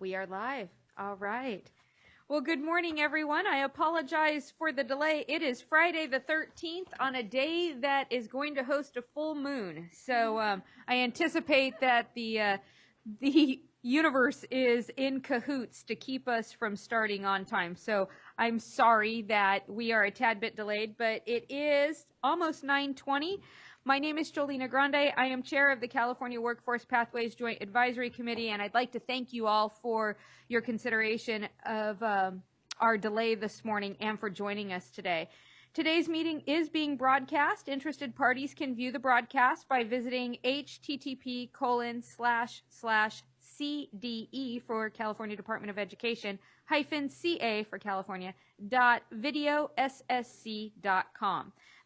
We are live. All right. Well, good morning, everyone. I apologize for the delay. It is Friday the 13th on a day that is going to host a full moon. So I anticipate that the universe is in cahoots to keep us from starting on time. So I'm sorry that we are a tad bit delayed, but it is almost 9:20. My name is Jolina Grande. I am chair of the California Workforce Pathways Joint Advisory Committee, and I'd like to thank you all for your consideration of our delay this morning and for joining us today. Today's meeting is being broadcast. Interested parties can view the broadcast by visiting http://CDE for California Department of Education -CA for California .videossc.com.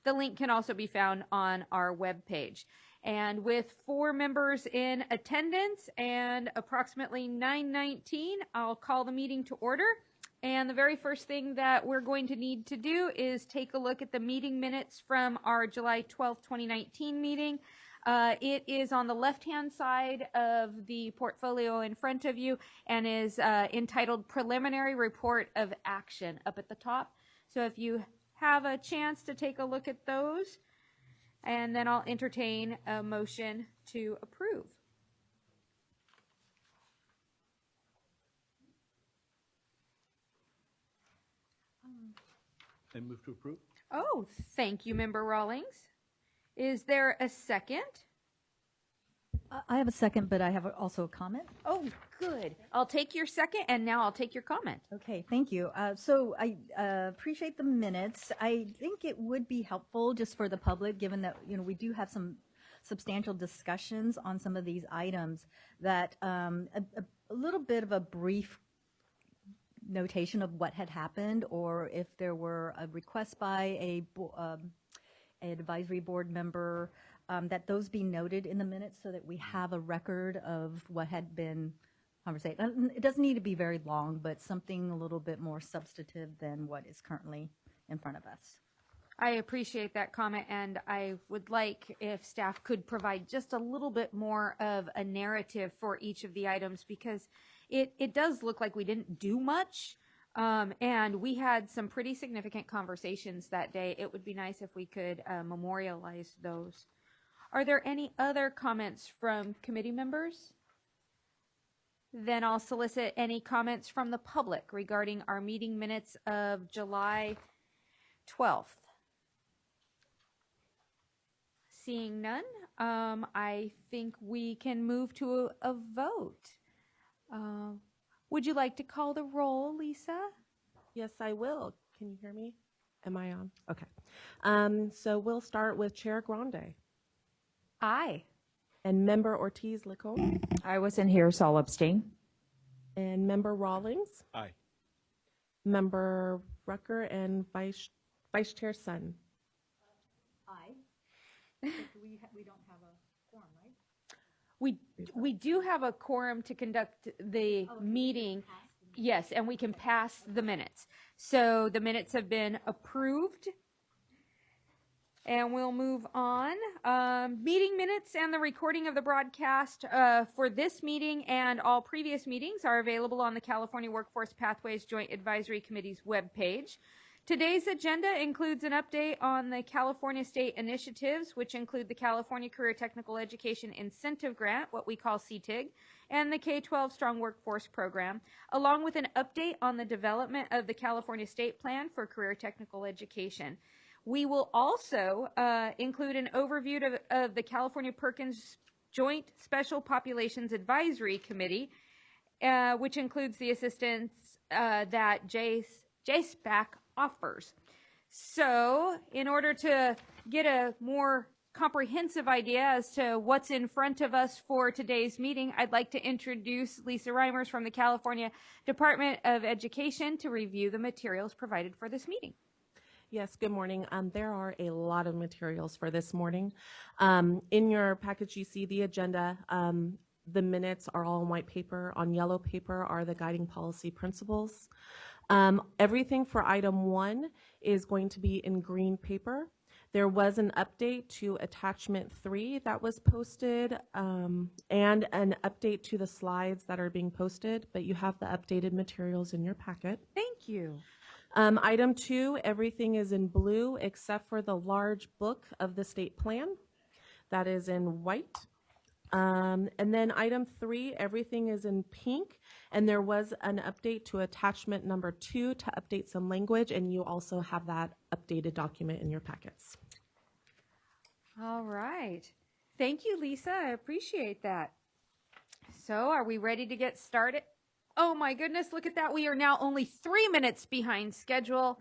The link can also be found on our webpage. And with 4 members in attendance and approximately 9:19, I'll call the meeting to order. And the very first thing that we're going to need to do is take a look at the meeting minutes from our July 12th, 2019 meeting. It is on the left-hand side of the portfolio in front of you and is entitled Preliminary Report of Action up at the top. So if you have a chance to take a look at those, and then I'll entertain a motion to approve. I move to approve. Oh, thank you, Member Rawlings. Is there a second? I have a second, but I have also a comment. Oh, good. I'll take your second, and now I'll take your comment. Okay, thank you. So I appreciate the minutes. I think it would be helpful just for the public, given that we do have some substantial discussions on some of these items, that a little bit of a brief notation of what had happened, or if there were a request by an advisory board member, that those be noted in the minutes so that we have a record of what had been conversation. It doesn't need to be very long, but something a little bit more substantive than what is currently in front of us. I appreciate that comment, and I would like if staff could provide just a little bit more of a narrative for each of the items, because it does look like we didn't do much, and we had some pretty significant conversations that day. It would be nice if we could memorialize those. Are there any other comments from committee members? Then I'll solicit any comments from the public regarding our meeting minutes of July 12th. Seeing none, I think we can move to a vote. Would you like to call the roll, Lisa? Yes, I will. Can you hear me? Am I on? Okay. So we'll start with Chair Grande. Aye. And Member Ortiz-Licon. I wasn't here, so I'll abstain. And Member Rawlings. Aye. Member Rucker and Vice Chair Sun. Aye. We don't have a quorum, right? We do have a quorum to conduct the meeting. Yes, and we can pass the minutes. So the minutes have been approved. And we'll move on. Meeting minutes and the recording of the broadcast for this meeting and all previous meetings are available on the California Workforce Pathways Joint Advisory Committee's webpage. Today's agenda includes an update on the California state initiatives, which include the California Career Technical Education Incentive Grant, what we call CTEIG, and the K-12 Strong Workforce Program, along with an update on the development of the California State Plan for Career Technical Education. We will also include an overview of the California Perkins Joint Special Populations Advisory Committee, which includes the assistance that JSPAC offers. So in order to get a more comprehensive idea as to what's in front of us for today's meeting, I'd like to introduce Lisa Reimers from the California Department of Education to review the materials provided for this meeting. Yes, good morning. There are a lot of materials for this morning. In your package, you see the agenda. The minutes are all on white paper. On yellow paper are the guiding policy principles. Everything for item 1 is going to be in green paper. There was an update to attachment 3 that was posted, and an update to the slides that are being posted, but you have the updated materials in your packet. Thank you. Item 2, everything is in blue except for the large book of the state plan. That is in white. And then item 3, everything is in pink, and there was an update to attachment number 2 to update some language, and you also have that updated document in your packets. All right. Thank you, Lisa. I appreciate that. So are we ready to get started? Oh my goodness, look at that. We are now only 3 minutes behind schedule.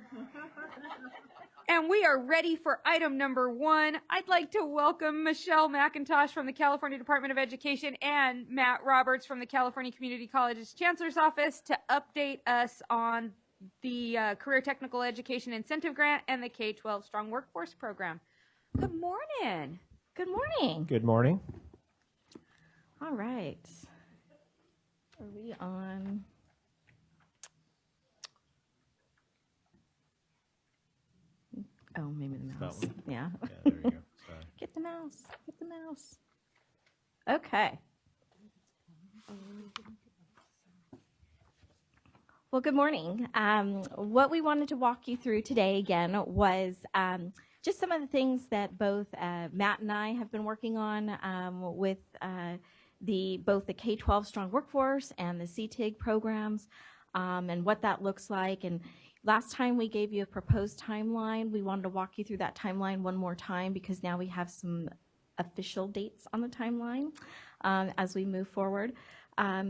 And we are ready for item number 1. I'd like to welcome Michelle McIntosh from the California Department of Education and Matt Roberts from the California Community College's Chancellor's Office to update us on the Career Technical Education Incentive Grant and the K-12 Strong Workforce Program. Good morning. Good morning. Good morning. All right. Are we on? Oh, maybe the mouse. That one? Yeah. Yeah, there you go. Sorry. Get the mouse. Get the mouse. Okay. Well, good morning. What we wanted to walk you through today, again, was just some of the things that both Matt and I have been working on with both the K-12 Strong Workforce and the CTEIG programs, and what that looks like. And last time we gave you a proposed timeline. We wanted to walk you through that timeline one more time because now we have some official dates on the timeline as we move forward.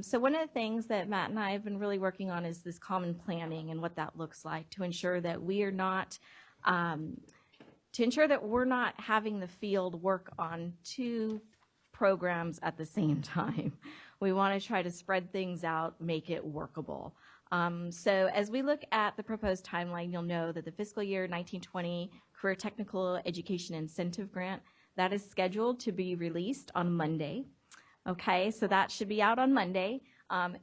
So one of the things that Matt and I have been really working on is this common planning and what that looks like to ensure that we are not we're not having the field work on 2 programs at the same time. We want to try to spread things out, make it workable. So as we look at the proposed timeline, you'll know that the fiscal year 1920 Career Technical Education Incentive Grant, that is scheduled to be released on Monday. Okay, so that should be out on Monday.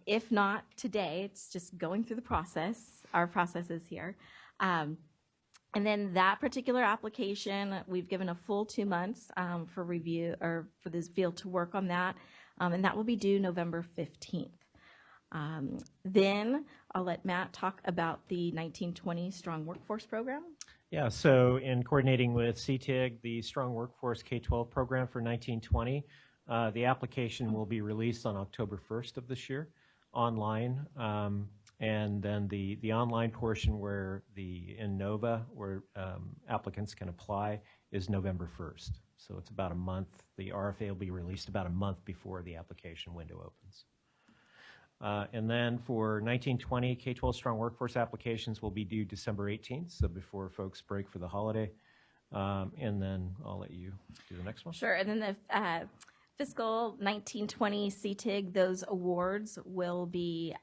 If not today, it's just going through the process, our processes here. And then that particular application, we've given a full 2 months for review or for this field to work on that, and that will be due November 15th. Then I'll let Matt talk about the 1920 Strong Workforce Program. Yeah, so in coordinating with CTEIG, the Strong Workforce K-12 program for 1920, the application will be released on October 1st of this year online. And then the online portion where in NOVA, where applicants can apply, is November 1st. So it's about a month. The RFA will be released about a month before the application window opens. And then for 1920, K-12 Strong Workforce applications will be due December 18th, so before folks break for the holiday. And then I'll let you do the next one. Sure, and then the fiscal 1920 CTEIG, those awards will be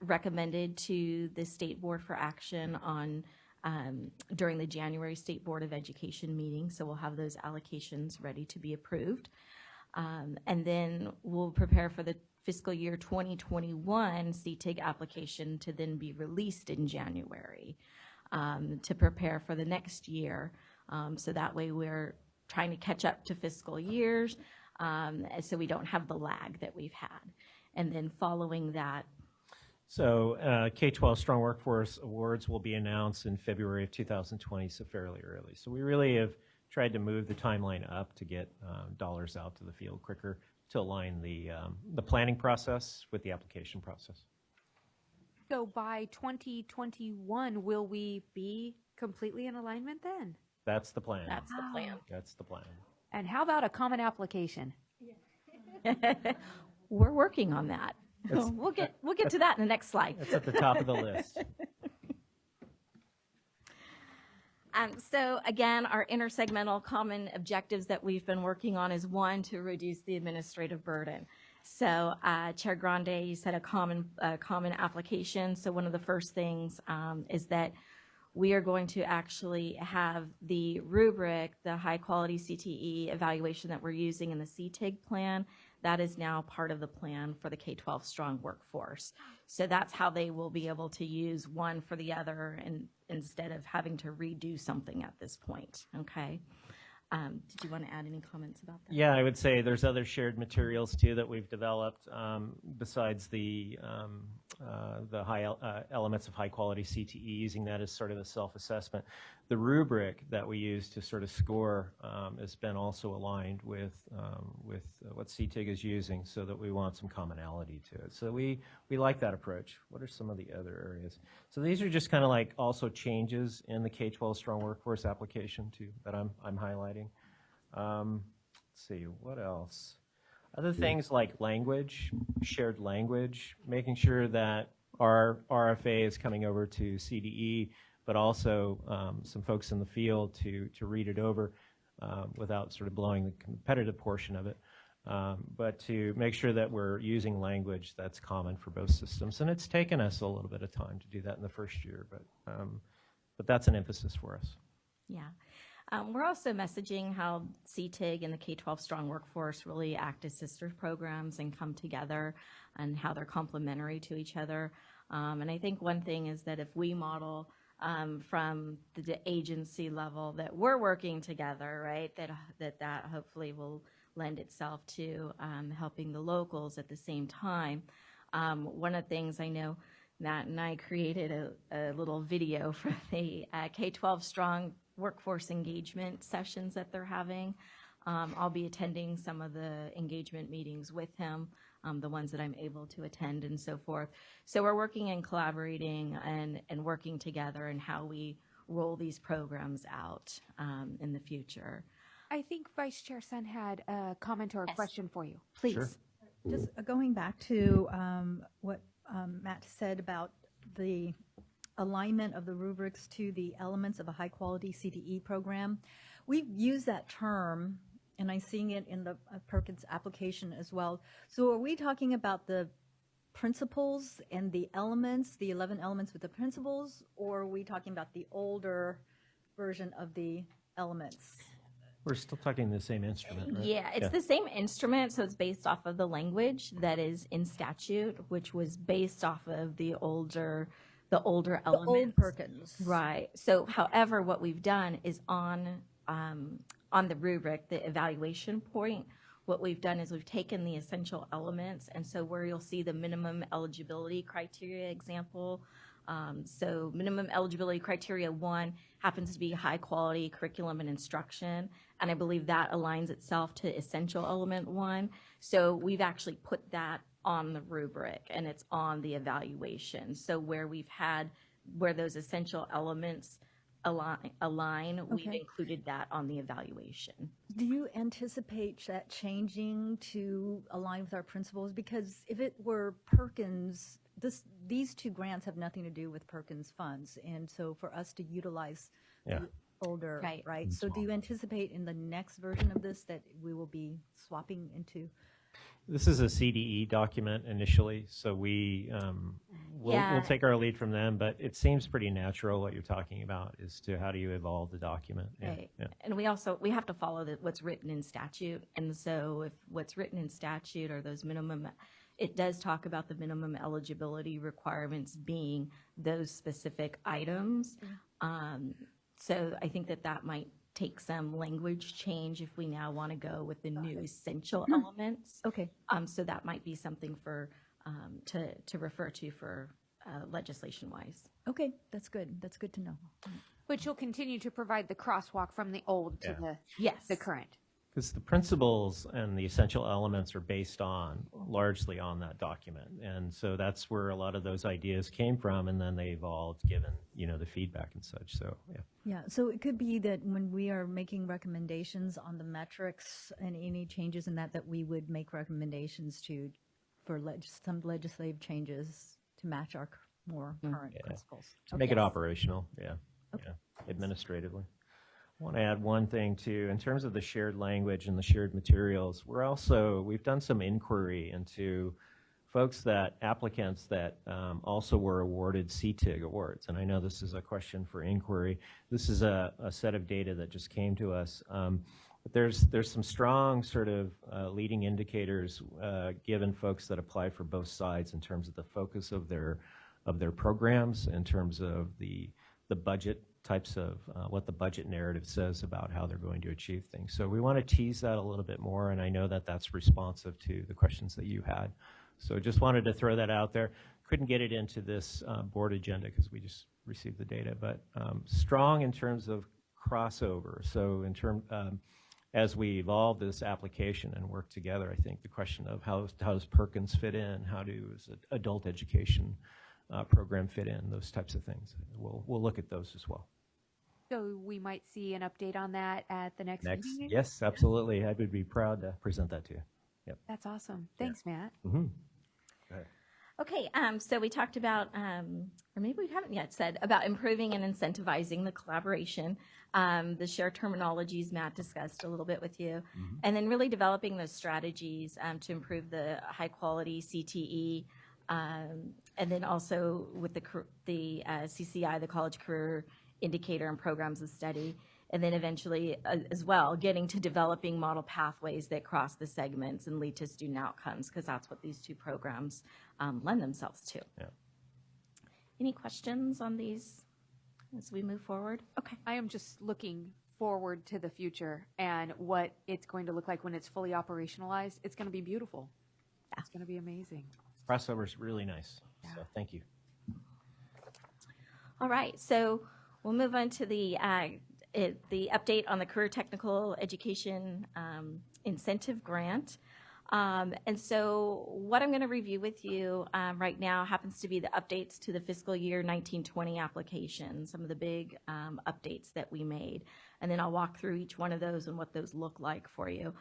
recommended to the State Board for Action on during the January State Board of Education meeting, so we'll have those allocations ready to be approved. And then we'll prepare for the fiscal year 2021 CTEIG application to then be released in January to prepare for the next year. So that way we're trying to catch up to fiscal years, so we don't have the lag that we've had. And then following that. So K-12 Strong Workforce Awards will be announced in February of 2020, so fairly early. So we really have tried to move the timeline up to get dollars out to the field quicker to align the planning process with the application process. So by 2021, will we be completely in alignment then? That's the plan. That's the plan. That's the plan. And how about a common application? We're working on that. We'll get to that in the next slide. It's at the top of the list. So again, our intersegmental common objectives that we've been working on is 1, to reduce the administrative burden. So Chair Grande, you said a common application. So one of the first things is that we are going to actually have the rubric, the high quality CTE evaluation that we're using in the CTEIG plan, that is now part of the plan for the K-12 strong workforce. So that's how they will be able to use one for the other, and instead of having to redo something at this point. Okay. Did you want to add any comments about that? Yeah, I would say there's other shared materials too that we've developed besides the elements of high quality CTE, using that as sort of a self-assessment. The rubric that we use to sort of score has been also aligned with what CTEIG is using, so that we want some commonality to it. So we like that approach. What are some of the other areas? So these are just kind of like also changes in the K-12 strong workforce application too that I'm highlighting. Let's see, what else? Other things like language, shared language, making sure that our RFA is coming over to CDE, but also some folks in the field to read it over without sort of blowing the competitive portion of it, but to make sure that we're using language that's common for both systems. And it's taken us a little bit of time to do that in the first year, but that's an emphasis for us. Yeah. We're also messaging how CTEIG and the K-12 strong workforce really act as sister programs and come together, and how they're complementary to each other. And I think one thing is that if we model from the agency level that we're working together, right, that hopefully will lend itself to helping the locals at the same time. One of the things I know, Matt and I created a little video for the K-12 strong workforce engagement sessions that they're having. I'll be attending some of the engagement meetings with him, the ones that I'm able to attend and so forth. So we're working and collaborating and working together in how we roll these programs out in the future. I think Vice Chair Sun had a comment or a Yes. question for you. Please. Sure. Just going back to what Matt said about the alignment of the rubrics to the elements of a high-quality CTE program. We've used that term, and I'm seeing it in the Perkins application as well. So are we talking about the principles and the elements, the 11 elements with the principles, or are we talking about the older version of the elements? We're still talking the same instrument, right? Yeah, it's the same instrument, so it's based off of the language that is in statute, which was based off of the older elements. The old Perkins. Right. So, however, what we've done is on the rubric, the evaluation point, what we've done is we've taken the essential elements, and so where you'll see the minimum eligibility criteria example. So minimum eligibility criteria 1 happens to be high quality curriculum and instruction, and I believe that aligns itself to essential element 1. So we've actually put that on the rubric, and it's on the evaluation. So where those essential elements align, we've included that on the evaluation. Do you anticipate that changing to align with our principles? Because if it were Perkins, these two grants have nothing to do with Perkins funds, and so for us to utilize the older, right? So do you anticipate in the next version of this that we will be swapping into? This is a CDE document initially, so we'll take our lead from them, but it seems pretty natural what you're talking about as to how do you evolve the document. Right. Yeah. And we have to follow what's written in statute, and so if what's written in statute are those minimum, it does talk about the minimum eligibility requirements being those specific items. So I think that might take some language change if we now want to go with the new essential elements. Okay. So that might be something for to refer to for legislation-wise. Okay, that's good. That's good to know. But you'll continue to provide the crosswalk from the old to the current. Because the principles and the essential elements are based largely on that document. And so that's where a lot of those ideas came from, and then they evolved given, the feedback and such. So, Yeah, so it could be that when we are making recommendations on the metrics and any changes in that we would make recommendations for some legislative changes to match our more current principles. to make it operational, administratively. I want to add one thing too, in terms of the shared language and the shared materials. We've done some inquiry into applicants that also were awarded CTEIG awards. And I know this is a question for inquiry. This is a set of data that just came to us. But there's some strong sort of leading indicators given folks that apply for both sides in terms of the focus of their programs, in terms of the budget types of what the budget narrative says about how they're going to achieve things. So we want to tease that a little bit more, and I know that that's responsive to the questions that you had. So just wanted to throw that out there. Couldn't get it into this board agenda because we just received the data, but strong in terms of crossover. So in terms, as we evolve this application and work together, I think the question of how does Perkins fit in, how does adult education program fit in, those types of things. We'll look at those as well. So we might see an update on that at the next meeting? Yes, absolutely. I would be proud to present that to you. Yep. That's awesome. Thanks, Matt. Mm-hmm. Go ahead. Okay, so we talked about, or maybe we haven't yet said, about improving and incentivizing the collaboration, the shared terminologies Matt discussed a little bit with you, and then really developing those strategies to improve the high-quality CTE, and then also with the CCI, the College Career Indicator and Programs of Study, and then eventually as well getting to developing model pathways that cross the segments and lead to student outcomes, because that's what these two programs lend themselves to. Yeah. Any questions on these as we move forward? Okay. I am just looking forward to the future and what it's going to look like when it's fully operationalized. It's going to be beautiful. Yeah. It's going to be amazing. Crossover is really nice. Yeah. So thank you. All right, so we'll move on to the update on the Career Technical Education Incentive Grant. And so what I'm going to review with you right now happens to be the updates to the fiscal year 1920 application, some of the big updates that we made. And then I'll walk through each one of those and what those look like for you.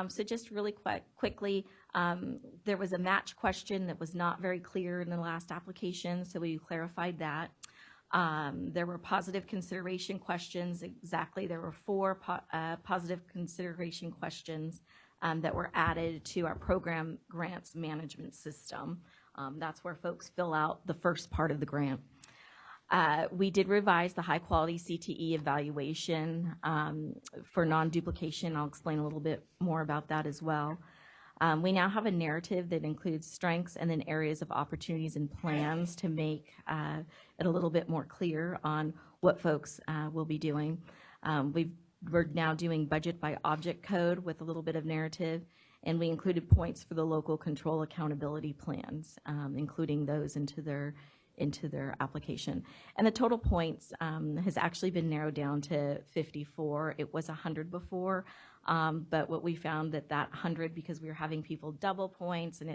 So just really quickly, there was a match question that was not very clear in the last application, so we clarified that. There were positive consideration questions. Exactly, there were 4 positive consideration questions that were added to our program grants management system. That's where folks fill out the first part of the grant. We did revise the high quality CTE evaluation for non-duplication. I'll explain a little bit more about that as well. We now have a narrative that includes strengths and then areas of opportunities and plans to make it a little bit more clear on what folks will be doing. We're now doing budget by object code with a little bit of narrative, and we included points for the local control accountability plans, including those into their application. And the total points has actually been narrowed down to 54. It was 100 before, but what we found that 100, because we were having people double points, and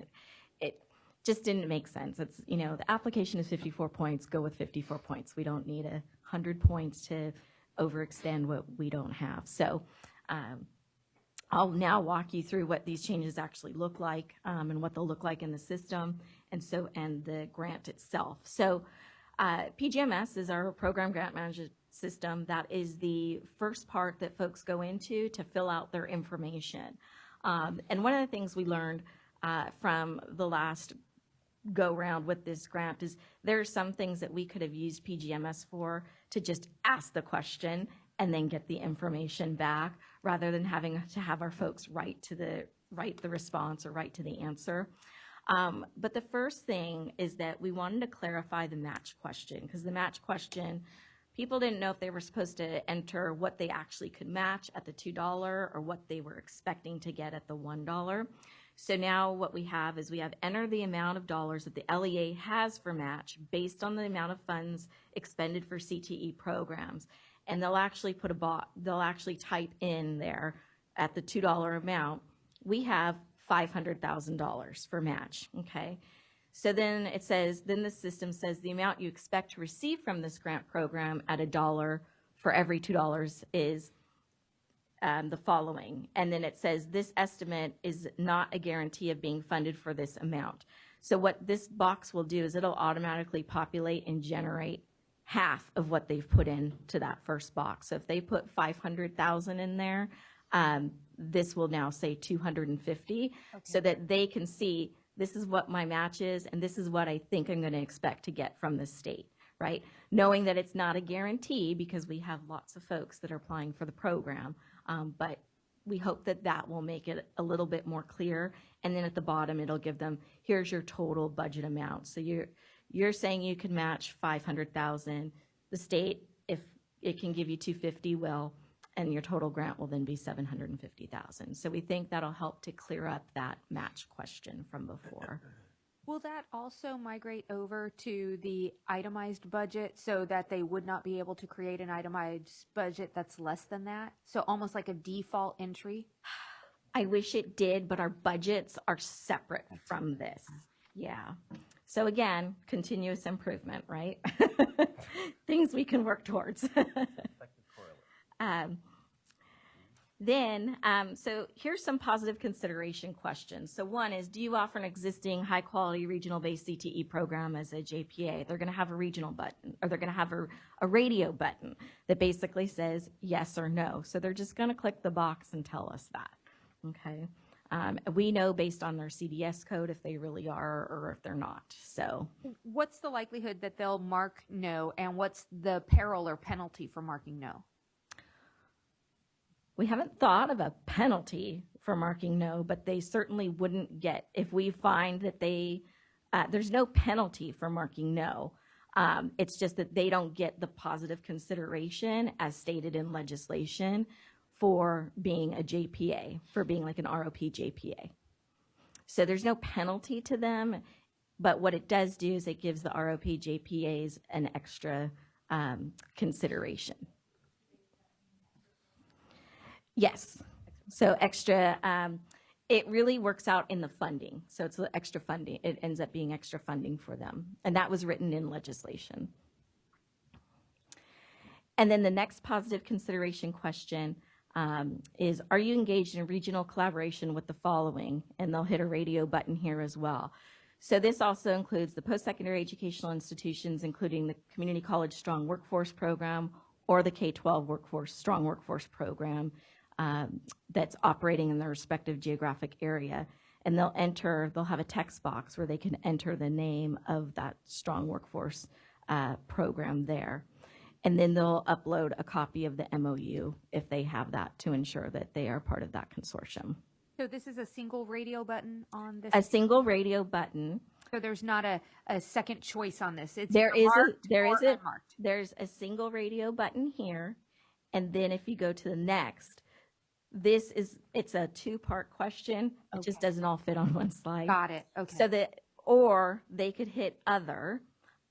it just didn't make sense. It's, the application is 54 points, go with 54 points. We don't need 100 points to overextend what we don't have. So I'll now walk you through what these changes actually look like and what they'll look like in the system and the grant itself. So PGMS is our program grant management system. That is the first part that folks go into to fill out their information. And one of the things we learned from the last go round with this grant is there are some things that we could have used PGMS for to just ask the question and then get the information back, rather than having to have our folks write the response or write to the answer. But the first thing is that we wanted to clarify the match question, because the match question, people didn't know if they were supposed to enter what they actually could match at the $2 or what they were expecting to get at the $1. So now what we have is we have enter the amount of dollars that the LEA has for match based on the amount of funds expended for CTE programs. And they'll actually they'll actually type in there at the $2 amount, we have $500,000 for match, okay? So then it says, then the system says the amount you expect to receive from this grant program at $1 for every $2 is the following. And then it says this estimate is not a guarantee of being funded for this amount. So what this box will do is it'll automatically populate and generate half of what they've put into that first box. So if they put 500,000 in there, this will now say 250, so that they can see this is what my match is and this is what I think I'm going to expect to get from the state, right? Knowing that it's not a guarantee because we have lots of folks that are applying for the program, but we hope that that will make it a little bit more clear. And then at the bottom, it'll give them, here's your total budget amount. So you're saying you can match 500,000. The state, if it can give you 250, will, and your total grant will then be 750,000. So we think that'll help to clear up that match question from before. Will that also migrate over to the itemized budget so that they would not be able to create an itemized budget that's less than that? So almost like a default entry? I wish it did, but our budgets are separate from this. Yeah. So again, continuous improvement, right? Things we can work towards. So here's some positive consideration questions. So one is, do you offer an existing high-quality regional-based CTE program as a JPA? They're going to have a regional button, or they're going to have a radio button that basically says yes or no. So they're just going to click the box and tell us that, okay? We know based on their CDS code if they really are or if they're not. So what's the likelihood that they'll mark no, and what's the peril or penalty for marking no? we haven't thought of a penalty for marking no, but they certainly wouldn't get, if we find that they, there's no penalty for marking no. It's just that they don't get the positive consideration as stated in legislation for being a JPA, for being like an ROP JPA. So there's no penalty to them, but what it does do is it gives the ROP JPAs an extra consideration. Yes, so extra, it really works out in the funding. So it's extra funding, it ends up being extra funding for them. And that was written in legislation. And then the next positive consideration question is, are you engaged in regional collaboration with the following? And they'll hit a radio button here as well. So this also includes the post-secondary educational institutions, including the Community College Strong Workforce Program or the K-12 Workforce Strong Workforce Program that's operating in their respective geographic area. And they'll have a text box where they can enter the name of that Strong Workforce program there. And then they'll upload a copy of the MOU if they have that to ensure that they are part of that consortium. So this is a single radio button on this? A single radio button. So there's not a second choice on this. It's There's a single radio button here. And then if you go to the next, it's a two-part question. Okay. It just doesn't all fit on one slide. Got it. Okay. So or they could hit other,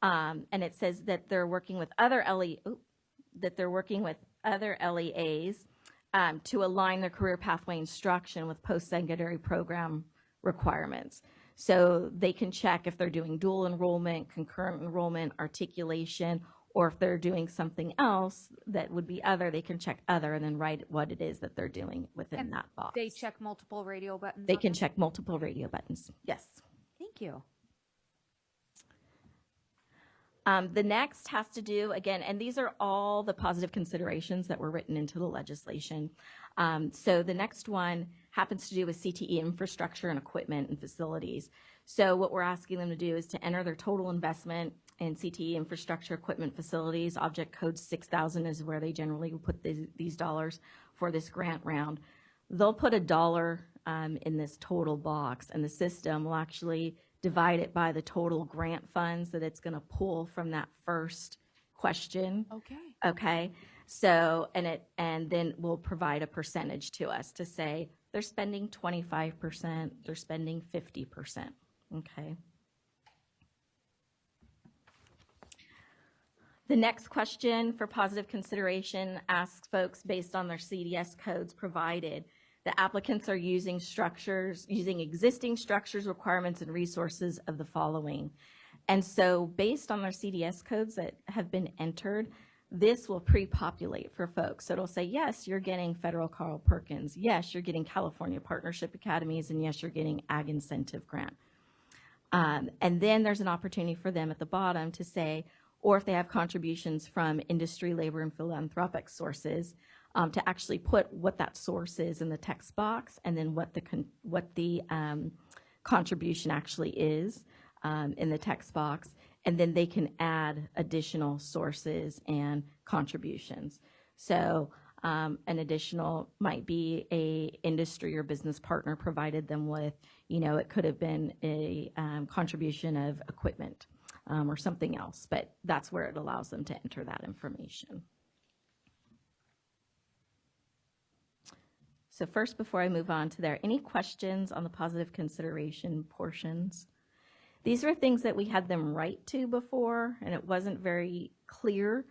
and it says that they're working with other LEAs to align their career pathway instruction with post-secondary program requirements. So they can check if they're doing dual enrollment, concurrent enrollment, articulation, or if they're doing something else that would be other, they can check other and then write what it is that they're doing within that box. They check multiple radio buttons? They can check multiple radio buttons, yes. Thank you. The next has to do, again, and these are all the positive considerations that were written into the legislation. So the next one happens to do with CTE infrastructure and equipment and facilities. So what we're asking them to do is to enter their total investment in CTE infrastructure, equipment, facilities. Object code 6000 is where they generally put these dollars for this grant round. They'll put $1 in this total box, and the system will actually divide it by the total grant funds that it's going to pull from that first question. Okay. So, and then we'll provide a percentage to us to say they're spending 25%, they're spending 50%. Okay. The next question for positive consideration asks folks based on their CDS codes provided. The applicants are using existing structures, requirements, and resources of the following. And so based on their CDS codes that have been entered, this will pre-populate for folks. So it'll say, yes, you're getting federal Carl Perkins. Yes, you're getting California Partnership Academies. And yes, you're getting Ag Incentive Grant. And then there's an opportunity for them at the bottom to say, or if they have contributions from industry, labor, and philanthropic sources, to actually put what that source is in the text box, and then what the contribution actually is in the text box, and then they can add additional sources and contributions. So An additional might be a industry or business partner provided them with, it could have been a contribution of equipment or something else, but that's where it allows them to enter that information. So first, before I move on to there, any questions on the positive consideration portions? These are things that we had them write to before, and it wasn't very clear.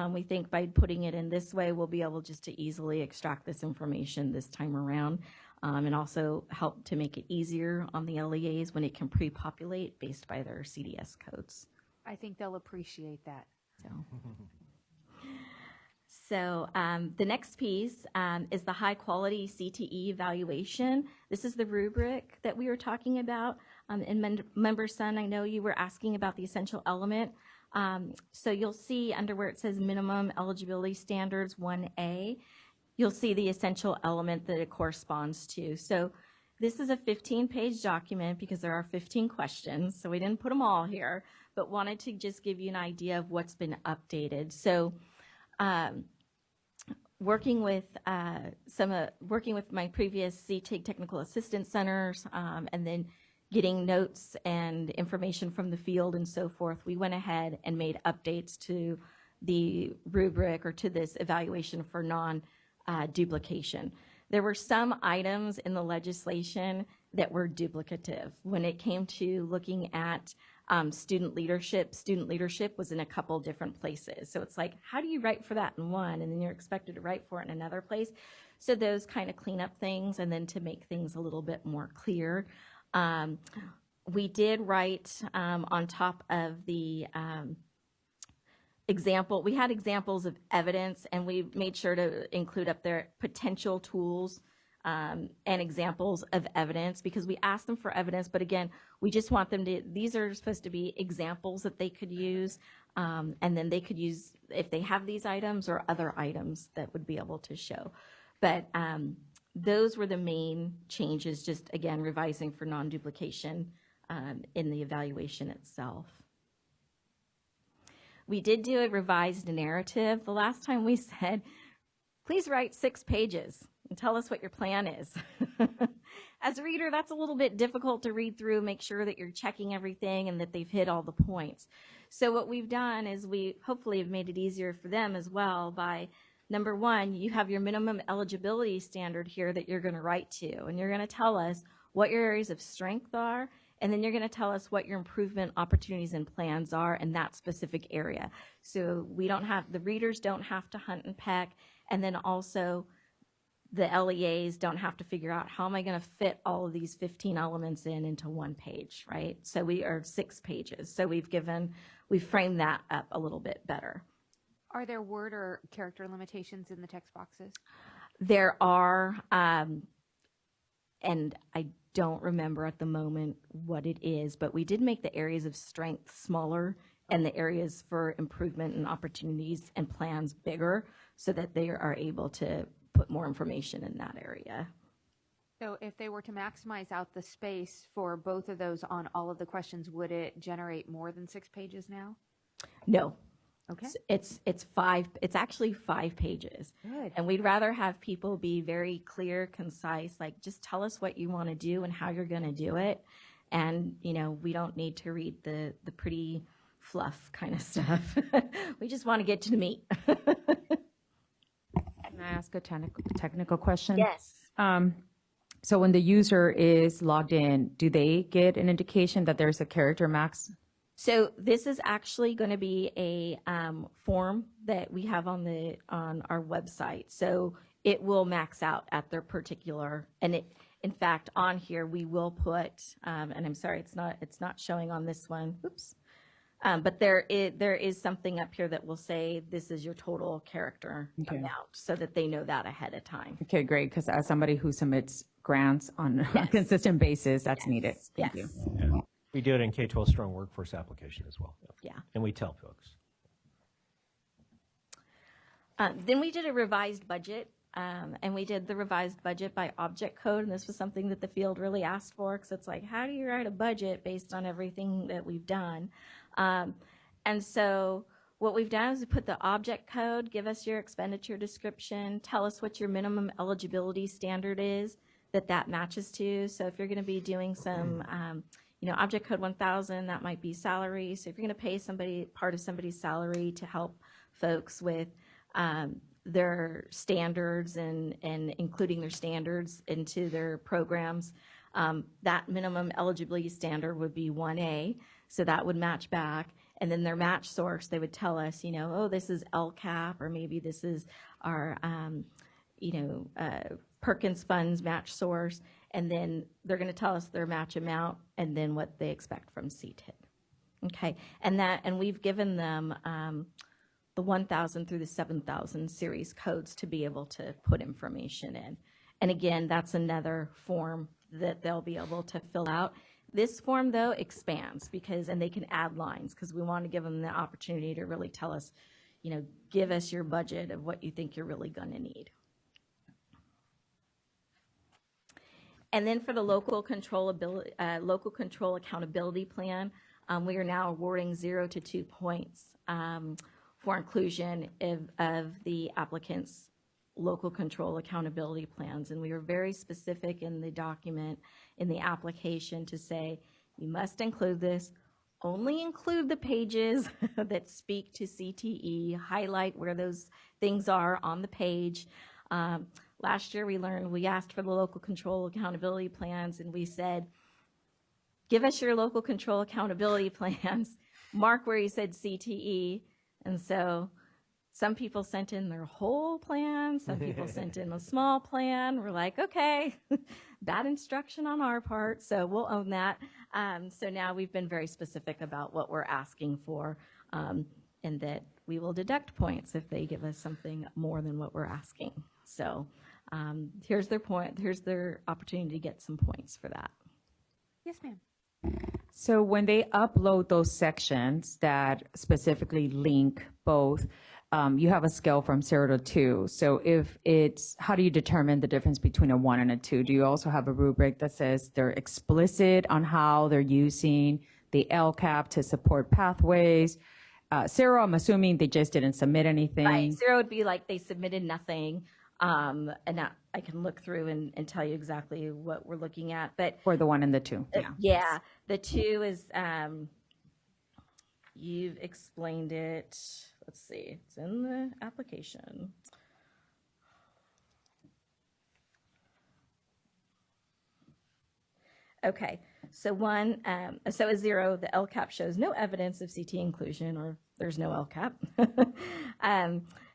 We think by putting it in this way, we'll be able just to easily extract this information this time around, and also help to make it easier on the LEAs when it can pre-populate based by their CDS codes. I think they'll appreciate that. So the next piece is the high quality CTE evaluation. This is the rubric that we were talking about. And Member Sun, I know you were asking about the essential element. So you'll see under where it says minimum eligibility standards 1A, you'll see the essential element that it corresponds to. So this is a 15-page document because there are 15 questions. So we didn't put them all here, but wanted to just give you an idea of what's been updated. So working with my previous CTEIG technical assistance centers, and then getting notes and information from the field and so forth, we went ahead and made updates to the rubric or to this evaluation for non-duplication. There were some items in the legislation that were duplicative. When it came to looking at student leadership was in a couple different places. So it's like, how do you write for that in one, and then you're expected to write for it in another place? So those kind of clean up things, and then to make things a little bit more clear. We did write on top of the example, we had examples of evidence, and we made sure to include up there potential tools and examples of evidence, because we asked them for evidence, but again, we just want them to, these are supposed to be examples that they could use, and then they could use, if they have these items or other items that would be able to show. But those were the main changes, just again, revising for non-duplication in the evaluation itself. We did do a revised narrative. The last time we said, please write 6 pages and tell us what your plan is. As a reader, that's a little bit difficult to read through, make sure that you're checking everything and that they've hit all the points. So what we've done is we hopefully have made it easier for them as well by, number one, you have your minimum eligibility standard here that you're going to write to, and you're going to tell us what your areas of strength are, and then you're going to tell us what your improvement opportunities and plans are in that specific area. So we don't have, the readers don't have to hunt and peck, and then also the LEAs don't have to figure out how am I going to fit all of these 15 elements into one page, right? So we are 6 pages. So we've framed that up a little bit better. Are there word or character limitations in the text boxes? There are, and I don't remember at the moment what it is, but we did make the areas of strength smaller and the areas for improvement and opportunities and plans bigger so that they are able to put more information in that area. So if they were to maximize out the space for both of those on all of the questions, would it generate more than 6 pages now? No. Okay. It's actually 5 pages. Good. And we'd rather have people be very clear, concise, like just tell us what you want to do and how you're going to do it. And, we don't need to read the pretty fluff kind of stuff. We just want to get to the meat. Can I ask a technical question? Yes. So when the user is logged in, do they get an indication that there's a character max? So this is actually going to be a form that we have on our website. So it will max out at their particular, and in fact, on here we will put, and I'm sorry, it's not showing on this one. Oops. But there is something up here that will say this is your total character amount, so that they know that ahead of time. Okay, great. Because as somebody who submits grants on a consistent basis, that's needed. Thank you. Yeah. We do it in K-12 Strong Workforce application as well. Yeah. And we tell folks. Then we did a revised budget, and we did the revised budget by object code, and this was something that the field really asked for, because it's like, how do you write a budget based on everything that we've done? And so what we've done is we put the object code, give us your expenditure description, tell us what your minimum eligibility standard is that matches to. So if you're going to be doing some, object code 1000, that might be salary. So if you're going to pay somebody part of somebody's salary to help folks with their standards and including their standards into their programs, that minimum eligibility standard would be 1A. So that would match back. And then their match source, they would tell us, this is LCAP, or maybe this is our, Perkins funds match source. And then they're going to tell us their match amount and then what they expect from CTEIG. Okay. And we've given them the 1000 through the 7000 series codes to be able to put information in. And again, that's another form that they'll be able to fill out. This form, though, expands and they can add lines because we want to give them the opportunity to really tell us, give us your budget of what you think you're really going to need. And then for the local control accountability plan, we are now awarding 0 to 2 points for inclusion of the applicant's local control accountability plans. And we were very specific in the document, in the application, to say, you must include this, only include the pages that speak to CTE, highlight where those things are on the page. Last year we asked for the local control accountability plans, and we said, give us your local control accountability plans, mark where you said CTE. And so some people sent in their whole plan, some people sent in a small plan. We're like, okay, bad instruction on our part, so we'll own that. So now we've been very specific about what we're asking for, and that we will deduct points if they give us something more than what we're asking. So here's their opportunity to get some points for that. Yes, ma'am. So when they upload those sections that specifically link both, you have a scale from 0 to 2. So how do you determine the difference between a 1 and a 2? Do you also have a rubric that says they're explicit on how they're using the LCAP to support pathways? 0, I'm assuming they just didn't submit anything. Right, 0 would be like they submitted nothing. And that I can look through and tell you exactly what we're looking at. But for the 1 and the 2. Yeah, the 2 is, you've explained it. Let's see, it's in the application. Okay, so so a 0, the LCAP shows no evidence of CT inclusion, or there's no LCAP.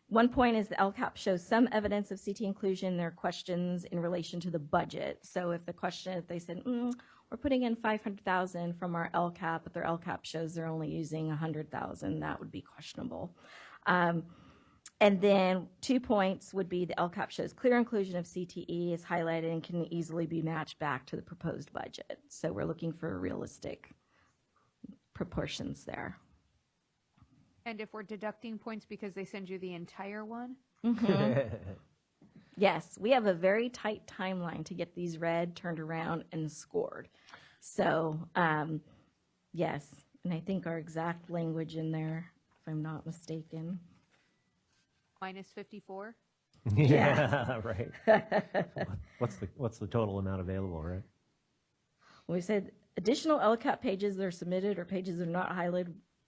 1 point is the LCAP shows some evidence of CT inclusion. There are questions in relation to the budget. So if they said, we're putting in 500,000 from our LCAP, but their LCAP shows they're only using 100,000, that would be questionable. And then 2 points would be the LCAP shows clear inclusion of CTE is highlighted and can easily be matched back to the proposed budget. So we're looking for realistic proportions there. And if we're deducting points because they send you the entire one? Mm-hmm. Yes, we have a very tight timeline to get these read, turned around, and scored. So, yes, and I think our exact language in there, if I'm not mistaken. Minus 54? Yeah, right. What's the total amount available, right? We said additional LCAP pages that are submitted or pages that are not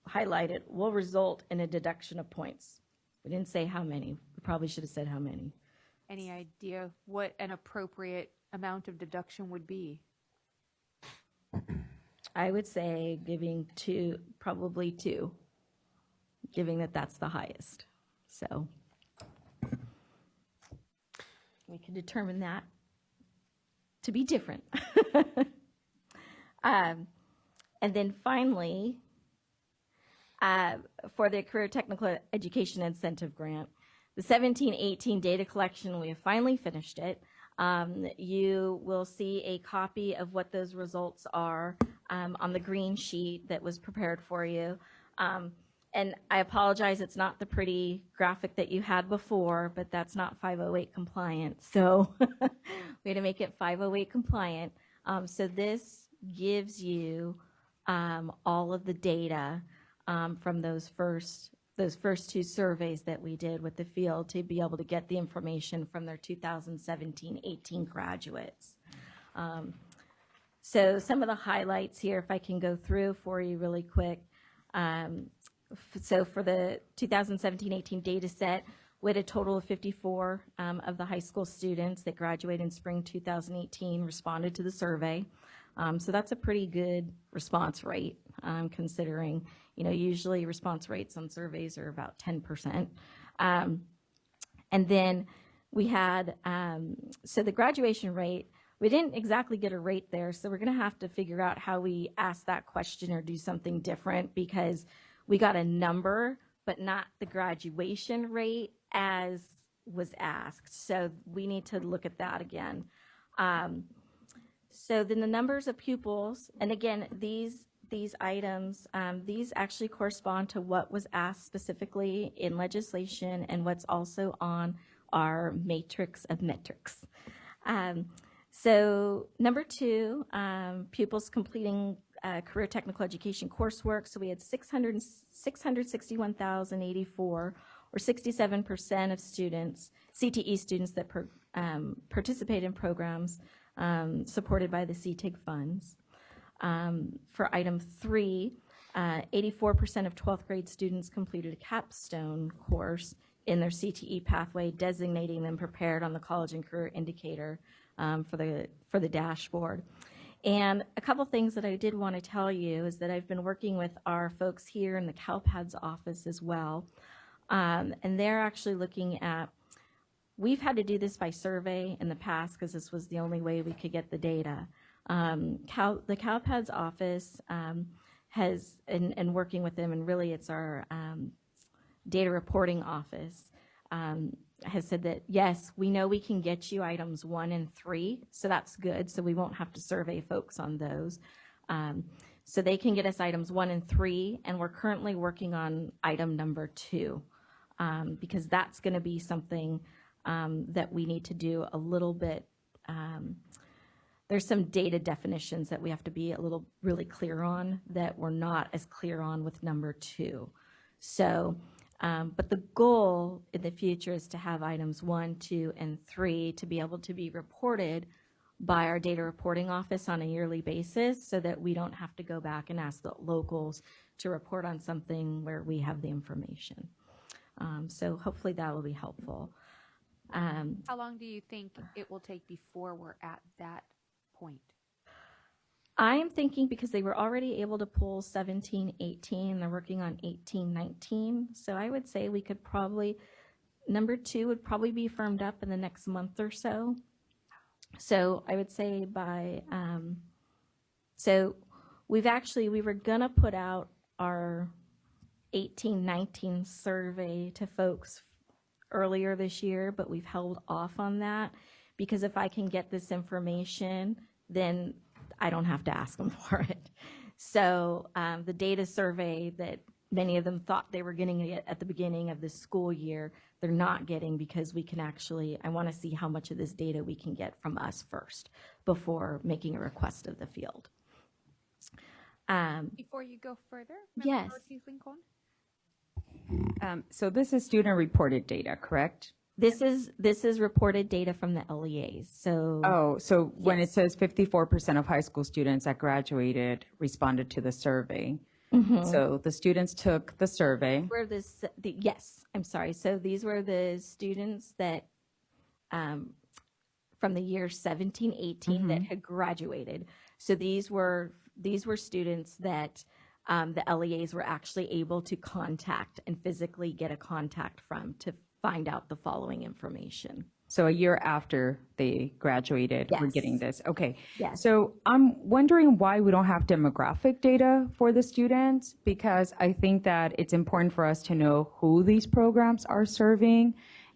highlighted will result in a deduction of points. We didn't say how many. We probably should have said how many. Any idea what an appropriate amount of deduction would be? I would say giving probably 2, giving that's the highest. So we can determine that to be different. And then finally, for the Career Technical Education Incentive Grant, the 17-18 data collection, we have finally finished it. You will see a copy of what those results are on the green sheet that was prepared for you. And I apologize, it's not the pretty graphic that you had before, but that's not 508 compliant. So we had to make it 508 compliant. So this gives you all of the data from those first those first two surveys that we did with the field to be able to get the information from their 2017-18 graduates. So some of the highlights here, if I can go through for you really quick. So for the 2017-18 data set, we had a total of 54 of the high school students that graduated in spring 2018 responded to the survey. So that's a pretty good response rate, considering, you know, usually response rates on surveys are about 10%. And then we had, so the graduation rate, we didn't exactly get a rate there, so we're going to have to figure out how we ask that question or do something different, because we got a number, but not the graduation rate as was asked. So we need to look at that again. So then the numbers of pupils, and again, these items, these actually correspond to what was asked specifically in legislation and what's also on our matrix of metrics. So number 2, pupils completing career technical education coursework. So we had 661,084, or 67% of students, CTE students that participate in programs supported by the CTEIG funds. For item 3, 84% of 12th grade students completed a capstone course in their CTE pathway, designating them prepared on the college and career indicator for the dashboard. And a couple things that I did want to tell you is that I've been working with our folks here in the CalPADS office as well. And they're actually looking at, we've had to do this by survey in the past because this was the only way we could get the data. The CalPADS office has, and working with them, and really it's our data reporting office, has said that, yes, we know we can get you items 1 and 3, so that's good, so we won't have to survey folks on those. So they can get us items 1 and 3, and we're currently working on item number 2, because that's going to be something that we need to do a little bit. There's some data definitions that we have to be a little really clear on that we're not as clear on with number 2. So, but the goal in the future is to have items 1, 2, and 3 to be able to be reported by our data reporting office on a yearly basis, so that we don't have to go back and ask the locals to report on something where we have the information. So hopefully that will be helpful. How long do you think it will take before we're at that point? I'm thinking because they were already able to pull 17, 18, they're working on 18, 19. So I would say we could probably, number 2 would probably be firmed up in the next month or so. So I would say by, so we were gonna put out our 18, 19 survey to folks earlier this year, but we've held off on that because if I can get this information, then I don't have to ask them for it. So the data survey that many of them thought they were getting it at the beginning of the school year, they're not getting, because we can actually, I want to see how much of this data we can get from us first before making a request of the field. Before you go further, yes. Lincoln? So this is student reported data, correct? This is reported data from the LEAs. So so when yes. it says 54% of high school students that graduated responded to the survey. So the students took the survey. Yes, I'm sorry. So these were the students that from the year 17, 18 that had graduated. So these were students that the LEAs were actually able to contact and physically get a contact from to find out the following information. So a year after they graduated, Yes. we're getting this. Okay. Yes. So I'm wondering why we don't have demographic data for the students, because I think that it's important for us to know who these programs are serving.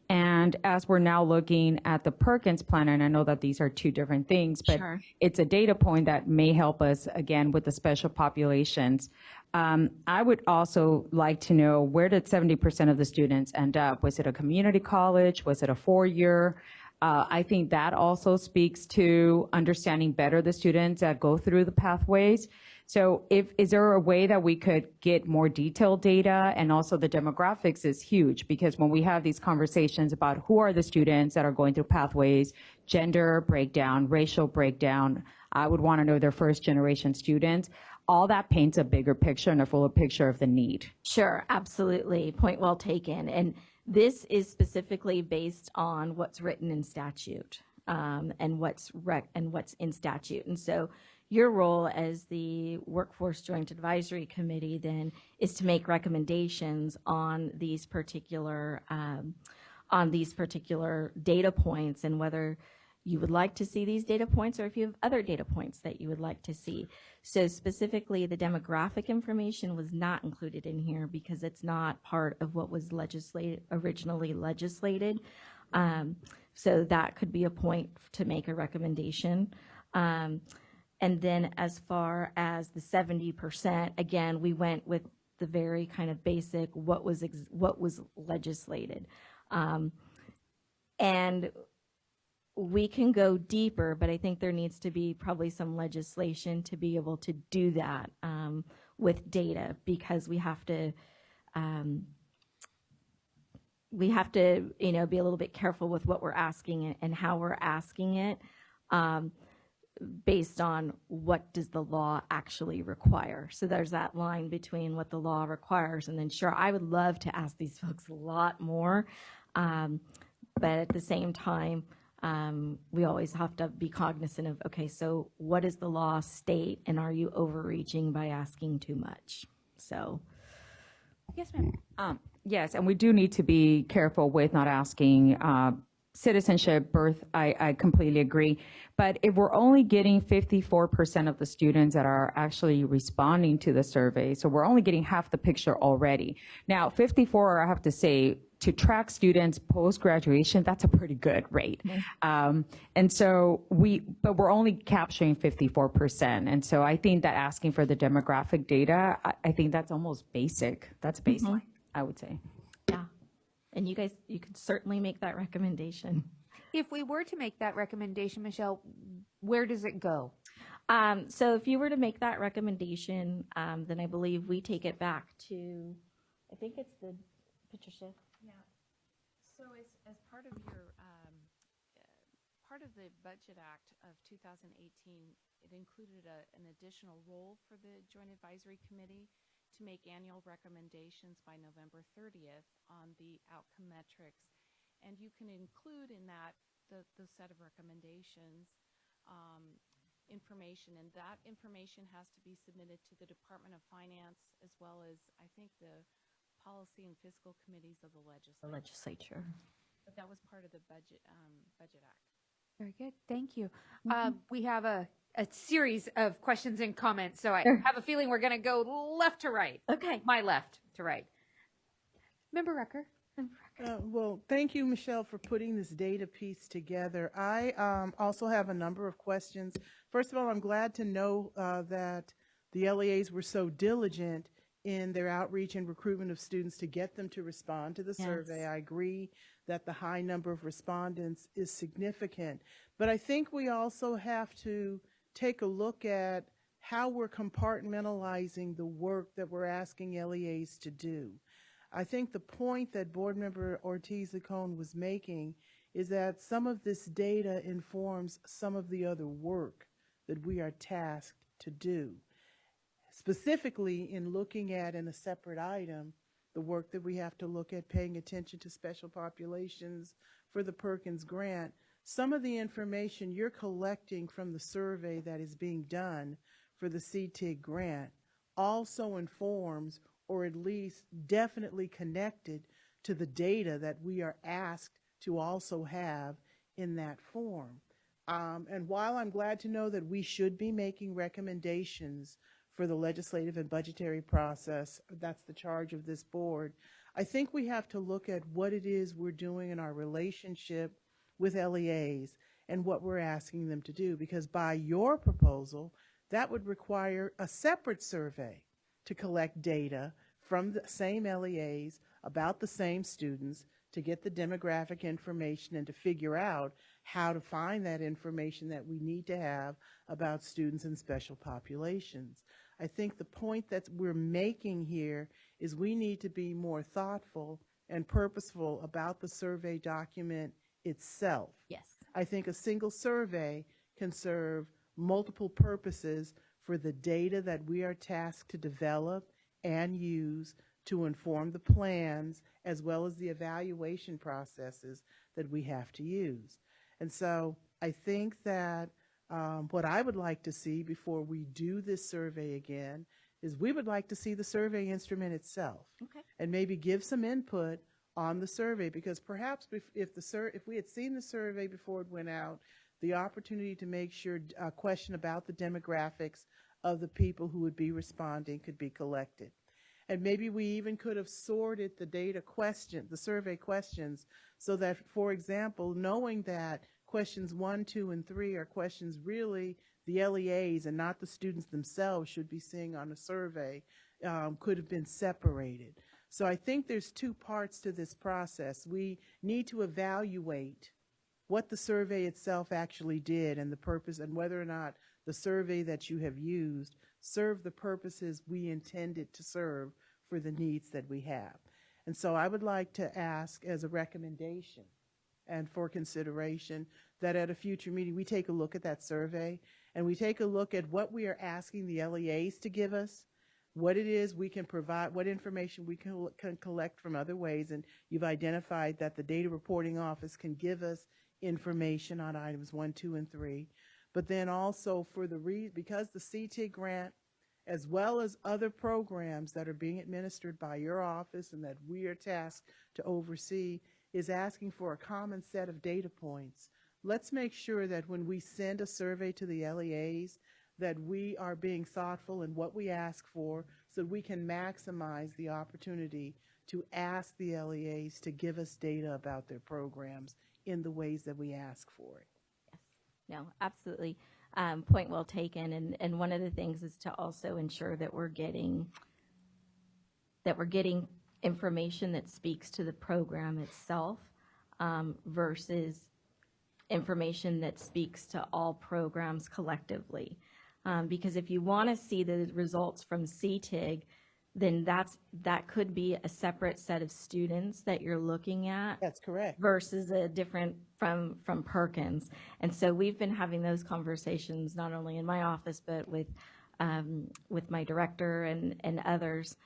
And as we're now looking at the Perkins plan, and I know that these are 2 different things, but Sure. it's a data point that may help us, again, with the special populations. I would also like to know, where did 70% of the students end up? Was it a community college? Was it a 4-year? I think that also speaks to understanding better the students that go through the pathways. So is there a way that we could get more detailed data? And also the demographics is huge, because when we have these conversations about who are the students that are going through pathways, gender breakdown, racial breakdown, I would want to know their first generation students. All that paints a bigger picture and a fuller picture of the need. Sure, absolutely. Point well taken. And this is specifically based on what's written in statute, and what's in statute. And so your role as the Workforce Joint Advisory Committee then is to make recommendations on these particular data points, and whether you would like to see these data points or if you have other data points that you would like to see. So specifically, the demographic information was not included in here because it's not part of what was originally legislated. So that could be a point to make a recommendation. And then as far as the 70%, again, we went with the very kind of basic what was legislated. And we can go deeper, but I think there needs to be probably some legislation to be able to do that with data, because we have to be a little bit careful with what we're asking and how we're asking it, based on what does the law actually require. So there's that line between what the law requires, and then sure, I would love to ask these folks a lot more, but at the same time, we always have to be cognizant of, okay, so what does the law state, and are you overreaching by asking too much? So. Yes, ma'am. Yes, and we do need to be careful with not asking citizenship, birth. I completely agree. But if we're only getting 54% of the students that are actually responding to the survey, so we're only getting half the picture already. Now, 54, I have to say, to track students post-graduation, that's a pretty good rate. Mm-hmm. And so but we're only capturing 54%. And so I think that asking for the demographic data, I think that's almost basic. That's baseline, mm-hmm. I would say. Yeah. And you could certainly make that recommendation. If we were to make that recommendation, Michelle, where does it go? So if you were to make that recommendation, then I believe we take it back to, I think it's the, Patricia. Yeah. So as part of your part of the Budget Act of 2018, it included an additional role for the Joint Advisory Committee to make annual recommendations by November 30th on the outcome metrics, and you can include in that the set of recommendations information, and that information has to be submitted to the Department of Finance as well as, I think, the Policy and Fiscal Committees of the legislature. But that was part of the Budget Act. Very good. Thank you. We have a series of questions and comments, so I have a feeling we're going to go left to right. Okay. My left to right. Member Rucker. Well, thank you, Michelle, for putting this data piece together. I also have a number of questions. First of all, I'm glad to know that the LEAs were so diligent in their outreach and recruitment of students to get them to respond to the survey. I agree that the high number of respondents is significant. But I think we also have to take a look at how we're compartmentalizing the work that we're asking LEAs to do. I think the point that Board Member Ortiz-Licon was making is that some of this data informs some of the other work that we are tasked to do. Specifically in looking at, in a separate item, the work that we have to look at paying attention to special populations for the Perkins grant. Some of the information you're collecting from the survey that is being done for the CTEIG grant also informs, or at least definitely connected to, the data that we are asked to also have in that form. And while I'm glad to know that we should be making recommendations for the legislative and budgetary process, that's the charge of this board, I think we have to look at what it is we're doing in our relationship with LEAs and what we're asking them to do, because by your proposal, that would require a separate survey to collect data from the same LEAs about the same students, to get the demographic information and to figure out how to find that information that we need to have about students in special populations. I think the point that we're making here is we need to be more thoughtful and purposeful about the survey document itself. Yes. I think a single survey can serve multiple purposes for the data that we are tasked to develop and use to inform the plans as well as the evaluation processes that we have to use. And so I think that what I would like to see before we do this survey again is we would like to see the survey instrument itself. Okay. And maybe give some input on the survey, because perhaps if we had seen the survey before it went out, the opportunity to make sure a question about the demographics of the people who would be responding could be collected. And maybe we even could have sorted the survey questions, so that, for example, knowing that questions 1, 2, and 3 are questions really the LEAs and not the students themselves should be seeing on a survey, could have been separated. So I think there's two parts to this process. We need to evaluate what the survey itself actually did and the purpose, and whether or not the survey that you have used served the purposes we intended to serve for the needs that we have. And so I would like to ask as a recommendation and for consideration that at a future meeting we take a look at that survey and we take a look at what we are asking the LEAs to give us, what it is we can provide, what information we can collect from other ways. And you've identified that the Data Reporting Office can give us information on items 1, 2, and 3. But then also because the CTEIG grant, as well as other programs that are being administered by your office and that we are tasked to oversee, is asking for a common set of data points. Let's make sure that when we send a survey to the LEAs, that we are being thoughtful in what we ask for, so we can maximize the opportunity to ask the LEAs to give us data about their programs in the ways that we ask for it. Yes. No, absolutely. Point well taken. And one of the things is to also ensure that we're getting information that speaks to the program itself, versus information that speaks to all programs collectively. Because if you want to see the results from CTEIG, then that could be a separate set of students that you're looking at. That's correct. Versus a different from Perkins. And so we've been having those conversations not only in my office, but with my director and others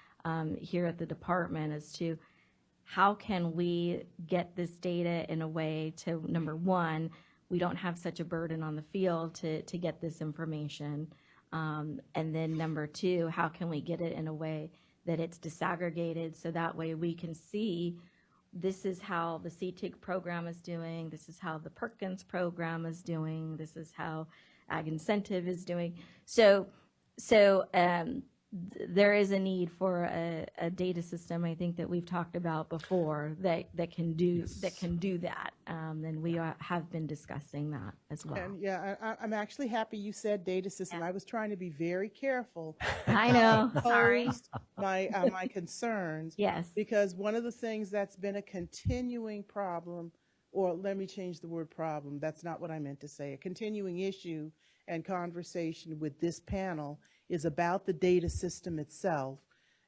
here at the department as to how can we get this data in a way to, number one, we don't have such a burden on the field to get this information. And then number two, how can we get it in a way that it's disaggregated so that way we can see this is how the CTEIG program is doing, this is how the Perkins program is doing, this is how Ag Incentive is doing. So there is a need for a data system, I think, that we've talked about before that can do that, and we have been discussing that as well. And yeah, I'm actually happy you said data system. Yeah. I was trying to be very careful. I know. Sorry. My concerns. Yes. Because one of the things that's been a continuing problem, or let me change the word problem, that's not what I meant to say, a continuing issue and conversation with this panel is about the data system itself,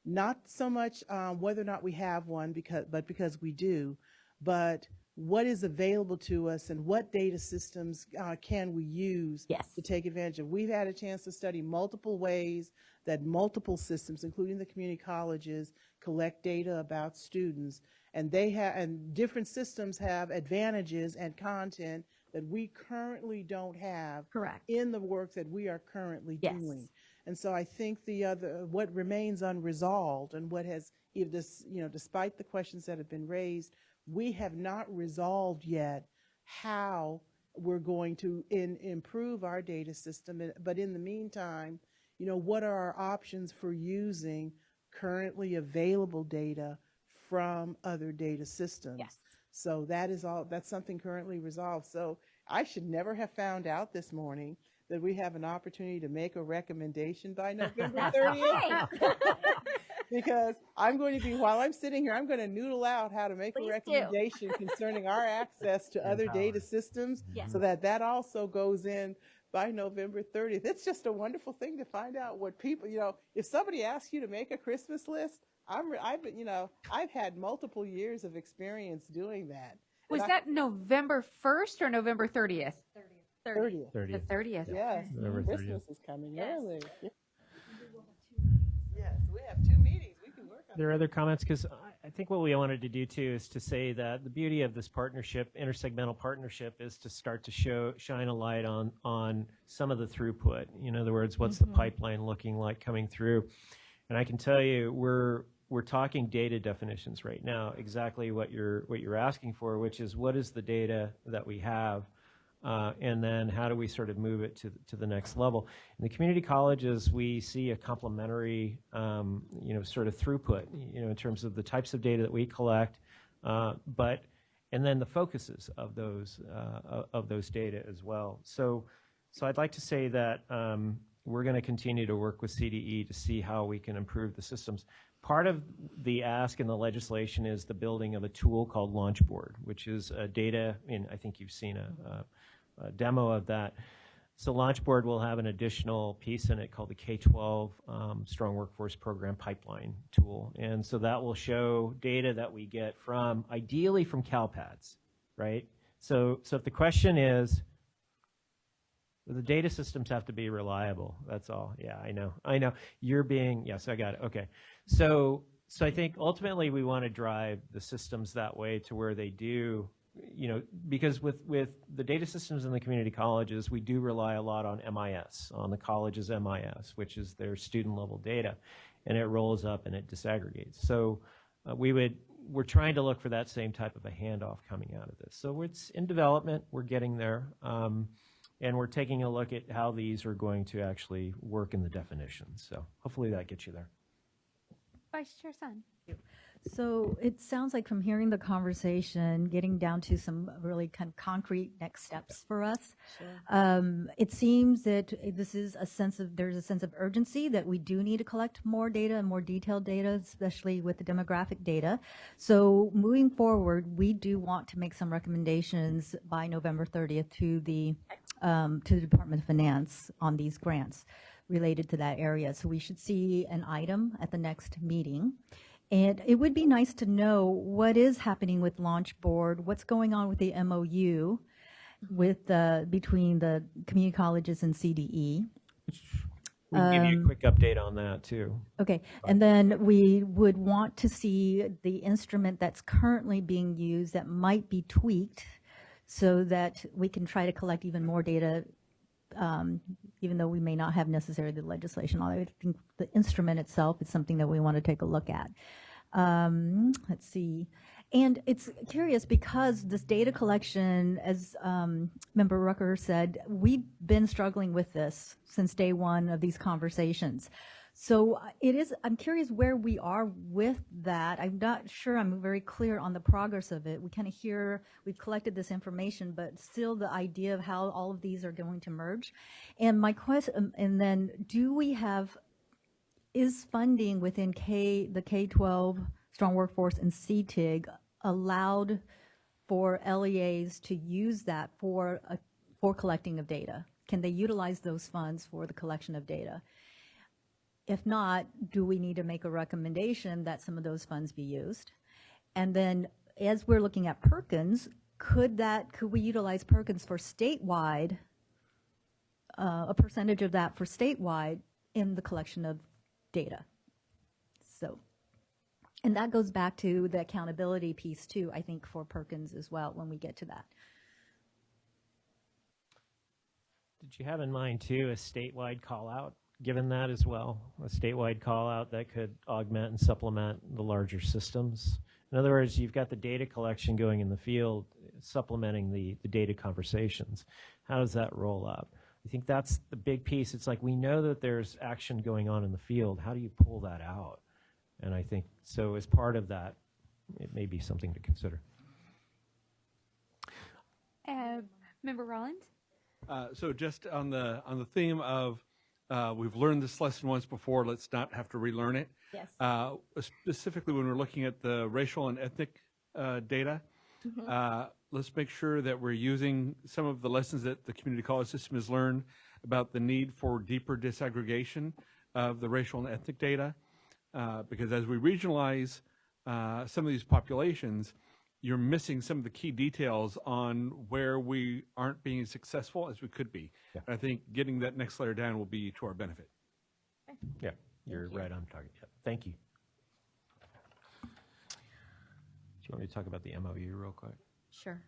not so much whether or not we have one, but because we do, but what is available to us and what data systems can we use to take advantage of. We've had a chance to study multiple ways that multiple systems, including the community colleges, collect data about students, and different systems have advantages and content that we currently don't have in the work that we are currently doing. And so I think what remains unresolved and what has, despite the questions that have been raised, we have not resolved yet how we're going to improve our data system. But in the meantime, what are our options for using currently available data from other data systems? Yes. So that's something currently resolved. So I should never have found out this morning that we have an opportunity to make a recommendation by November 30th. Because while I'm sitting here, I'm going to noodle out how to make a recommendation concerning our access to other data systems, so that also goes in by November 30th. It's just a wonderful thing to find out what people, if somebody asks you to make a Christmas list, I've been, I've had multiple years of experience doing that. Was that November 1st or November 30th? 30th. The 30th. Yes, November 30th. Christmas is coming early. Yes. Yes, we have 2 meetings. We can work on There are other comments, because I think what we wanted to do too is to say that the beauty of this partnership, intersegmental partnership, is to start to shine a light on some of the throughput. In other words, what's the pipeline looking like coming through? And I can tell you, we're talking data definitions right now, exactly what you're asking for, which is what is the data that we have, and then how do we sort of move it to the next level. In the community colleges, we see a complementary, sort of throughput, in terms of the types of data that we collect, and then the focuses of those data as well. So I'd like to say that we're going to continue to work with CDE to see how we can improve the systems. Part of the ask in the legislation is the building of a tool called Launchboard, which is a data, and I think you've seen a demo of that. So Launchboard will have an additional piece in it called the K-12 Strong Workforce Program Pipeline Tool. And so that will show data that we get ideally from CalPads, right? So if the question is, the data systems have to be reliable. That's all. Yeah, I know. Yes, I got it. Okay. So I think ultimately we want to drive the systems that way to where they do, because with the data systems in the community colleges, we do rely a lot on MIS, on the college's MIS, which is their student level data, and it rolls up and it disaggregates. So we're trying to look for that same type of a handoff coming out of this. So it's in development. We're getting there. And we're taking a look at how these are going to actually work in the definitions. So hopefully that gets you there. Vice Chair Sun. So it sounds like from hearing the conversation, getting down to some really kind of concrete next steps for us. Sure. It seems that there's a sense of urgency that we do need to collect more data and more detailed data, especially with the demographic data. So moving forward, we do want to make some recommendations by November 30th to the Department of Finance on these grants related to that area. So we should see an item at the next meeting. And it would be nice to know what is happening with Launchboard, what's going on with the MOU between the community colleges and CDE. We can give you a quick update on that too. Okay, and then we would want to see the instrument that's currently being used that might be tweaked so that we can try to collect even more data, even though we may not have necessarily the legislation. I think the instrument itself is something that we want to take a look at. Let's see. And it's curious because this data collection, as Member Rucker said, we've been struggling with this since day one of these conversations. So I'm curious where we are with that. I'm not sure I'm very clear on the progress of it. We kind of we've collected this information, but still the idea of how all of these are going to merge. And my question, and then is funding within the K-12 Strong Workforce and CTEIG allowed for LEAs to use that for collecting of data? Can they utilize those funds for the collection of data? If not, do we need to make a recommendation that some of those funds be used? And then as we're looking at Perkins, could we utilize Perkins for statewide, a percentage of that for statewide in the collection of data? So, and that goes back to the accountability piece too, I think, for Perkins as well when we get to that. Did you have in mind too a statewide call out? Given that as well, a statewide call out that could augment and supplement the larger systems. In other words, you've got the data collection going in the field, supplementing the data conversations. How does that roll up? I think that's the big piece. It's like we know that there's action going on in the field. How do you pull that out? And I think so as part of that, it may be something to consider. Member Rollins? So just on the theme of we've learned this lesson once before, let's not have to relearn it. Yes. Specifically when we're looking at the racial and ethnic data, let's make sure that we're using some of the lessons that the community college system has learned about the need for deeper disaggregation of the racial and ethnic data. Because as we regionalize some of these populations, you're missing some of the key details on where we aren't being as successful as we could be. Yeah. And I think getting that next layer down will be to our benefit. Yeah, you're right on target. Yeah. Thank you. Do you want me to talk about the MOU real quick? Sure.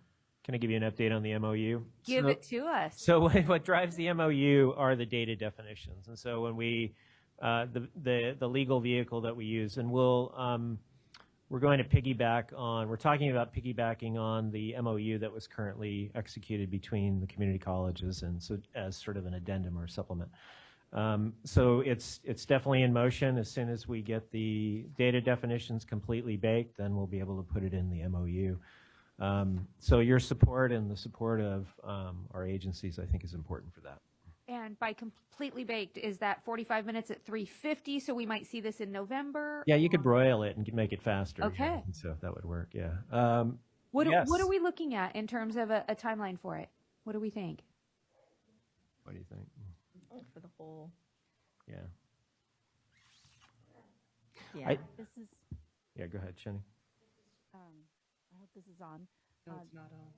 Can I give you an update on the MOU? Give it to us. So what drives the MOU are the data definitions. And so when we, the legal vehicle that we use, and we're going to piggyback on, we're talking about piggybacking on the MOU that was currently executed between the community colleges, and so as sort of an addendum or supplement. So it's definitely in motion. As soon as we get the data definitions completely baked, then we'll be able to put it in the MOU. So your support and the support of our agencies, I think, is important for that. And by completely baked, is that 45 minutes at 350? So we might see this in November? Yeah, you could broil it and make it faster. Okay. Yeah, so if that would work, yeah. What yes. are we looking at in terms of a timeline for it? What do we think? What do you think? For the whole. Yeah. Yeah. This is, Yeah, go ahead, Shenny. I hope this is on. No, it's not on.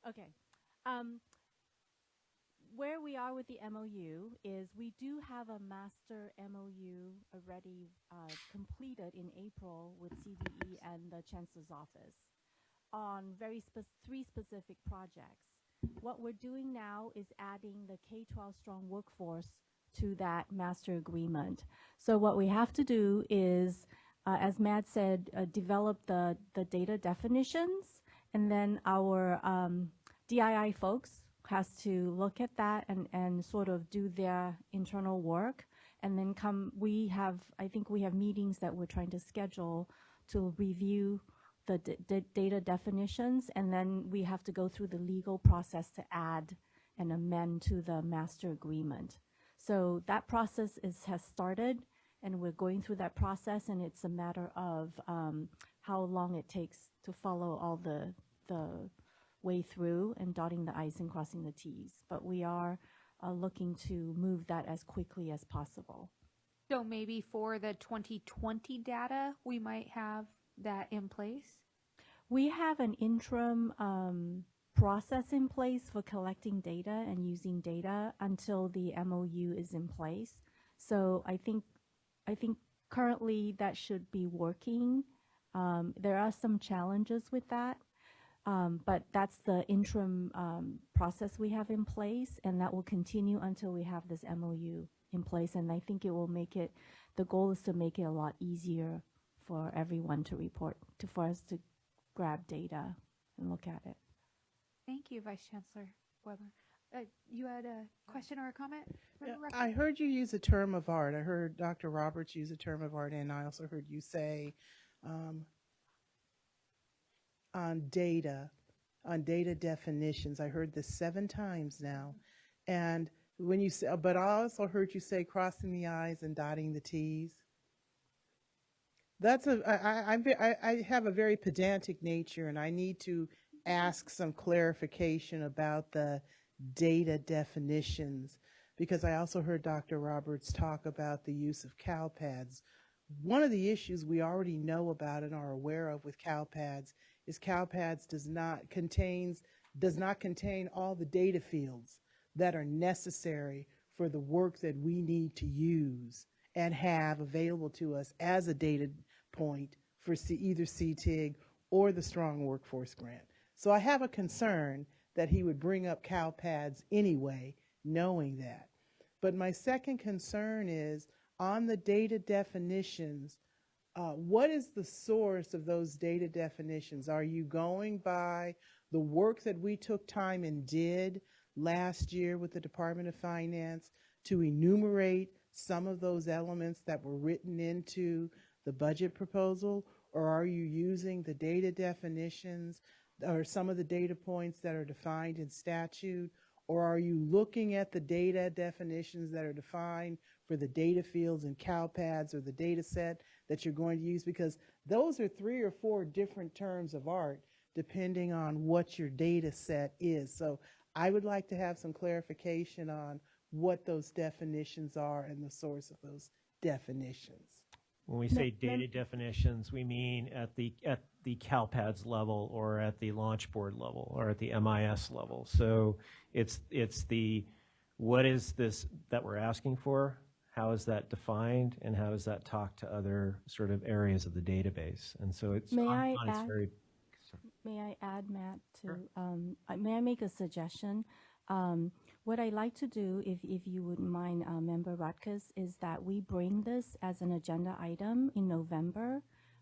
Okay. Where we are with the MOU is we do have a master MOU already completed in April with CDE and the Chancellor's Office on three specific projects. What we're doing now is adding the K-12 strong workforce to that master agreement. So what we have to do is, as Matt said, develop the data definitions, and then our DII folks has to look at that and sort of do their internal work, and then I think we have meetings that we're trying to schedule to review the data definitions, and then we have to go through the legal process to add and amend to the master agreement. So that process has started, and we're going through that process, and it's a matter of how long it takes to follow all the way through and dotting the I's and crossing the T's. But we are looking to move that as quickly as possible. So maybe for the 2020 data, we might have that in place? We have an interim process in place for collecting data and using data until the MOU is in place. So I think currently that should be working. There are some challenges with that, but that's the interim process we have in place, and that will continue until we have this MOU in place. And I think it will make it, the goal is to make it a lot easier for everyone to report, for us to grab data and look at it. Thank you, Vice Chancellor Weber. You had a question or a comment? Yeah, I heard you use a term of art. I heard Dr. Roberts use a term of art, and I also heard you say on data definitions. I heard this 7 times now. And when you say, but I also heard you say crossing the I's and dotting the T's. That's I have a very pedantic nature, and I need to ask some clarification about the data definitions, because I also heard Dr. Roberts talk about the use of CalPads. One of the issues we already know about and are aware of with CalPads is CalPads does not contain all the data fields that are necessary for the work that we need to use and have available to us as a data point for either CTEIG or the Strong Workforce Grant. So I have a concern that he would bring up CalPads anyway, knowing that. But my second concern is on the data definitions, what is the source of those data definitions? Are you going by the work that we took time and did last year with the Department of Finance to enumerate some of those elements that were written into the budget proposal, or are you using the data definitions or some of the data points that are defined in statute Or are you looking at the data definitions that are defined for the data fields and CalPads or the data set that you're going to use? Because those are 3 or 4 different terms of art depending on what your data set is. So I would like to have some clarification on what those definitions are and the source of those definitions. When we say data definitions, we mean at the CalPads level or at the launch board level or at the MIS level. So it's the what is this that we're asking for? How is that defined, and how does that talk to other sort of areas of the database? And so it's May on I its add? very May I add, Matt, to, Sure. may I make a suggestion? What I'd like to do, if you wouldn't mind, Member Rutgers, is that we bring this as an agenda item in November,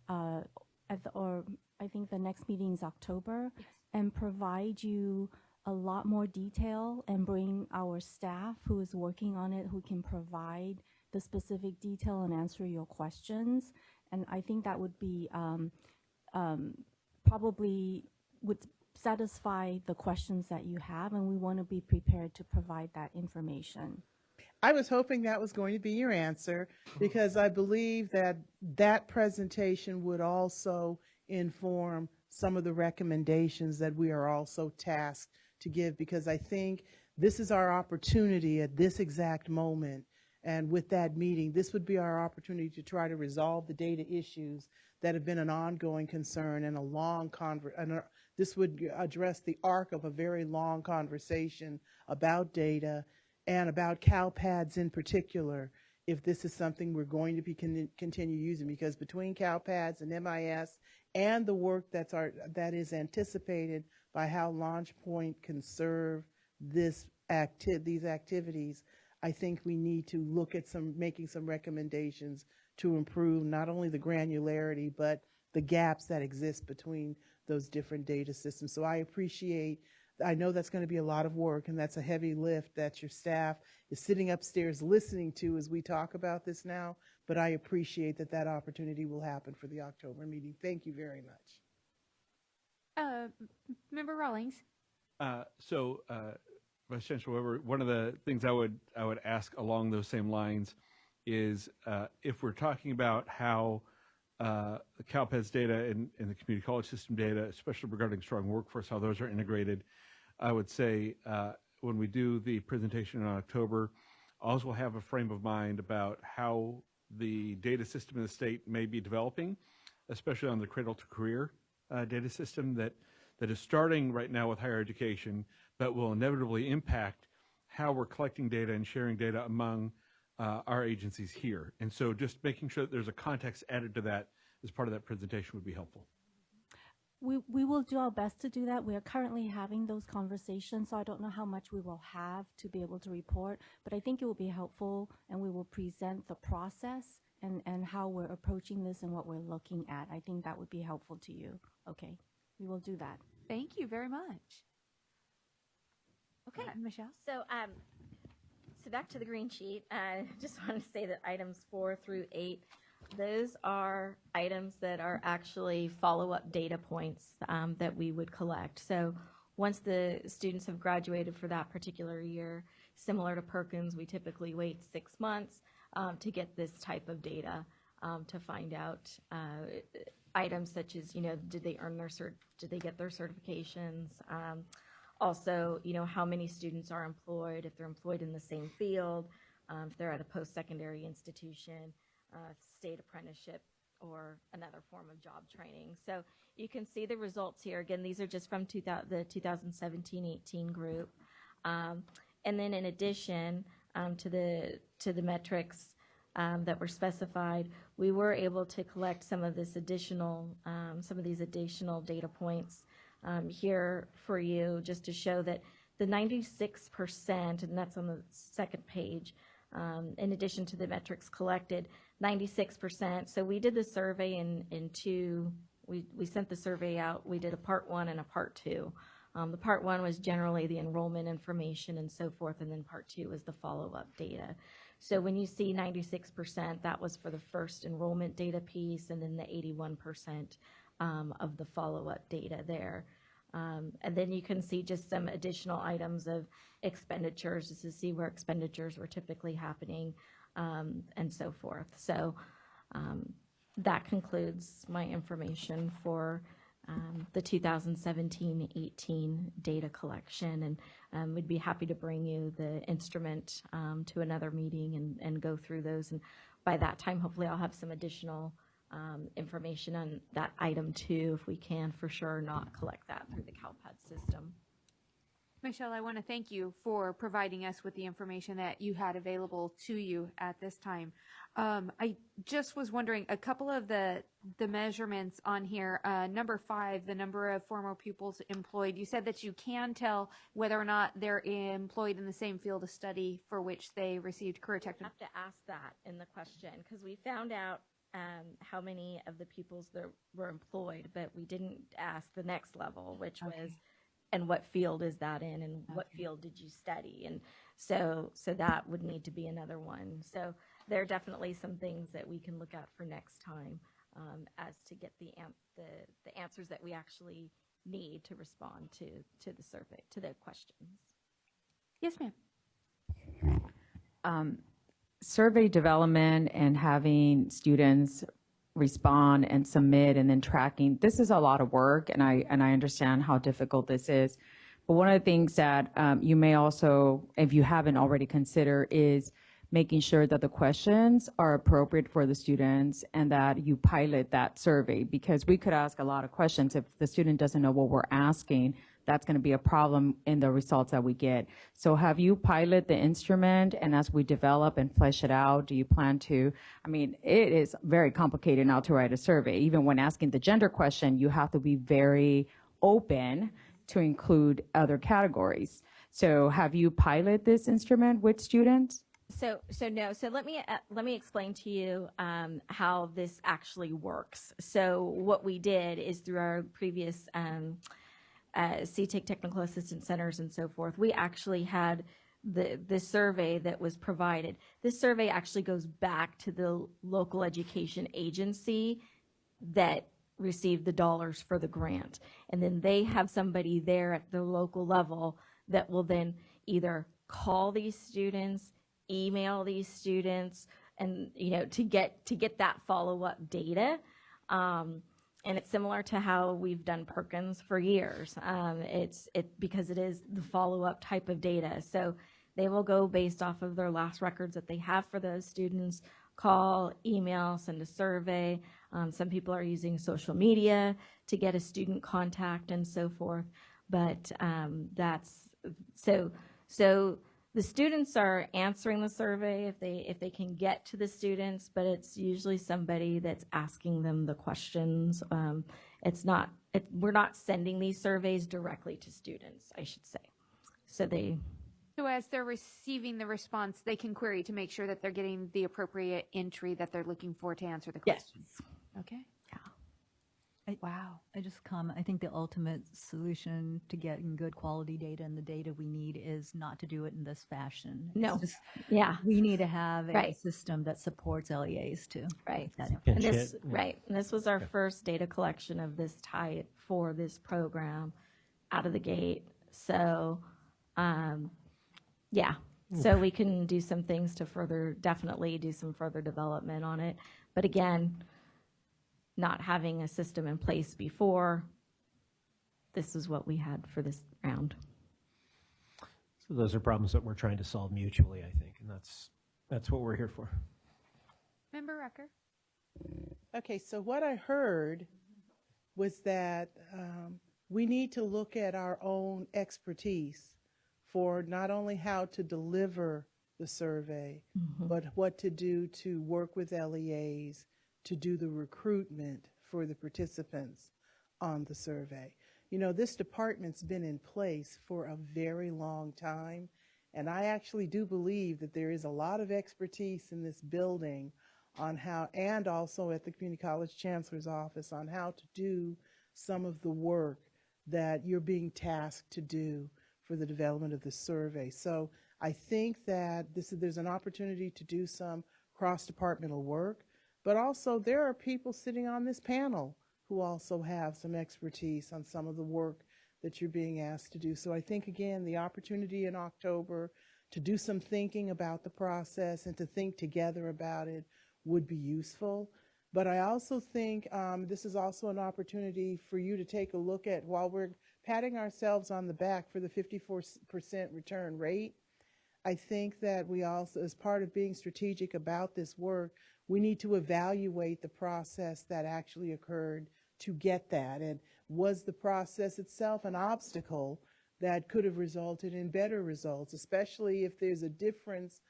or I think the next meeting is October, and provide you a lot more detail and bring our staff who is working on it, who can provide the specific detail and answer your questions. And I think that would be probably would satisfy the questions that you have, and we want to be prepared to provide that information. I was hoping that was going to be your answer, because I believe that that presentation would also inform some of the recommendations that we are also tasked to give, because I think this is our opportunity at this exact moment. And with that meeting, this would be our opportunity to try to resolve the data issues that have been an ongoing concern and a long this would address the arc of a very long conversation about data and about CalPads in particular, if this is something we're going to be continue using, because between CalPads and MIS and the work that is anticipated by how LaunchPoint can serve these activities, I think we need to look at making some recommendations to improve not only the granularity, but the gaps that exist between those different data systems. So I know that's going to be a lot of work, and that's a heavy lift that your staff is sitting upstairs listening to as we talk about this now, but I appreciate that opportunity will happen for the October meeting. Thank you very much. Member Rawlings. Vice Chancellor Weber, one of the things I would ask along those same lines is if we're talking about how the CalPads data and the community college system data, especially regarding strong workforce, how those are integrated, I would say when we do the presentation in October, also have a frame of mind about how the data system in the state may be developing, especially on the cradle to career data system that is starting right now with higher education, but will inevitably impact how we're collecting data and sharing data among our agencies here. And so just making sure that there's a context added to that as part of that presentation would be helpful. We will do our best to do that. We are currently having those conversations, so I don't know how much we will have to be able to report, but I think it will be helpful, and we will present the process and how we're approaching this and what we're looking at. I think that would be helpful to you. Okay, we will do that. Thank you very much. Okay, Michelle. So back to the green sheet. I just want to say that items 4 through 8, those are items that are actually follow-up data points that we would collect. So once the students have graduated for that particular year, similar to Perkins, we typically wait 6 months to get this type of data to find out items such as, did they earn did they get their certifications? Also, how many students are employed, if they're employed in the same field, if they're at a post-secondary institution, state apprenticeship, or another form of job training. So you can see the results here. Again, these are just from the 2017-18 group. And then in addition to the metrics that were specified, we were able to collect some of these additional data points here for you, just to show that the 96%, and that's on the second page, in addition to the metrics collected, 96%. So we did the survey in two. We sent the survey out. We did a part 1 and a part 2. The part 1 was generally the enrollment information and so forth, and then part 2 was the follow-up data. So when you see 96%, that was for the first enrollment data piece, and then the 81% of the follow-up data there. And then you can see just some additional items of expenditures, just to see where expenditures were typically happening, and so forth. So that concludes my information for the 2017-18 data collection, and we'd be happy to bring you the instrument to another meeting and go through those. And by that time, hopefully I'll have some additional information on that item too, if we can for sure not collect that through the CalPAD system. Michelle, I want to thank you for providing us with the information that you had available to you at this time. I just was wondering, a couple of the measurements on here, number 5, the number of former pupils employed, you said that you can tell whether or not they're employed in the same field of study for which they received career I technical. have to ask that in the question, because we found out how many of the pupils that were employed, but we didn't ask the next level, which was, and what field is that in, and what field did you study? And so that would need to be another one. So there are definitely some things that we can look at for next time as to get the answers that we actually need to respond to the survey, to the questions. Yes, ma'am. Survey development and having students respond and submit and then tracking, this is a lot of work, and I understand how difficult this is. But one of the things that you may also, if you haven't already considered, is making sure that the questions are appropriate for the students and that you pilot that survey, because we could ask a lot of questions. If the student doesn't know what we're asking, that's going to be a problem in the results that we get. So have you pilot the instrument, and as we develop and flesh it out, do you plan to, I mean, it is very complicated now to write a survey. Even when asking the gender question, you have to be very open to include other categories. So have you pilot this instrument with students? So no. So let me explain to you how this actually works. So what we did is, through our previous CTEIG technical assistance centers and so forth, we actually had the survey that was provided. This survey actually goes back to the local education agency that received the dollars for the grant, and then they have somebody there at the local level that will then either call these students, email these students, and to get that follow-up data. And it's similar to how we've done Perkins for years. It's because it is the follow-up type of data. So they will go based off of their last records that they have for those students, call, email, send a survey. Some people are using social media to get a student contact and so forth. But that's so the students are answering the survey if they can get to the students, but it's usually somebody that's asking them the questions. We're not sending these surveys directly to students, I should say. So as they're receiving the response, they can query to make sure that they're getting the appropriate entry that they're looking for to answer the question. Yes. Okay. Wow. I just comment. I think the ultimate solution to getting good quality data and the data we need is not to do it in this fashion. No. It's just, Yeah. we need to have a Right. system that supports LEAs too. Right. That- And this, right. And this was our first data collection of this type for this program out of the gate. So, yeah. So we can do some things to definitely do some further development on it. But again, not having a system in place before, this is what we had for this round. So those are problems that we're trying to solve mutually, I think, and that's what we're here for. Member Rucker. Okay, so what I heard was that we need to look at our own expertise for not only how to deliver the survey, but what to do to work with LEAs to do the recruitment for the participants on the survey. This department's been in place for a very long time, and I actually do believe that there is a lot of expertise in this building on how, and also at the Community College Chancellor's Office, on how to do some of the work that you're being tasked to do for the development of the survey. So I think that there's an opportunity to do some cross-departmental work. But also, there are people sitting on this panel who also have some expertise on some of the work that you're being asked to do. So I think, again, the opportunity in October to do some thinking about the process and to think together about it would be useful. But I also think this is also an opportunity for you to take a look at, while we're patting ourselves on the back for the 54% return rate, I think that we also, as part of being strategic about this work, we need to evaluate the process that actually occurred to get that. And was the process itself an obstacle that could have resulted in better results, especially if there's a difference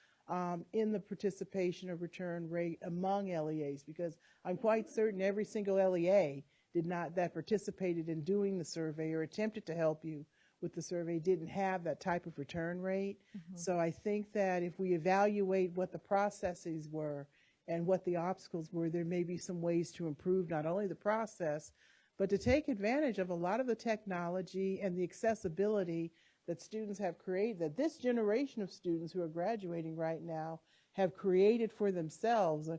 in the participation or return rate among LEAs? Because I'm quite certain every single LEA that participated in doing the survey or attempted to help you with the survey didn't have that type of return rate. Mm-hmm. So I think that if we evaluate what the processes were and what the obstacles were, there may be some ways to improve not only the process, but to take advantage of a lot of the technology and the accessibility that students have created, that this generation of students who are graduating right now have created for themselves.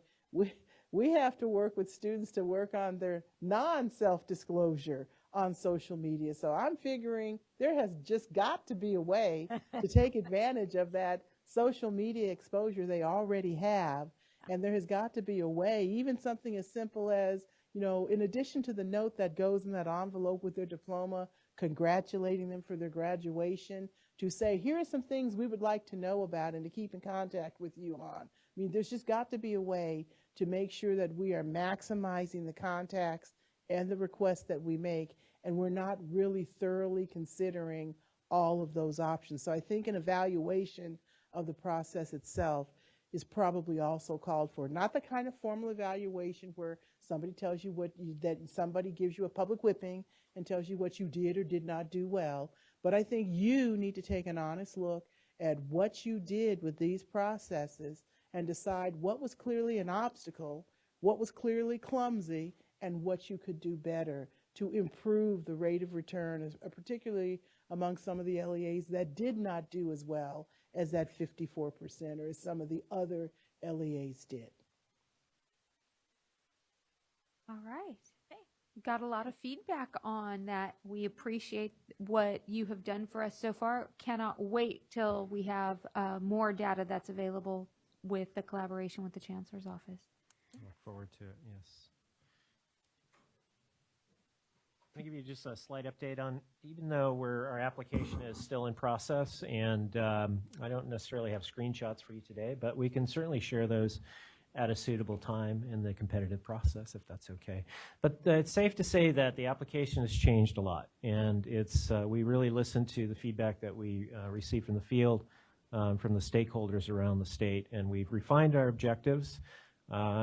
We have to work with students to work on their non-self-disclosure on social media. So I'm figuring there has just got to be a way to take advantage of that social media exposure they already have. And there has got to be a way, even something as simple as, you know, in addition to the note that goes in that envelope with their diploma, congratulating them for their graduation, to say, here are some things we would like to know about and to keep in contact with you on. I mean, there's just got to be a way to make sure that we are maximizing the contacts and the requests that we make, and we're not really thoroughly considering all of those options. So I think an evaluation of the process itself is probably also called for. Not the kind of formal evaluation where somebody tells you that somebody gives you a public whipping and tells you what you did or did not do well, but I think you need to take an honest look at what you did with these processes and decide what was clearly an obstacle, what was clearly clumsy, and what you could do better to improve the rate of return, particularly among some of the LEAs that did not do as well as that 54% or as some of the other LEAs did. All right. Okay. Got a lot of feedback on that. We appreciate what you have done for us so far. Cannot wait till we have more data that's available with the collaboration with the Chancellor's Office. Look forward to it, yes. I'm going to give you just a slight update on, even though our application is still in process, and I don't necessarily have screenshots for you today, but we can certainly share those at a suitable time in the competitive process, if that's okay. But it's safe to say that the application has changed a lot, and we really listened to the feedback that we received from the field, from the stakeholders around the state, and we've refined our objectives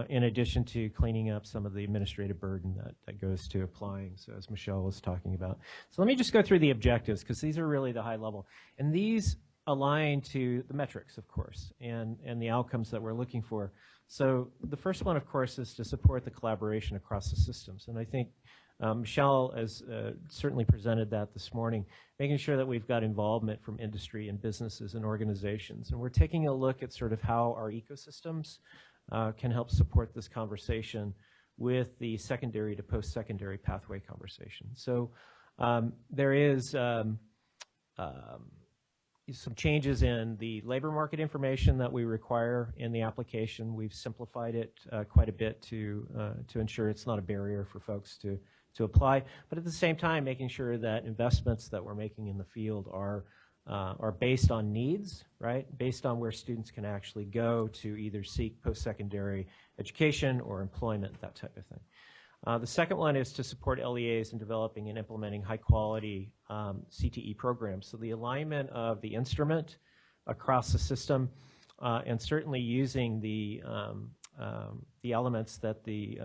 in addition to cleaning up some of the administrative burden that goes to applying, so as Michelle was talking about. So let me just go through the objectives, because these are really the high level. And these align to the metrics, of course, and the outcomes that we're looking for. So the first one, of course, is to support the collaboration across the systems. And I think Michelle has certainly presented that this morning, making sure that we've got involvement from industry and businesses and organizations. And we're taking a look at sort of how our ecosystems can help support this conversation with the secondary to post-secondary pathway conversation. So there is some changes in the labor market information that we require in the application. We've simplified it quite a bit to ensure it's not a barrier for folks to apply, but at the same time making sure that investments that we're making in the field are based on needs, right? Based on where students can actually go to either seek post-secondary education or employment, that type of thing. The second one is to support LEAs in developing and implementing high-quality CTE programs. So the alignment of the instrument across the system, and certainly using the elements that the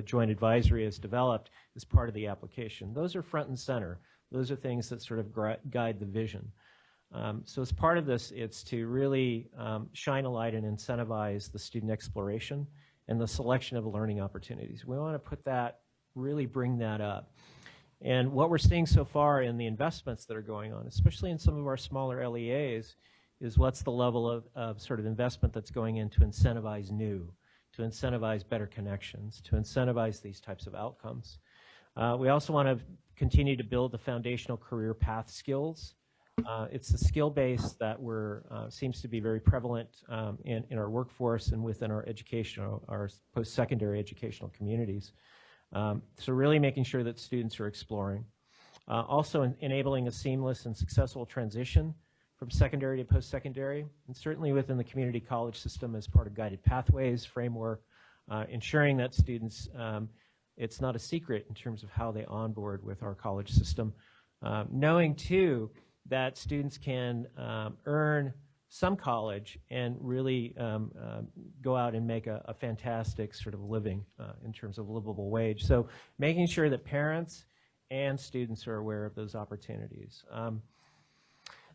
Joint Advisory has developed as part of the application. Those are front and center. Those are things that sort of guide the vision. So as part of this, it's to really shine a light and incentivize the student exploration and the selection of learning opportunities. We want to really bring that up. And what we're seeing so far in the investments that are going on, especially in some of our smaller LEAs, is what's the level of sort of investment that's going in to incentivize new, to incentivize better connections, to incentivize these types of outcomes. We also want to continue to build the foundational career path skills. It's the skill base that seems to be very prevalent in our workforce and within our educational, our post-secondary educational communities. So really making sure that students are exploring. Also enabling a seamless and successful transition from secondary to post-secondary, and certainly within the community college system as part of guided pathways framework, ensuring that students, it's not a secret in terms of how they onboard with our college system. Knowing too that students can earn some college and really go out and make a fantastic sort of living in terms of livable wage. So making sure that parents and students are aware of those opportunities.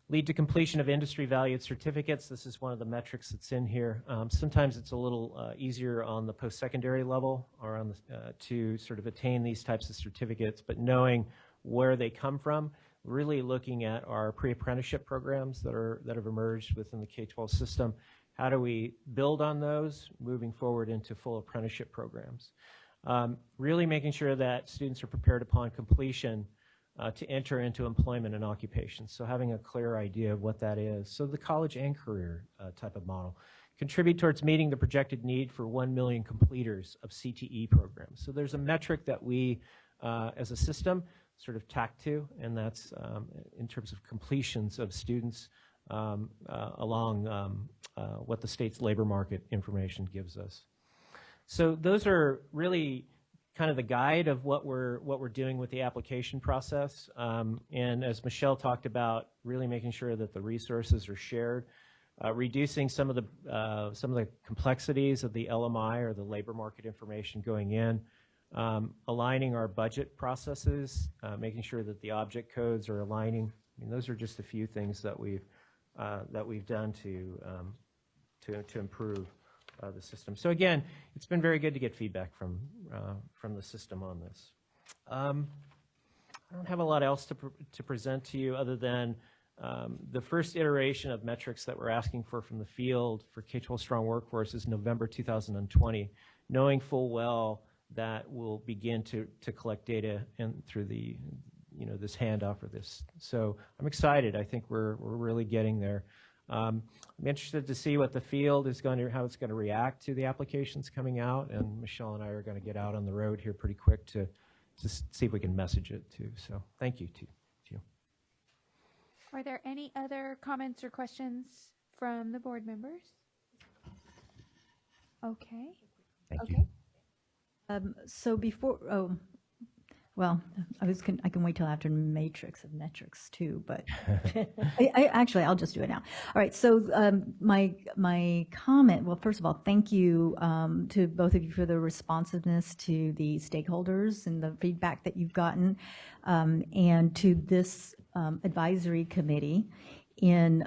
Lead to completion of industry valued certificates. This is one of the metrics that's in here. Sometimes it's a little easier on the post-secondary level or on the, to sort of attain these types of certificates, but knowing where they come from, really looking at our pre-apprenticeship programs that have emerged within the K-12 system. How do we build on those moving forward into full apprenticeship programs? Really making sure that students are prepared upon completion to enter into employment and occupation. So having a clear idea of what that is. So the college and career type of model. Contribute towards meeting the projected need for 1 million completers of CTE programs. So there's a metric that we, as a system, sort of tack to, and that's in terms of completions of students along what the state's labor market information gives us. So those are really kind of the guide of what we're doing with the application process. And as Michelle talked about, really making sure that the resources are shared, reducing some of the complexities of the LMI or the labor market information going in, aligning our budget processes, making sure that the object codes are aligning. I mean, those are just a few things that we've done to improve the system. So again, it's been very good to get feedback from the system on this. I don't have a lot else to present to you other than the first iteration of metrics that we're asking for from the field for K-12 Strong Workforce is November 2020, knowing full well that we'll begin to collect data and through the this handoff or this. So I'm excited. I think we're really getting there. I'm interested to see what the field is going to, how it's going to react to the applications coming out, and Michelle and I are going to get out on the road here pretty quick to see if we can message it too. So thank you to you. Are there any other comments or questions from the board members? Okay. Thank you. So before, well, I can wait till after matrix of metrics too, but actually I'll just do it now. All right. So my comment. Well, first of all, thank you to both of you for the responsiveness to the stakeholders and the feedback that you've gotten, and to this advisory committee in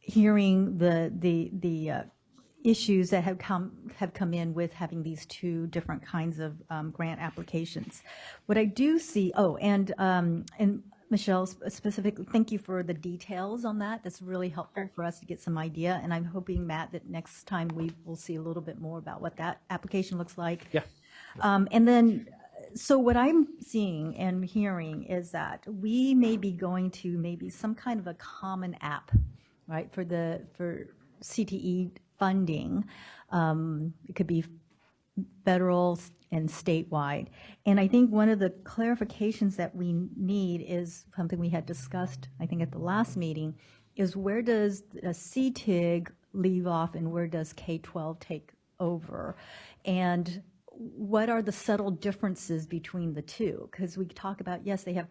hearing the issues that have come in with having these two different kinds of grant applications. What I do see, and Michelle specifically, thank you for the details on that. That's really helpful for us to get some idea. And I'm hoping, Matt, that next time we will see a little bit more about what that application looks like. Yeah. And then, so what I'm seeing and hearing is that we may be going to maybe some kind of a common app, right, for CTE funding. It could be federal and statewide. And I think one of the clarifications that we need is something we had discussed, I think, at the last meeting, is where does a CTEIG leave off and where does K-12 take over? And what are the subtle differences between the two? Because we talk about, yes, they have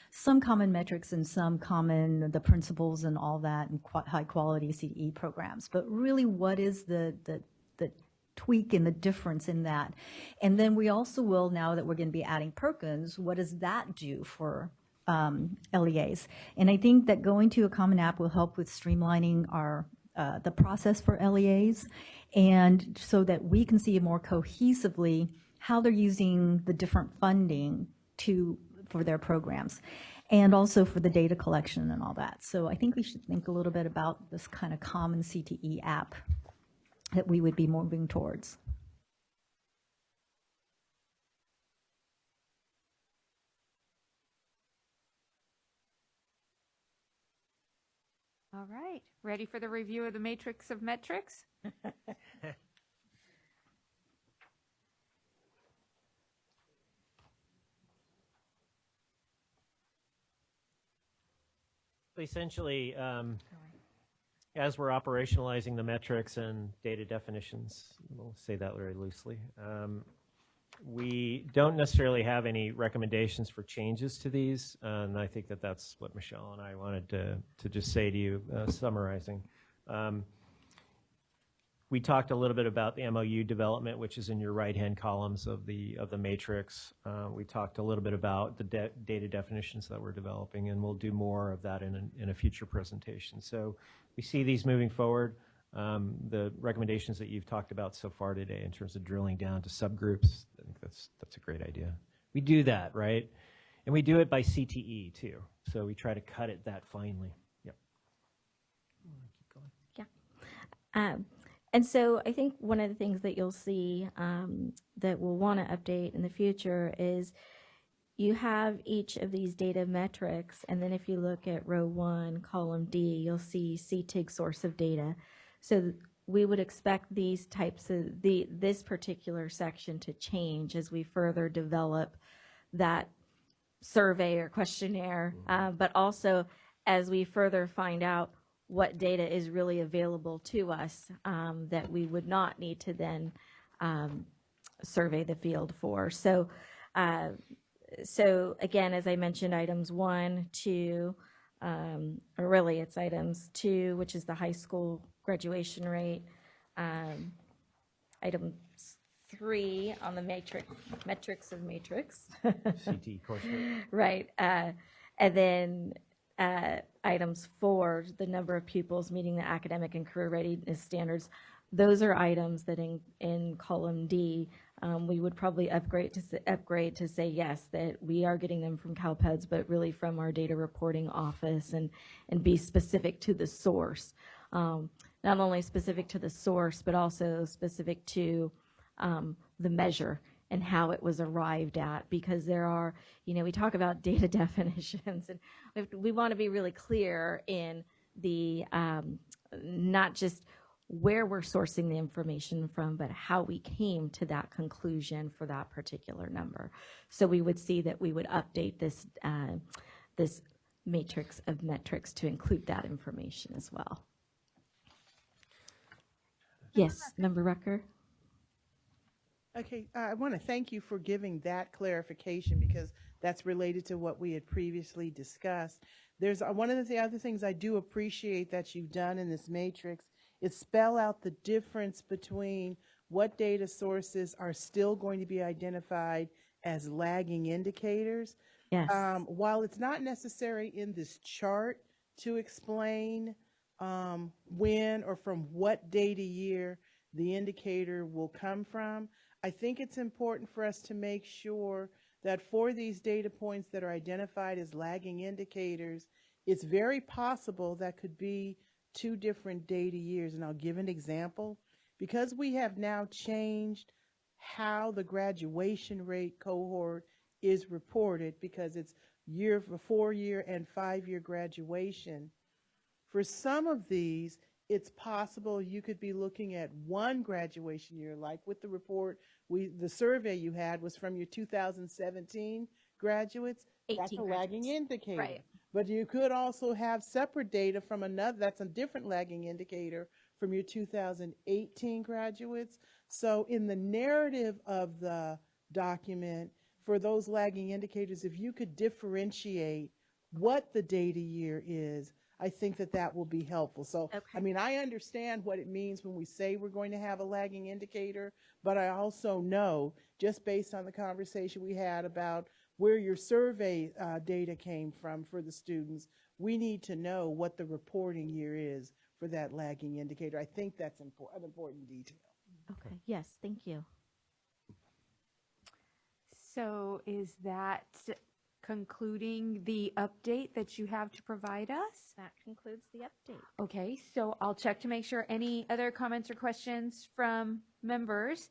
some common metrics and some common, the principles and all that, and high quality CTE programs. But really, what is the tweak and the difference in that? And then we also will, now that we're going to be adding Perkins, what does that do for LEAs? And I think that going to a common app will help with streamlining the process for LEAs, and so that we can see more cohesively how they're using the different funding for their programs, and also for the data collection and all that. So I think we should think a little bit about this kind of common CTE app that we would be moving towards. All right. Ready for the review of the matrix of metrics? Essentially, as we're operationalizing the metrics and data definitions, we'll say that very loosely, we don't necessarily have any recommendations for changes to these, and I think that that's what Michelle and I wanted to just say to you, summarizing. We talked a little bit about the MOU development, which is in your right-hand columns of the matrix. We talked a little bit about the data definitions that we're developing, and we'll do more of that in a future presentation. So we see these moving forward. The recommendations that you've talked about so far today in terms of drilling down to subgroups, I think that's a great idea. We do that, right? And we do it by CTE too. So we try to cut it that finely. Yep. Keep going. Yeah. And so I think one of the things that you'll see that we'll want to update in the future is you have each of these data metrics, and then if you look at row 1, column D, you'll see CTEIG source of data. So we would expect these types of this particular section to change as we further develop that survey or questionnaire, but also as we further find out what data is really available to us that we would not need to then survey the field for. So, so again, as I mentioned, items 1, 2, or really it's items 2, which is the high school graduation rate, item 3 on the metrics of matrix. CTE course rate. Right. And then items 4, the number of pupils meeting the academic and career readiness standards. Those are items that in column D, we would probably upgrade to say yes, that we are getting them from CalPEDS, but really from our data reporting office, and be specific to the source. Not only specific to the source, but also specific to the measure and how it was arrived at, because there are, we talk about data definitions, and we want to be really clear in the, not just where we're sourcing the information from, but how we came to that conclusion for that particular number. So we would see that we would update this, this matrix of metrics to include that information as well. Yes, Member Rucker. Okay, I want to thank you for giving that clarification, because that's related to what we had previously discussed. There's one of the other things I do appreciate that you've done in this matrix is spell out the difference between what data sources are still going to be identified as lagging indicators. Yes. While it's not necessary in this chart to explain when or from what data year the indicator will come from, I think it's important for us to make sure that for these data points that are identified as lagging indicators, it's very possible that could be 2 different data years. And I'll give an example. Because we have now changed how the graduation rate cohort is reported, because it's 4-year and 5-year graduation, for some of these, it's possible you could be looking at one graduation year, like with the report, the survey you had was from your 2017 graduates. That's a lagging indicator. Right. But you could also have separate data from another, that's a different lagging indicator from your 2018 graduates. So in the narrative of the document, for those lagging indicators, if you could differentiate what the data year is, I think that that will be helpful. So, okay. I mean, I understand what it means when we say we're going to have a lagging indicator, but I also know, just based on the conversation we had about where your survey data came from for the students, we need to know what the reporting year is for that lagging indicator. I think that's an important detail. Okay, yes, thank you. So is that concluding the update that you have to provide us? That concludes the update. Okay, so I'll check to make sure. Any other comments or questions from members?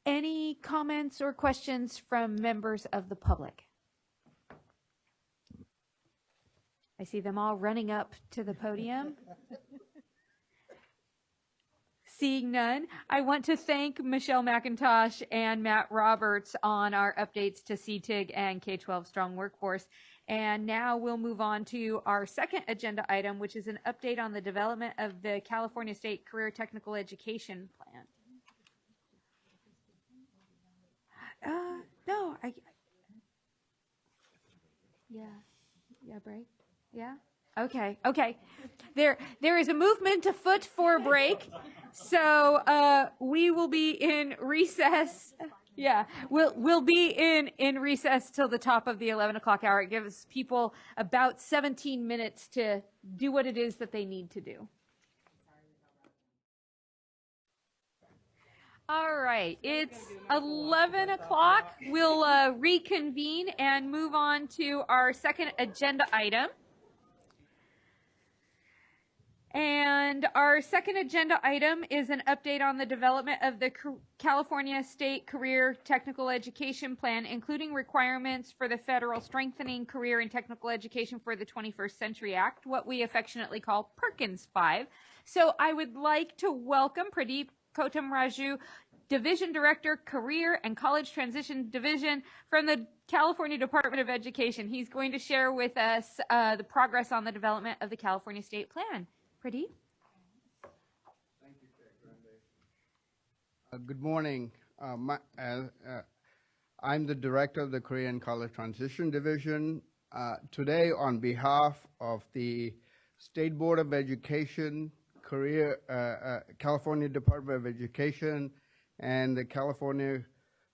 Any comments or questions from members of the public? I see them all running up to the podium. Seeing none, I want to thank Michelle McIntosh and Matt Roberts on our updates to CTEIG and K-12 Strong Workforce. And now we'll move on to our second agenda item, which is an update on the development of the California State Career Technical Education Plan. No, break. Yeah. Okay. There is a movement afoot for a break, so we will be in recess. Yeah, we'll be in recess till the top of the 11 o'clock hour. It gives people about 17 minutes to do what it is that they need to do. All right, it's 11 o'clock. We'll reconvene and move on to our second agenda item. And our second agenda item is an update on the development of the California State Career Technical Education Plan, including requirements for the federal Strengthening Career and Technical Education for the 21st Century Act, what we affectionately call Perkins V. So I would like to welcome Pradeep Kotam-Raju, Division Director, Career and College Transition Division from the California Department of Education. He's going to share with us the progress on the development of the California State Plan. Pradeep? Thank you, Chair. Good morning. I'm the Director of the Career and College Transition Division. Today, on behalf of the State Board of Education, California Department of Education, and the California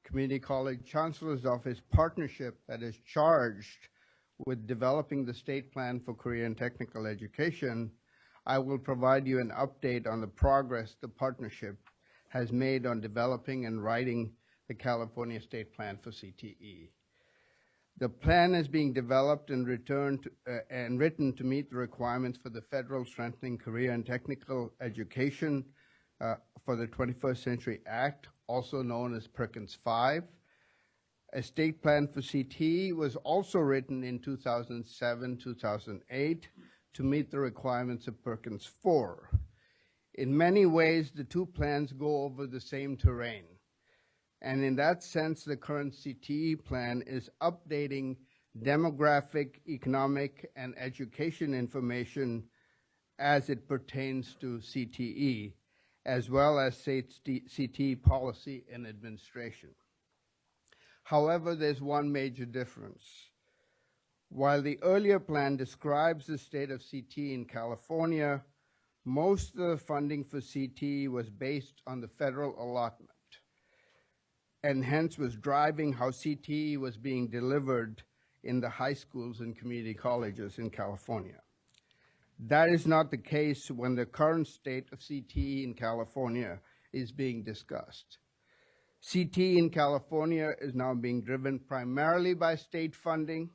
Community College Chancellor's Office partnership that is charged with developing the state plan for career and technical education, I will provide you an update on the progress the partnership has made on developing and writing the California State Plan for CTE. The plan is being developed and written to meet the requirements for the Federal Strengthening Career and Technical Education for the 21st Century Act, also known as Perkins V. A state plan for CTE was also written in 2007-2008 to meet the requirements of Perkins IV. In many ways, the two plans go over the same terrain. And in that sense, the current CTE plan is updating demographic, economic, and education information as it pertains to CTE, as well as state CTE policy and administration. However, there's one major difference. While the earlier plan describes the state of CTE in California, most of the funding for CTE was based on the federal allotment, and hence was driving how CTE was being delivered in the high schools and community colleges in California. That is not the case when the current state of CTE in California is being discussed. CTE in California is now being driven primarily by state funding,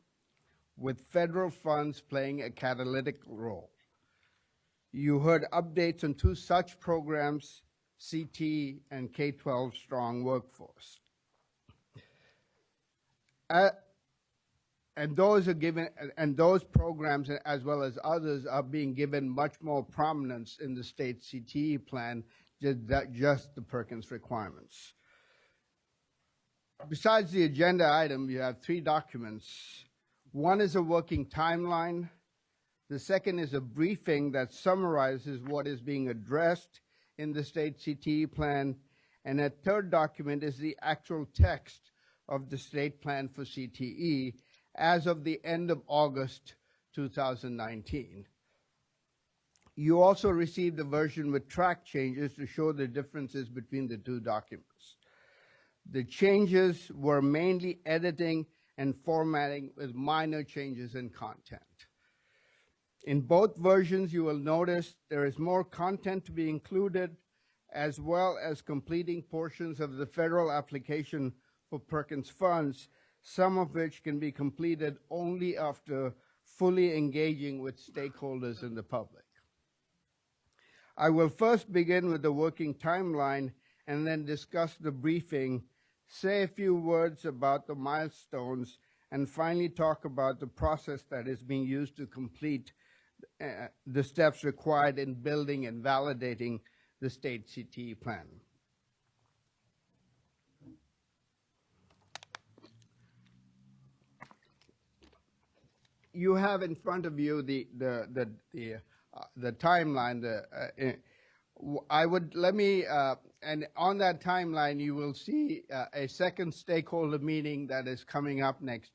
with federal funds playing a catalytic role. You heard updates on two such programs, CTE and K-12 Strong Workforce. And those programs, as well as others, are being given much more prominence in the state CTE plan than just the Perkins requirements. Besides the agenda item, you have three documents. One is a working timeline. The second is a briefing that summarizes what is being addressed in the state CTE plan. And a third document is the actual text of the state plan for CTE as of the end of August 2019. You also received a version with track changes to show the differences between the two documents. The changes were mainly editing and formatting with minor changes in content. In both versions, you will notice there is more content to be included, as well as completing portions of the federal application for Perkins funds, some of which can be completed only after fully engaging with stakeholders in the public. I will first begin with the working timeline and then discuss the briefing, say a few words about the milestones, and finally talk about the process that is being used to complete the steps required in building and validating the state CTE plan. You have in front of you the timeline. And on that timeline, you will see a second stakeholder meeting that is coming up next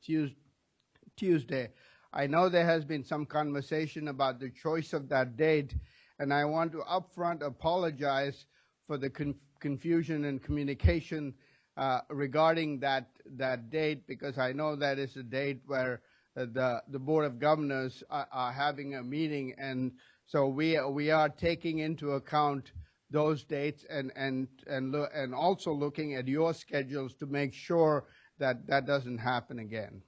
Tuesday. I know there has been some conversation about the choice of that date, and I want to upfront apologize for the confusion and communication regarding that date, because I know that is a date where the Board of Governors are having a meeting, and so we are taking into account those dates and also looking at your schedules to make sure that that doesn't happen again.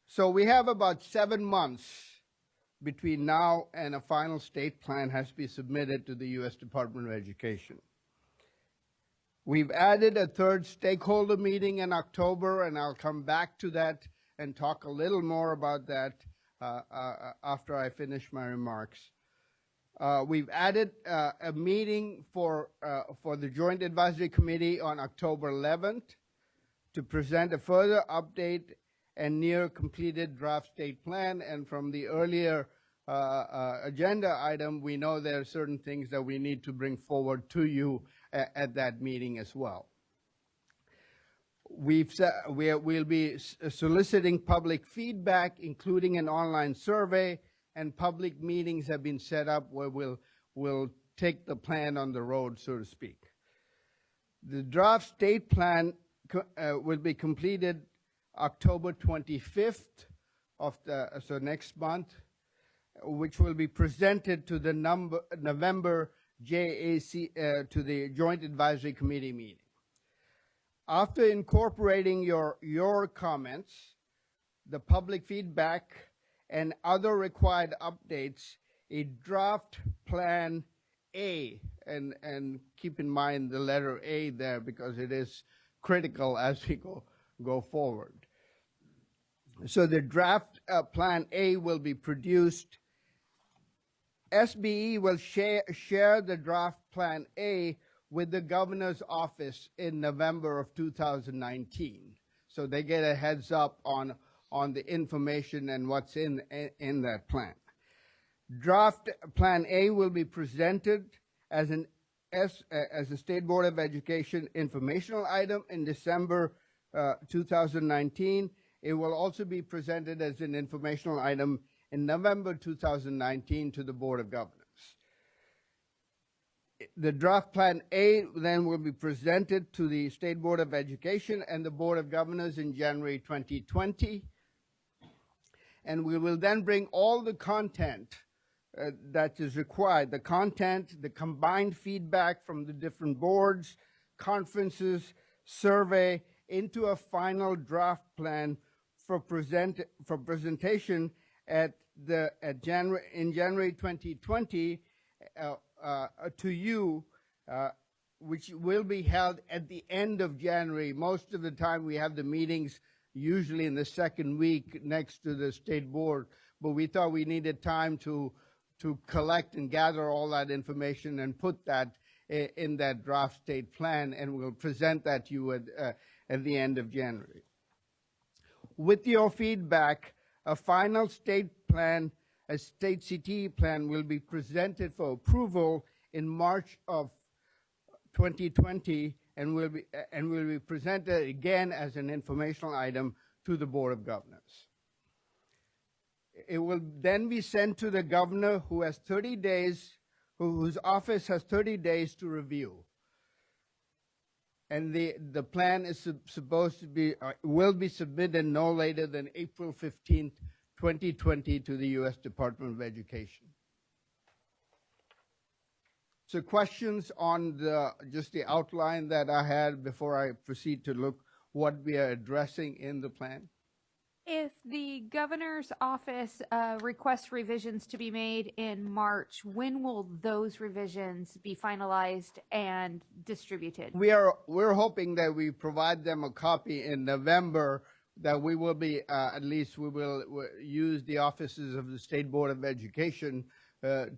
So we have about 7 months between now and a final state plan has to be submitted to the U.S. Department of Education. We've added a third stakeholder meeting in October, and I'll come back to that and talk a little more about that after I finish my remarks. We've added a meeting for the Joint Advisory Committee on October 11th to present a further update and near completed draft state plan. And from the earlier agenda item, we know there are certain things that we need to bring forward to you at that meeting as well. We'll be soliciting public feedback, including an online survey, and public meetings have been set up where we'll take the plan on the road, so to speak. The draft state plan will be completed October 25th so next month, which will be presented to the November JAC to the Joint Advisory Committee meeting. After incorporating your comments, the public feedback, and other required updates, a draft plan A, and keep in mind the letter A there because it is critical as we go forward. So the draft plan A will be produced. SBE will share the draft plan A with the governor's office in November of 2019. So they get a heads up on the information and what's in that plan. Draft plan A will be presented as a State Board of Education informational item in December 2019. It will also be presented as an informational item in November 2019 to the Board of Governors. The draft plan A then will be presented to the State Board of Education and the Board of Governors in January 2020. And we will then bring all the content that is required, the content, the combined feedback from the different boards, conferences, survey, into a final draft plan for presentation in January 2020 to you, which will be held at the end of January. Most of the time we have the meetings usually in the second week next to the state board, but we thought we needed time to collect and gather all that information and put that in that draft state plan, and we'll present that to you at the end of January. With your feedback, a final state plan, a state CTE plan, will be presented for approval in March of 2020 and will be presented again as an informational item to the Board of Governors. It will then be sent to the governor, who has 30 days, whose office has 30 days to review. And the plan is supposed to be, will be submitted no later than April 15th, 2020 to the U.S. Department of Education. So questions on just the outline that I had before I proceed to look what we are addressing in the plan? If the governor's office requests revisions to be made in March, when will those revisions be finalized and distributed? We're hoping that we provide them a copy in November, that we will be, at least we will use the offices of the State Board of Education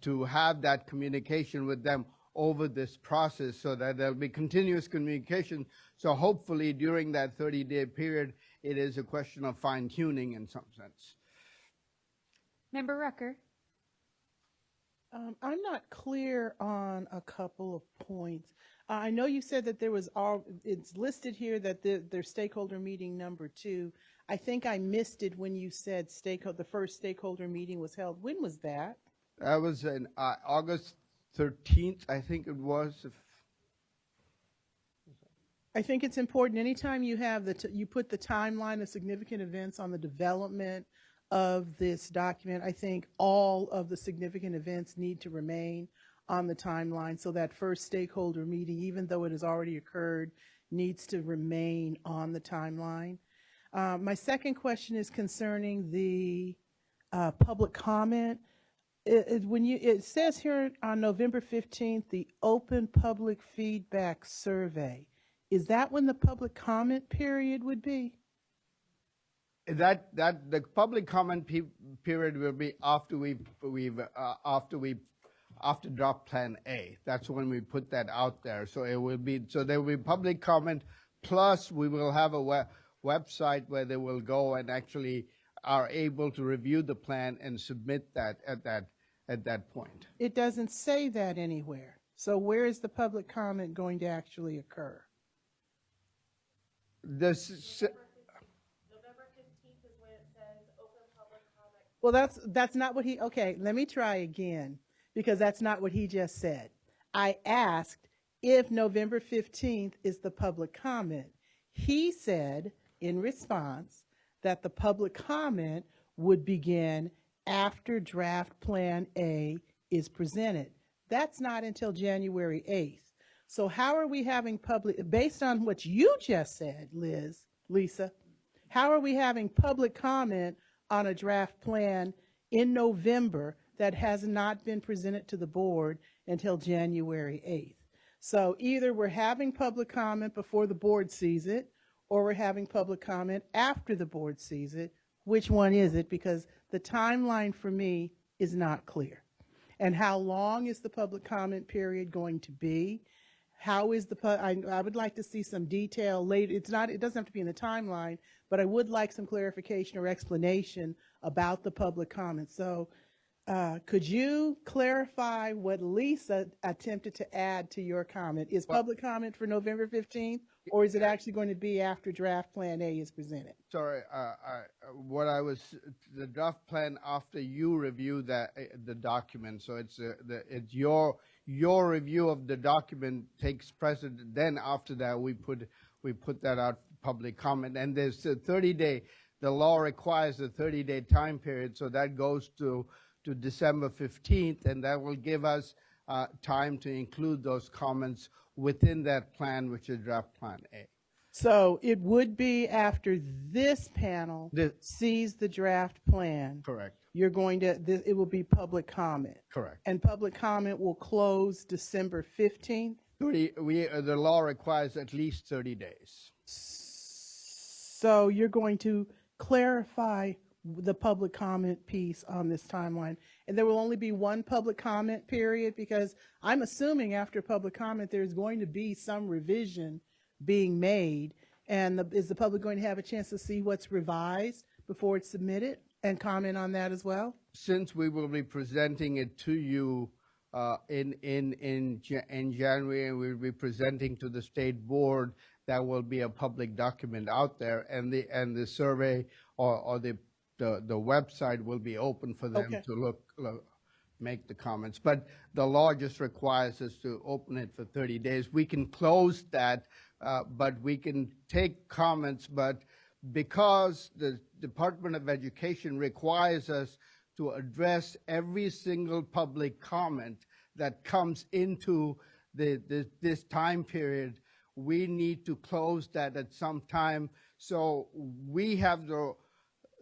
to have that communication with them over this process, so that there'll be continuous communication. So hopefully during that 30-day period, it is a question of fine-tuning in some sense. Member Rucker. I'm not clear on a couple of points. I know you said that it's listed here that their stakeholder meeting number 2. I think I missed it when you said the first stakeholder meeting was held. When was that? That was in August 13th, I think it was. I think it's important anytime you have you put the timeline of significant events on the development of this document. I think all of the significant events need to remain on the timeline, so that first stakeholder meeting, even though it has already occurred, needs to remain on the timeline. My second question is concerning the public comment. It says here on November 15th, the open public feedback survey. Is that when the public comment period would be? That the public comment period will be after after draft plan A. That's when we put that out there. So there will be public comment, plus we will have a website where they will go and actually are able to review the plan and submit that at that point. It doesn't say that anywhere. So where is the public comment going to actually occur? November 15th is when it says open public comment. Well, that's not what okay, let me try again, because that's not what he just said. I asked if November 15th is the public comment. He said in response that the public comment would begin after draft plan A is presented. That's not until January 8th. So how are we having based on what you just said, Lisa, how are we having public comment on a draft plan in November that has not been presented to the board until January 8th? So either we're having public comment before the board sees it, or we're having public comment after the board sees it. Which one is it? Because the timeline for me is not clear. And how long is the public comment period going to be? How is I would like to see some detail later. It doesn't have to be in the timeline, but I would like some clarification or explanation about the public comment. So could you clarify what Lisa attempted to add to your comment? Is public comment for November 15th, or is it actually going to be after draft plan A is presented? Sorry, the draft plan after you review the document. So it's your review of the document takes precedent. Then after that, we put that out public comment, and there's a 30-day. The law requires a 30-day time period, so that goes to December 15th, and that will give us time to include those comments within that plan, which is draft plan A. So it would be after this panel sees the draft plan. Correct. It will be public comment. Correct. And public comment will close December 15th? The law requires at least 30 days. So you're going to clarify the public comment piece on this timeline, and there will only be one public comment period, because I'm assuming after public comment there's going to be some revision being made, and is the public going to have a chance to see what's revised before it's submitted and comment on that as well? Since we will be presenting it to you in January, and we'll be presenting to the state board, that will be a public document out there, and the survey or the website will be open for them to make the comments. But the law just requires us to open it for 30 days. We can close that, but we can take comments. But because the Department of Education requires us to address every single public comment that comes into this time period, we need to close that at some time. So we have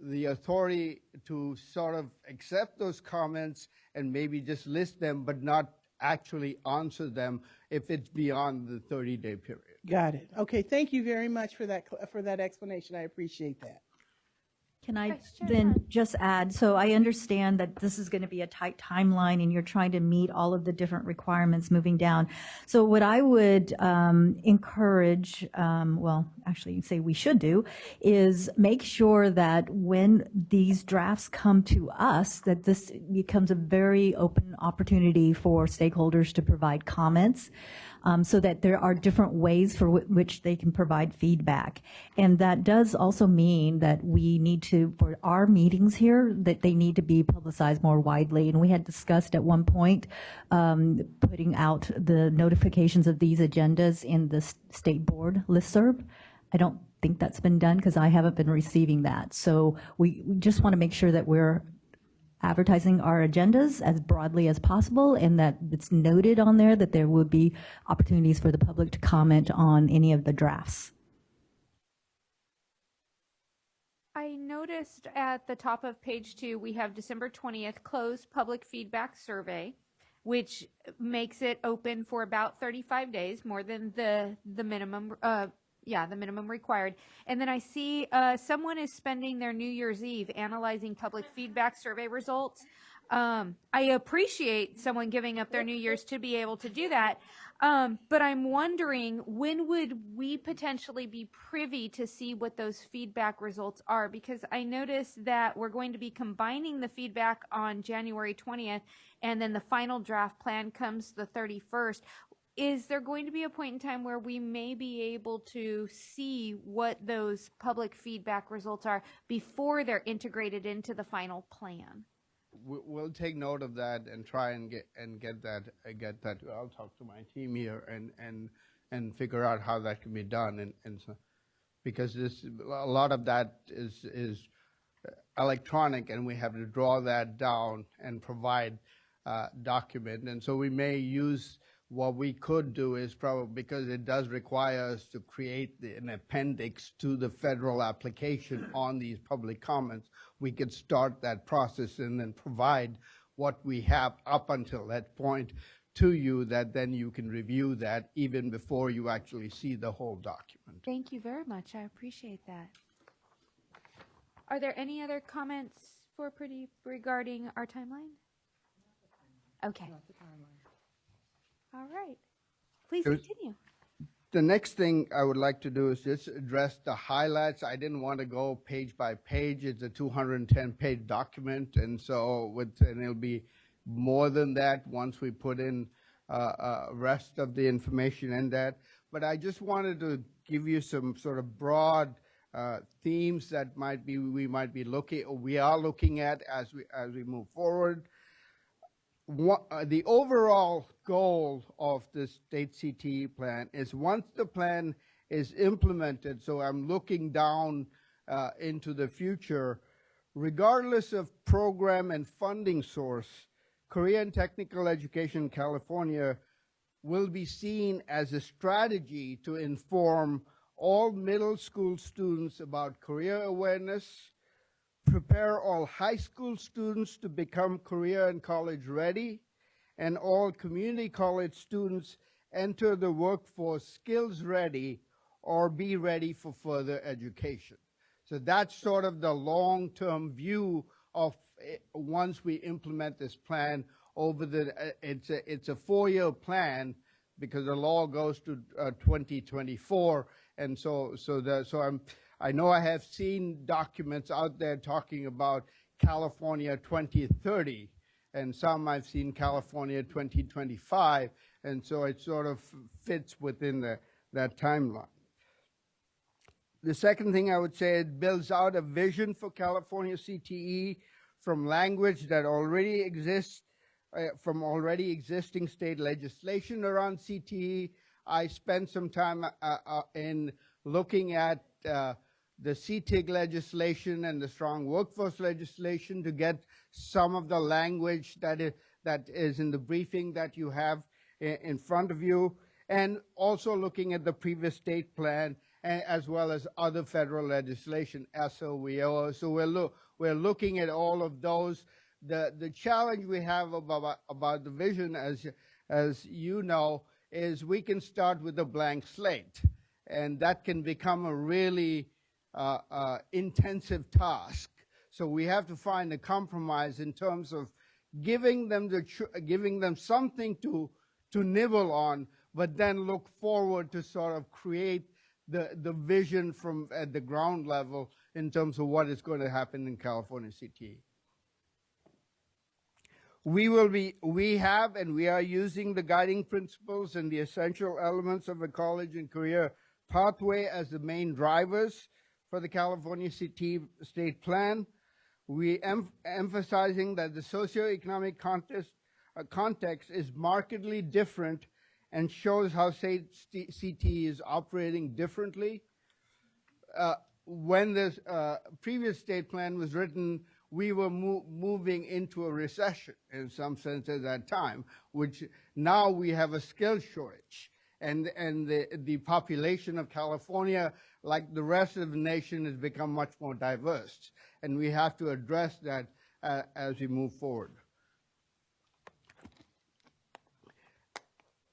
the authority to sort of accept those comments and maybe just list them, but not actually answer them if it's beyond the 30-day period. Got it. Okay, thank you very much for that explanation. I appreciate that. Can I Vice Chair then Todd. just add, so I understand that this is going to be a tight timeline and you're trying to meet all of the different requirements moving down. So what I would encourage, well, actually say we should do, is make sure that when these drafts come to us, that this becomes a very open opportunity for stakeholders to provide comments. So that there are different ways for which they can provide feedback. And that does also mean that we need to, for our meetings here, that they need to be publicized more widely. And we had discussed at one point putting out the notifications of these agendas in the state board listserv. I don't think that's been done because I haven't been receiving that. So we just want to make sure that we're advertising our agendas as broadly as possible and that it's noted on there that there would be opportunities for the public to comment on any of the drafts. I noticed at the top of page 2, we have December 20th closed public feedback survey, which makes it open for about 35 days, more than the minimum, the minimum required. And then I see someone is spending their New Year's Eve analyzing public feedback survey results. I appreciate someone giving up their New Year's to be able to do that. But I'm wondering, when would we potentially be privy to see what those feedback results are? Because I noticed that we're going to be combining the feedback on January 20th, and then the final draft plan comes the 31st. Is there going to be a point in time where we may be able to see what those public feedback results are before they're integrated into the final plan? We'll take note of that and try and get that. I'll talk to my team here and figure out how that can be done. And so, because a lot of that is electronic, and we have to draw that down and provide document. And so we may use. What we could do is probably, because it does require us to create an appendix to the federal application on these public comments, we could start that process and then provide what we have up until that point to you, that then you can review that even before you actually see the whole document. Thank you very much. I appreciate that. Are there any other comments for Pretty regarding our timeline? Okay. All right. Please continue. The next thing I would like to do is just address the highlights. I didn't want to go page by page. It's a 210-page document, and so and it'll be more than that once we put in rest of the information in that. But I just wanted to give you some sort of broad themes that we are looking at as we move forward. The overall goal of the state CTE plan is, once the plan is implemented, so I'm looking down into the future, regardless of program and funding source, career and technical education in California will be seen as a strategy to inform all middle school students about career awareness, prepare all high school students to become career and college ready, and all community college students enter the workforce skills ready or be ready for further education. So that's sort of the long-term view of once we implement this plan over it's a 4-year plan, because the law goes to 2024, and I know I have seen documents out there talking about California 2030, and some I've seen California 2025, and so it sort of fits within that timeline. The second thing I would say, it builds out a vision for California CTE from language that already exists, from already existing state legislation around CTE. I spent some time in looking at the CTEIG legislation and the strong workforce legislation to get some of the language that is in the briefing that you have in front of you, and also looking at the previous state plan as well as other federal legislation, SOVO. So we're looking at all of those. The challenge we have about the vision, as you know, is we can start with a blank slate, and that can become a really intensive task. So we have to find a compromise in terms of giving them something to nibble on, but then look forward to sort of create the vision from at the ground level in terms of what is going to happen in California CTE. We have and we are using the guiding principles and the essential elements of a college and career pathway as the main drivers for the California CTE state plan. We emphasizing that the socioeconomic context is markedly different and shows how CTE is operating differently. When this previous state plan was written, we were moving into a recession in some sense at that time, which now we have a skill shortage. And the population of California, like the rest of the nation, has become much more diverse. And we have to address that as we move forward.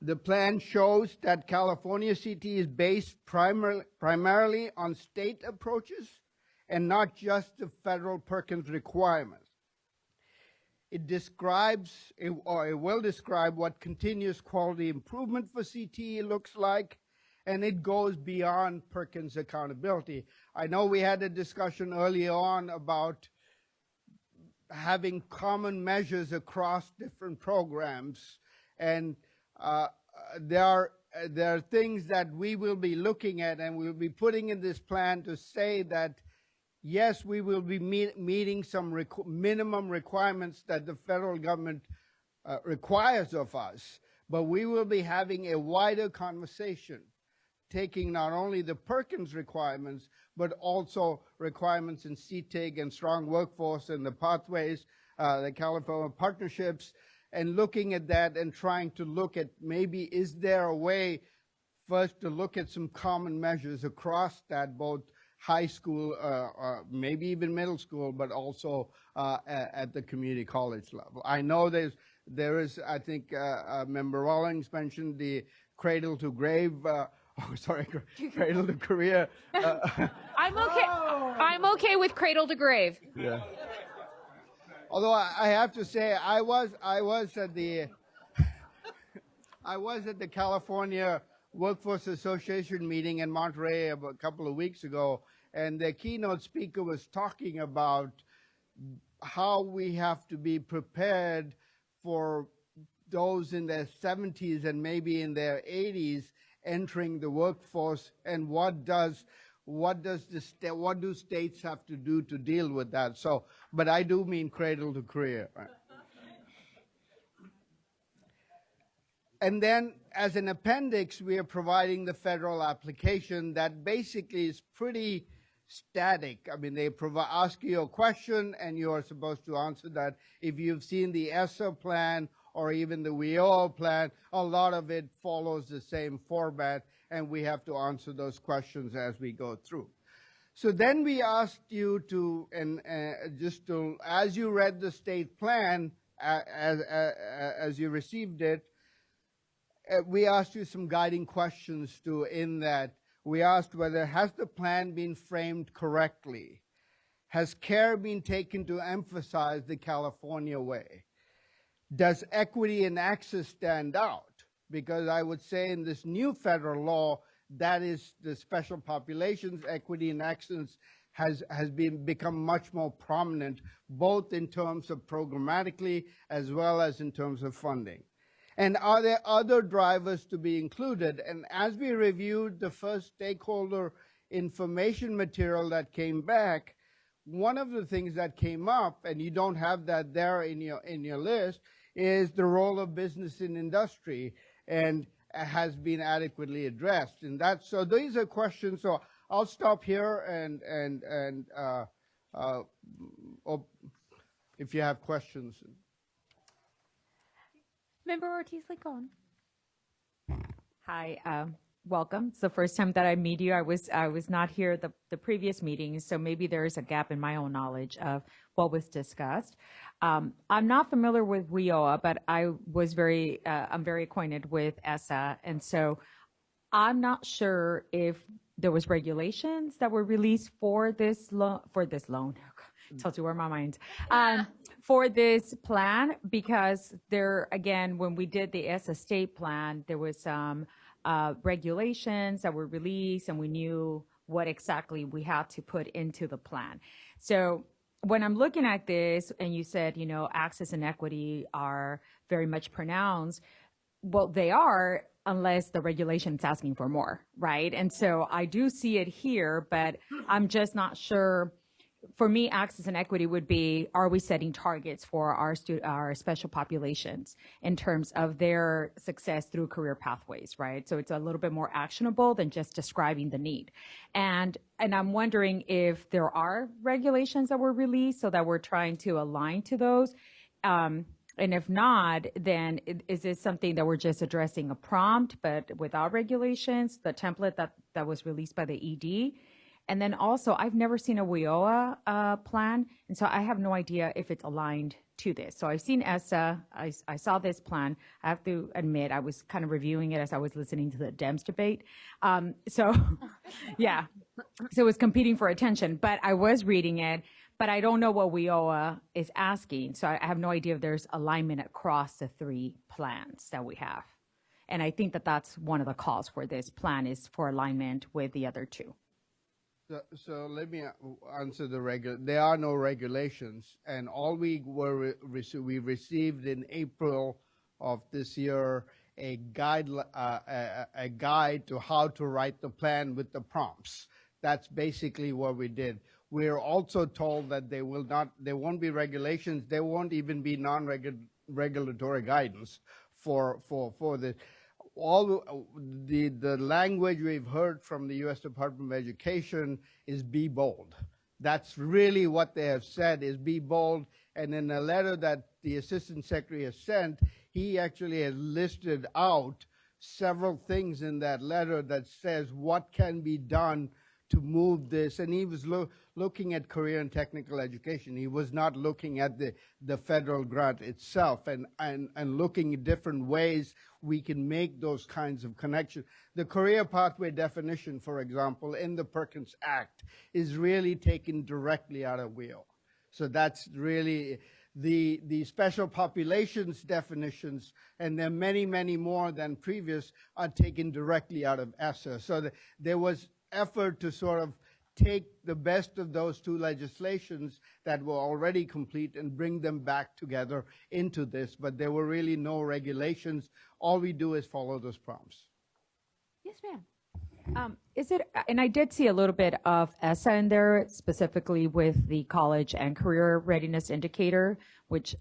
The plan shows that California CTE is based primarily on state approaches and not just the federal Perkins requirements. It describes, or it will describe what continuous quality improvement for CTE looks like, and it goes beyond Perkins accountability. I know we had a discussion early on about having common measures across different programs, and there are things that we will be looking at and we'll be putting in this plan to say that yes, we will be meeting some minimum requirements that the federal government requires of us, but we will be having a wider conversation, taking not only the Perkins requirements, but also requirements in CTEIG and strong workforce and the pathways, the California partnerships, and looking at that and trying to look at maybe is there a way first to look at some common measures across that, both high school, maybe even middle school, but also at the community college level. I know there is, I think Member Rawlings mentioned the cradle to grave, cradle to career. I'm okay. I'm okay with cradle to grave. Yeah. Although I have to say, I was at the California Workforce Association meeting in Monterey a couple of weeks ago, and the keynote speaker was talking about how we have to be prepared for those in their 70s and maybe in their 80s entering the workforce, and what do states have to do to deal with that? So, but I do mean cradle to career. Right? And then, as an appendix, we are providing the federal application that basically is pretty static. I mean, they ask you a question, and you are supposed to answer that. If you've seen the ESSA plan or even the WIO plan, a lot of it follows the same format, and we have to answer those questions as we go through. So then we asked you to, as you read the state plan, as you received it, we asked you some guiding questions in that. We asked whether, has the plan been framed correctly? Has care been taken to emphasize the California way? Does equity and access stand out? Because I would say in this new federal law, that is the special populations, equity and access has become much more prominent, both in terms of programmatically as well as in terms of funding. And are there other drivers to be included? And as we reviewed the first stakeholder information material that came back, one of the things that came up, and you don't have that there in your list, is the role of business and industry, and has been adequately addressed. And so these are questions. So I'll stop here and if you have questions. Member Ortiz-Lincoln. Hi, welcome. It's the first time that I meet you. I was not here the previous meetings, so maybe there is a gap in my own knowledge of what was discussed. I'm not familiar with WIOA, but I'm very acquainted with ESSA, and so I'm not sure if there was regulations that were released for this loan. Tells you where my mind's. For this plan, because there, again, when we did the ESSA state plan, there was some regulations that were released, and we knew what exactly we had to put into the plan. So when I'm looking at this, and you said, access and equity are very much pronounced, well, they are, unless the regulation is asking for more, right? And so I do see it here, but I'm just not sure. For me, access and equity would be, are we setting targets for our special populations in terms of their success through career pathways, right? So it's a little bit more actionable than just describing the need. And I'm wondering if there are regulations that were released so that we're trying to align to those. And if not, then is this something that we're just addressing a prompt, but without regulations, the template that was released by the ED? And then also, I've never seen a WIOA plan, and so I have no idea if it's aligned to this. So I've seen ESSA, I saw this plan. I have to admit, I was kind of reviewing it as I was listening to the DEMS debate. Yeah, so it was competing for attention, but I was reading it. But I don't know what WIOA is asking, so I have no idea if there's alignment across the three plans that we have. And I think that that's one of the calls for this plan, is for alignment with the other two. So let me answer there are no regulations, and all we received in April of this year a guide to how to write the plan with the prompts. That's basically what we did. We're also told that there won't be regulations. There won't even be non-regulatory guidance for the. All the language we've heard from the U.S. Department of Education is be bold. That's really what they have said, is be bold. And in a letter that the Assistant Secretary has sent, he actually has listed out several things in that letter that says what can be done to move this. And he was looking at career and technical education. He was not looking at the federal grant itself, and looking at different ways we can make those kinds of connections. The career pathway definition, for example, in the Perkins Act is really taken directly out of WIO. So that's really the special populations definitions, and there are many, many more than previous, are taken directly out of ESSA. So there was effort to sort of take the best of those two legislations that were already complete and bring them back together into this, but there were really no regulations. All we do is follow those prompts. Yes, ma'am. Is it, and I did see a little bit of ESSA in there, specifically with the college and career readiness indicator, which,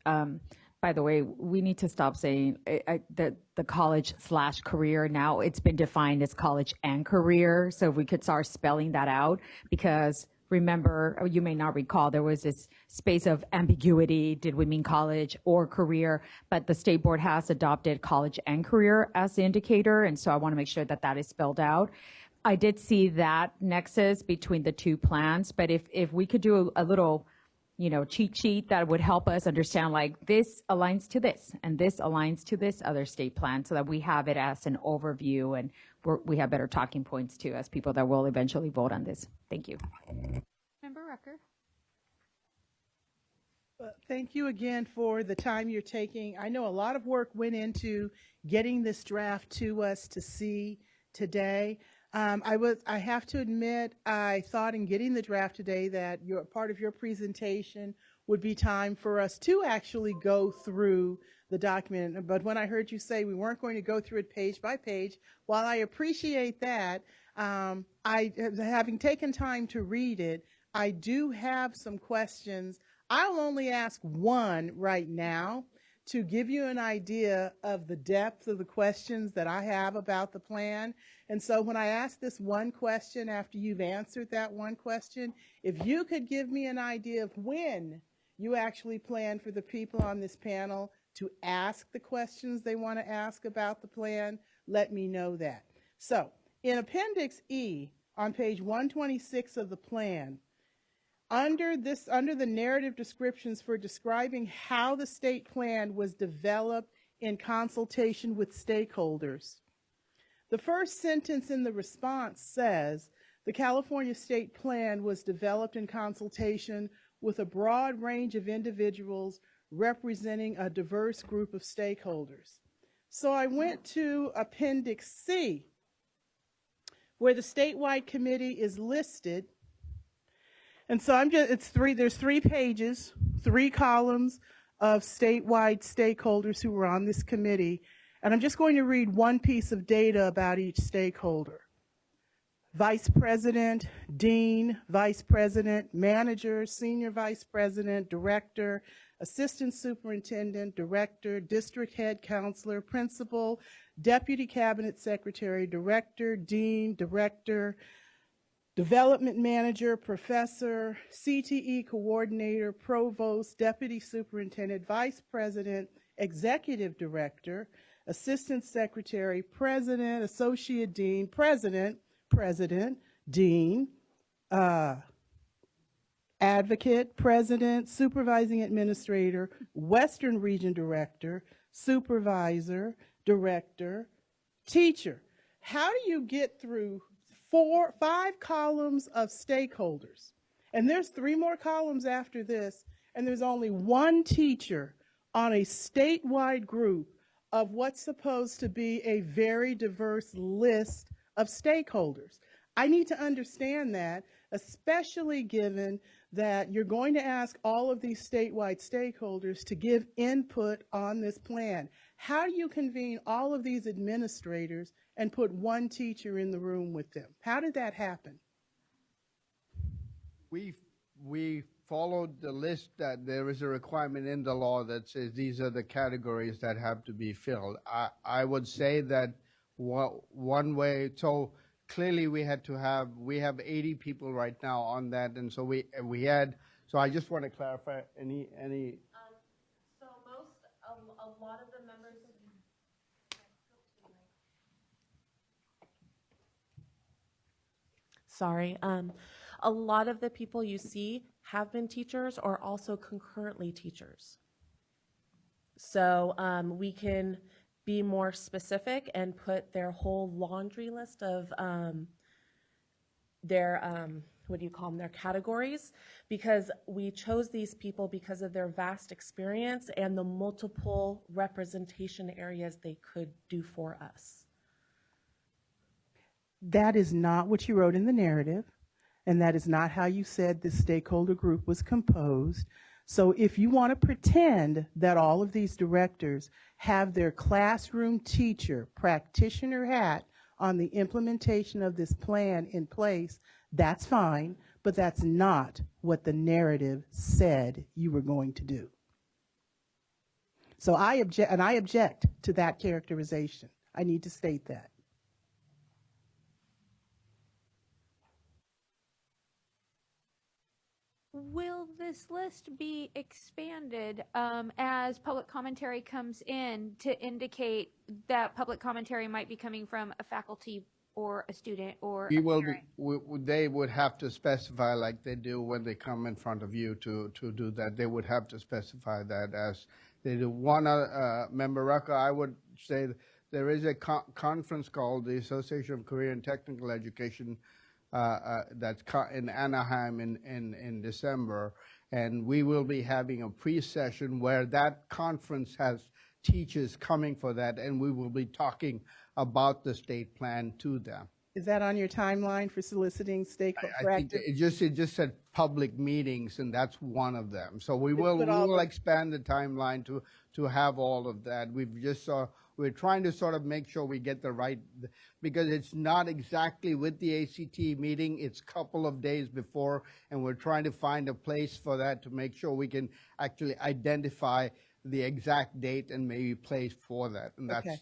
by the way, we need to stop saying that the college/career. Now it's been defined as college and career. So if we could start spelling that out, because remember, you may not recall, there was this space of ambiguity. Did we mean college or career? But the state board has adopted college and career as the indicator. And so I want to make sure that that is spelled out. I did see that nexus between the two plans, but if we could do a little, cheat sheet that would help us understand, like, this aligns to this and this aligns to this other state plan, so that we have it as an overview and we have better talking points too as people that will eventually vote on this. Thank you. Member Rucker. Thank you again for the time you're taking. I know a lot of work went into getting this draft to us to see today. I have to admit, I thought in getting the draft today that part of your presentation would be time for us to actually go through the document. But when I heard you say we weren't going to go through it page by page, while I appreciate that, having taken time to read it, I do have some questions. I'll only ask one right now to give you an idea of the depth of the questions that I have about the plan. And so when I ask this one question, after you've answered that one question, if you could give me an idea of when you actually plan for the people on this panel to ask the questions they want to ask about the plan, let me know that. So In Appendix E, on page 126 of the plan, under the narrative descriptions for describing how the state plan was developed in consultation with stakeholders, the first sentence in the response says, the California State Plan was developed in consultation with a broad range of individuals representing a diverse group of stakeholders. So I went to Appendix C, where the statewide committee is listed. And so there's 3 pages, 3 columns of statewide stakeholders who were on this committee. And I'm just going to read one piece of data about each stakeholder. Vice President, Dean, Vice President, Manager, Senior Vice President, Director, Assistant Superintendent, Director, District Head Counselor, Principal, Deputy Cabinet Secretary, Director, Dean, Director, Development Manager, Professor, CTE Coordinator, Provost, Deputy Superintendent, Vice President, Executive Director, Assistant Secretary, President, Associate Dean, President, Dean, Advocate, President, Supervising Administrator, Western Region Director, Supervisor, Director, Teacher. How do you get through 5 columns of stakeholders? And there's 3 more columns after this, and there's only 1 teacher on a statewide group of what's supposed to be a very diverse list of stakeholders. I need to understand that, especially given that you're going to ask all of these statewide stakeholders to give input on this plan. How do you convene all of these administrators and put 1 teacher in the room with them? How did that happen? We followed the list that there is a requirement in the law that says these are the categories that have to be filled. I would say that one way, so clearly we have 80 people right now on that, and so we had, so I just want to clarify any. So a lot of the members. Sorry, a lot of the people you see have been teachers or also concurrently teachers. So we can be more specific and put their whole laundry list of their, what do you call them, their categories, because we chose these people because of their vast experience and the multiple representation areas they could do for us. That is not what you wrote in the narrative, and that is not how you said this stakeholder group was composed. So if you want to pretend that all of these directors have their classroom teacher, practitioner hat on the implementation of this plan in place, that's fine, but that's not what the narrative said you were going to do. So I object to that characterization. I need to state that. Will this list be expanded as public commentary comes in to indicate that public commentary might be coming from a faculty or a student or a parent? They would have to specify, like they do when they come in front of you to do that. They would have to specify that as they do. One member, Raka, I would say there is a conference called the Association of Career and Technical Education that's in Anaheim in December, and we will be having a pre-session where that conference has teachers coming for that, and we will be talking about the state plan to them. Is that on your timeline for soliciting stakeholders? I think it just said public meetings, and that's one of them. So we will expand the timeline to have all of that. We're trying to sort of make sure we get the right, because it's not exactly with the ACT meeting, it's a couple of days before, and we're trying to find a place for that to make sure we can actually identify the exact date and maybe place for that. And that's okay.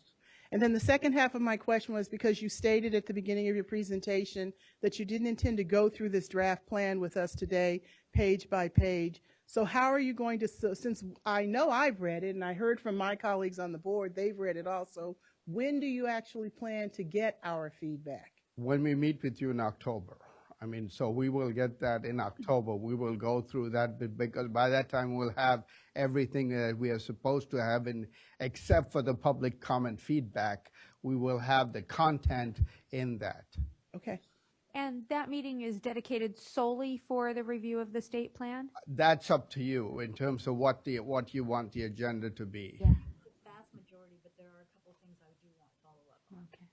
And then the second half of my question was, because you stated at the beginning of your presentation that you didn't intend to go through this draft plan with us today, page by page. So how are you going to, since I know I've read it and I heard from my colleagues on the board, they've read it also, when do you actually plan to get our feedback? when we meet with you in October. I mean, so we will get that in October. We will go through that because by that time we'll have everything that we are supposed to have, except for the public comment feedback. We will have the content in that. Okay. And that meeting is dedicated solely for the review of the state plan? That's up to you in terms of what you want the agenda to be. Yeah. The vast majority, but there are a couple of things I do want follow-up on. Okay.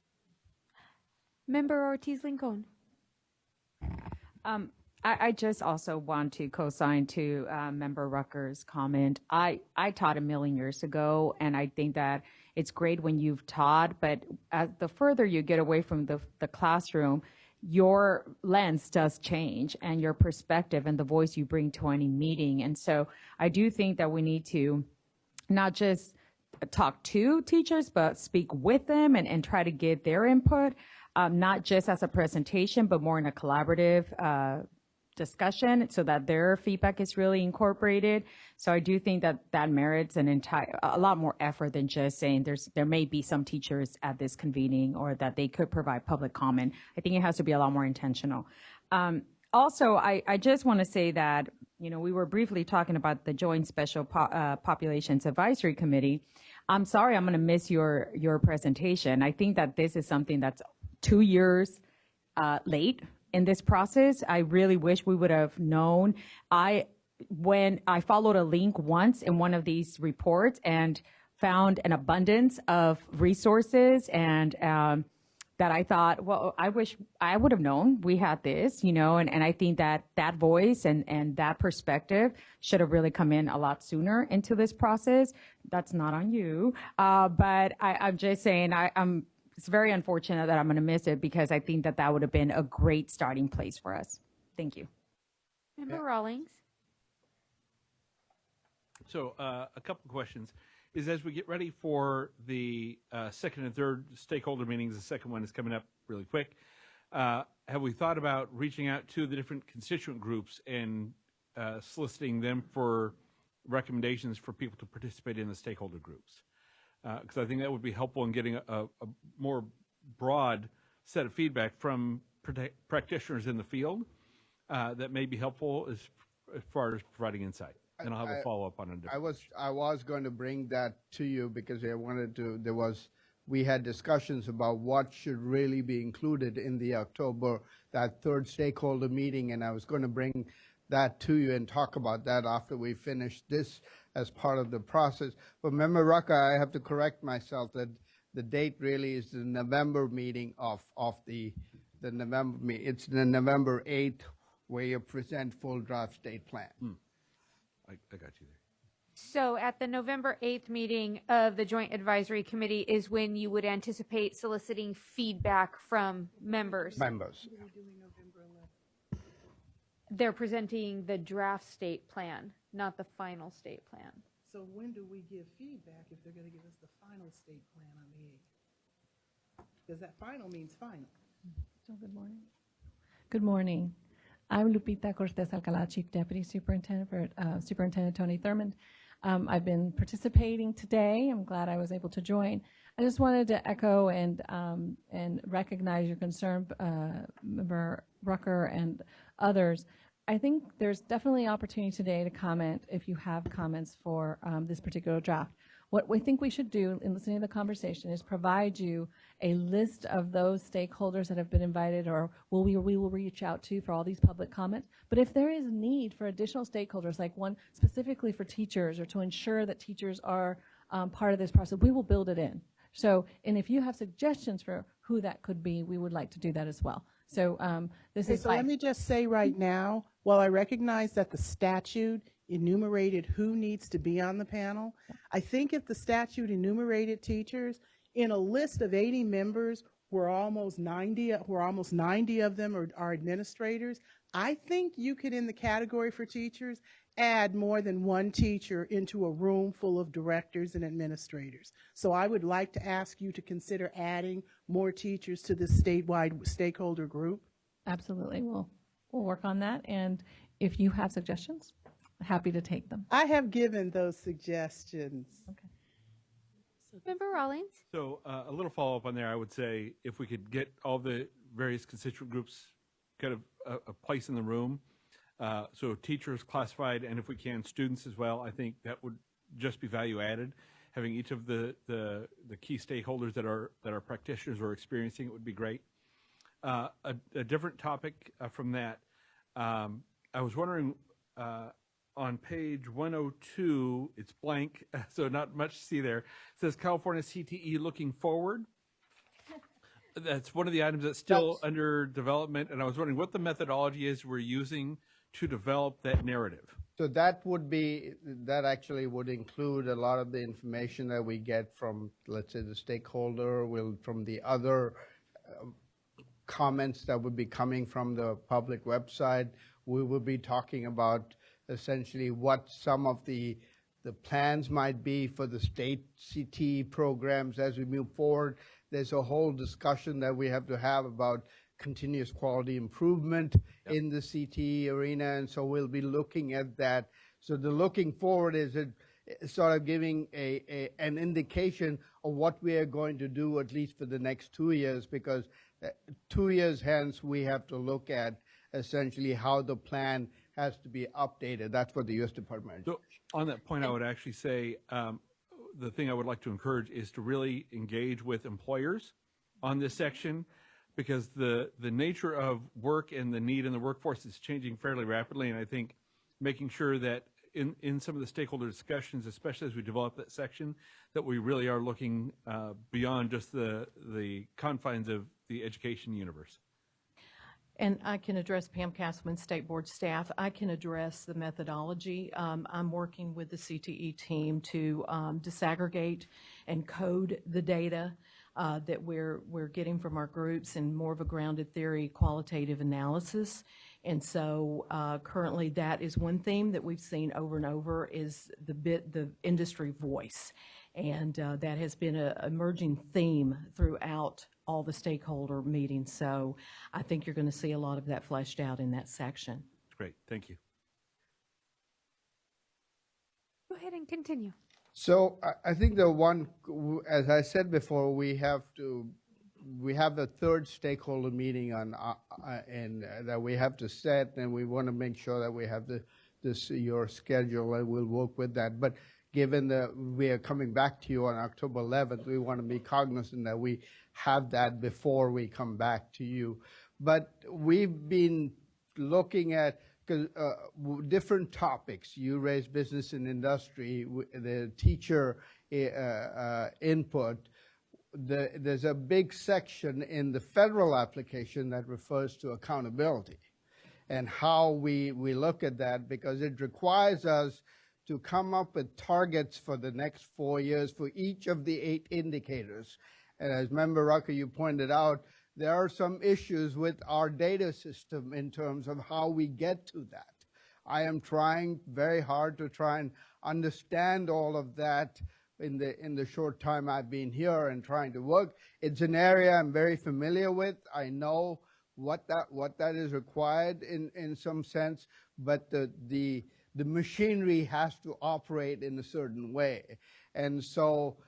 Member Ortiz-Lincoln. I just also want to co-sign to Member Rucker's comment. I taught a million years ago, and I think that it's great when you've taught, but as the further you get away from the classroom, your lens does change and your perspective and the voice you bring to any meeting. And so I do think that we need to not just talk to teachers, but speak with them and try to get their input, not just as a presentation, but more in a collaborative discussion so that their feedback is really incorporated. So I do think that that merits a lot more effort than just saying there may be some teachers at this convening or that they could provide public comment. I think it has to be a lot more intentional. Also, I just want to say that, we were briefly talking about the Joint Special Populations Advisory Committee. I'm sorry, I'm going to miss your presentation. I think that this is something that's 2 years late in this process. I really wish we would have known. When I followed a link once in one of these reports and found an abundance of resources and that I thought, well, I wish I would have known we had this, and I think that that voice and that perspective should have really come in a lot sooner into this process. That's not on you. But I'm just saying it's very unfortunate that I'm going to miss it because I think that would have been a great starting place for us. Thank you. Member Rawlings. So a couple of questions is as we get ready for the second and third stakeholder meetings, the second one is coming up really quick. Have we thought about reaching out to the different constituent groups and soliciting them for recommendations for people to participate in the stakeholder groups? Because I think that would be helpful in getting a more broad set of feedback from practitioners in the field that may be helpful as far as providing insight. And I'll have a follow-up on it. I was going to bring that to you because we had discussions about what should really be included in the October, that third stakeholder meeting, and I was going to bring that to you and talk about that after we finish this as part of the process. But Member Rucker, I have to correct myself that the date really is the November meeting of the November meeting. It's the November 8th where you present full draft state plan. I got you there. So at the November 8th meeting of the Joint Advisory Committee is when you would anticipate soliciting feedback from members. They're presenting the draft state plan, not the final state plan. So when do we give feedback if they're going to give us the final state plan on the 8th? Because that final means final. So good morning. Good morning. I'm Lupita Cortez Alcala, Chief Deputy Superintendent for Superintendent Tony Thurmond. I've been participating today. I'm glad I was able to join. I just wanted to echo and recognize your concern, Member Rucker and others. I think there's definitely opportunity today to comment if you have comments for this particular draft. What we think we should do in listening to the conversation is provide you a list of those stakeholders that have been invited or we will reach out to for all these public comments. But if there is need for additional stakeholders, like one specifically for teachers or to ensure that teachers are part of this process, we will build it in. So, and if you have suggestions for who that could be, we would like to do that as well. So let me just say right now, while I recognize that the statute enumerated who needs to be on the panel, I think if the statute enumerated teachers in a list of 80 members, where almost 90 of them are administrators, I think you could, in the category for teachers, add more than one teacher into a room full of directors and administrators. So I would like to ask you to consider adding more teachers to this statewide stakeholder group. Absolutely. We'll work on that. And if you have suggestions, happy to take them. I have given those suggestions. Okay. Member Rawlings? So a little follow-up on there, I would say if we could get all the various constituent groups kind of a place in the room. So teachers classified, and if we can, students as well. I think that would just be value added. Having each of the key stakeholders that are practitioners or experiencing it would be great. A different topic from that, I was wondering, on page 102, it's blank, so not much to see there. It says California CTE looking forward. That's one of the items that's still under development, and I was wondering what the methodology is we're using to develop that narrative. So that actually would include a lot of the information that we get from, let's say, the stakeholder, from the other comments that would be coming from the public website. We will be talking about essentially what some of the plans might be for the state CTE programs as we move forward. There's a whole discussion that we have to have about continuous quality improvement in the CTE arena, and so we'll be looking at that. So the looking forward is sort of giving an indication of what we are going to do at least for the next 2 years, because 2 years hence we have to look at essentially how the plan has to be updated. That's what the U.S. Department of Education. So on that point, I would actually say the thing I would like to encourage is to really engage with employers on this section, because the nature of work and the need in the workforce is changing fairly rapidly, and I think making sure that in some of the stakeholder discussions, especially as we develop that section, that we really are looking beyond just the confines of the education universe. And I can address Pam Castleman, State Board staff. I can address the methodology. I'm working with the CTE team to disaggregate and code the data that we're getting from our groups in more of a grounded theory qualitative analysis. And so currently that is one theme that we've seen over and over is the industry voice. And that has been an emerging theme throughout all the stakeholder meetings. So I think you're going to see a lot of that fleshed out in that section. Great, thank you. Go ahead and continue. So I think the one, as I said before, we have a third stakeholder meeting on and that we have to set, and we want to make sure that we have your schedule, and we'll work with that. But given that we are coming back to you on October 11th, we want to be cognizant that we have that before we come back to you. But we've been looking at different topics. You raised business and industry, the teacher input. There's a big section in the federal application that refers to accountability and how we look at that, because it requires us to come up with targets for the next 4 years for each of the 8 indicators. And as Member Rucker, you pointed out, there are some issues with our data system in terms of how we get to that. I am trying very hard to try and understand all of that in the short time I've been here and trying to work. It's an area I'm very familiar with. I know what that is required in some sense, but the machinery has to operate in a certain way. And so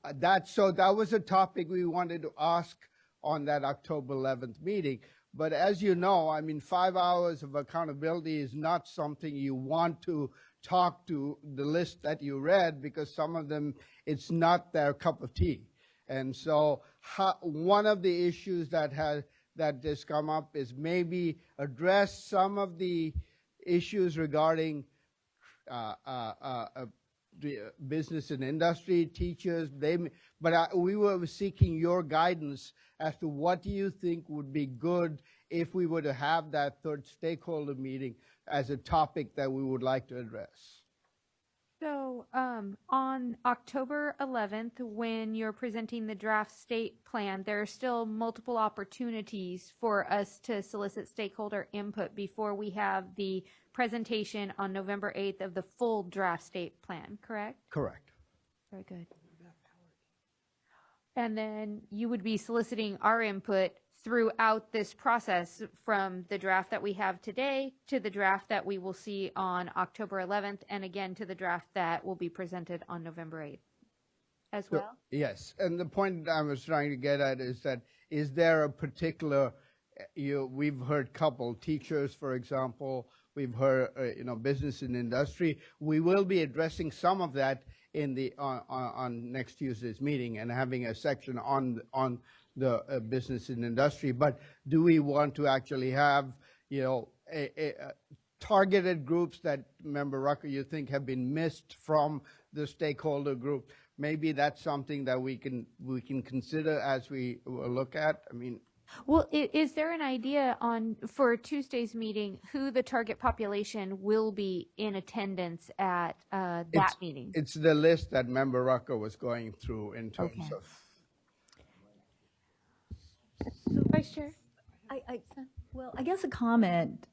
that was a topic we wanted to ask on that October 11th meeting. But as you know, I mean, 5 hours of accountability is not something you want to talk to the list that you read, because some of them, it's not their cup of tea. And so one of the issues that has come up is maybe address some of the issues regarding the business and industry teachers. We were seeking your guidance as to what do you think would be good if we were to have that third stakeholder meeting as a topic that we would like to address. So on October 11th, when you're presenting the draft state plan, there are still multiple opportunities for us to solicit stakeholder input before we have the presentation on November 8th of the full draft state plan, correct? Correct. Very good. And then you would be soliciting our input throughout this process, from the draft that we have today to the draft that we will see on October 11th, and again to the draft that will be presented on November 8th. as well? Yes, and the point I was trying to get at is that, is there a particular, we've heard couple, teachers, for example, we've heard, business and industry. We will be addressing some of that in the, on next Tuesday's meeting and having a section on the business and industry. But do we want to actually have, targeted groups that, Member Rucker, you think have been missed from the stakeholder group? Maybe that's something that we can consider as we look at. I mean, well, is there an idea for Tuesday's meeting who the target population will be in attendance at that meeting? It's the list that Member Rucker was going through in terms of. So, Vice Chair? I guess a comment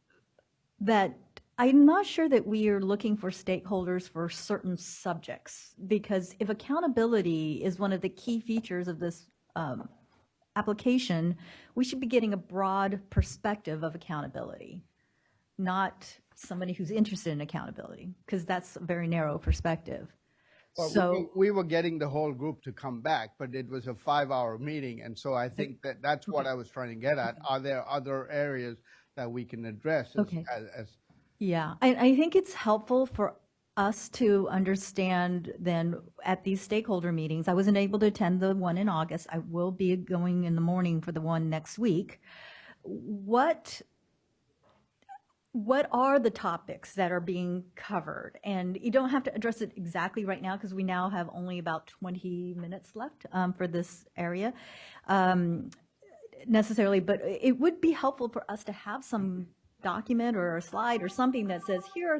that I'm not sure that we are looking for stakeholders for certain subjects, because if accountability is one of the key features of this application, we should be getting a broad perspective of accountability, not somebody who's interested in accountability, because that's a very narrow perspective. Well, so we were getting the whole group to come back, but it was a 5-hour meeting, and so I think that's what I was trying to get at. Are there other areas that we can address as yeah, I think it's helpful for us to understand then at these stakeholder meetings. I wasn't able to attend the one in August. I will be going in the morning for the one next week. What are the topics that are being covered? And you don't have to address it exactly right now because we now have only about 20 minutes left for this area necessarily, but it would be helpful for us to have some document or a slide or something that says, here are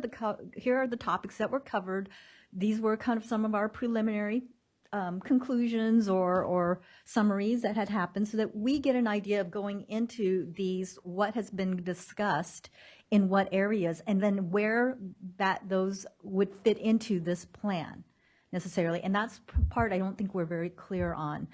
the topics that were covered. These were kind of some of our preliminary conclusions or summaries that had happened, so that we get an idea of going into these, what has been discussed in what areas, and then where those would fit into this plan necessarily. And that's part I don't think we're very clear on.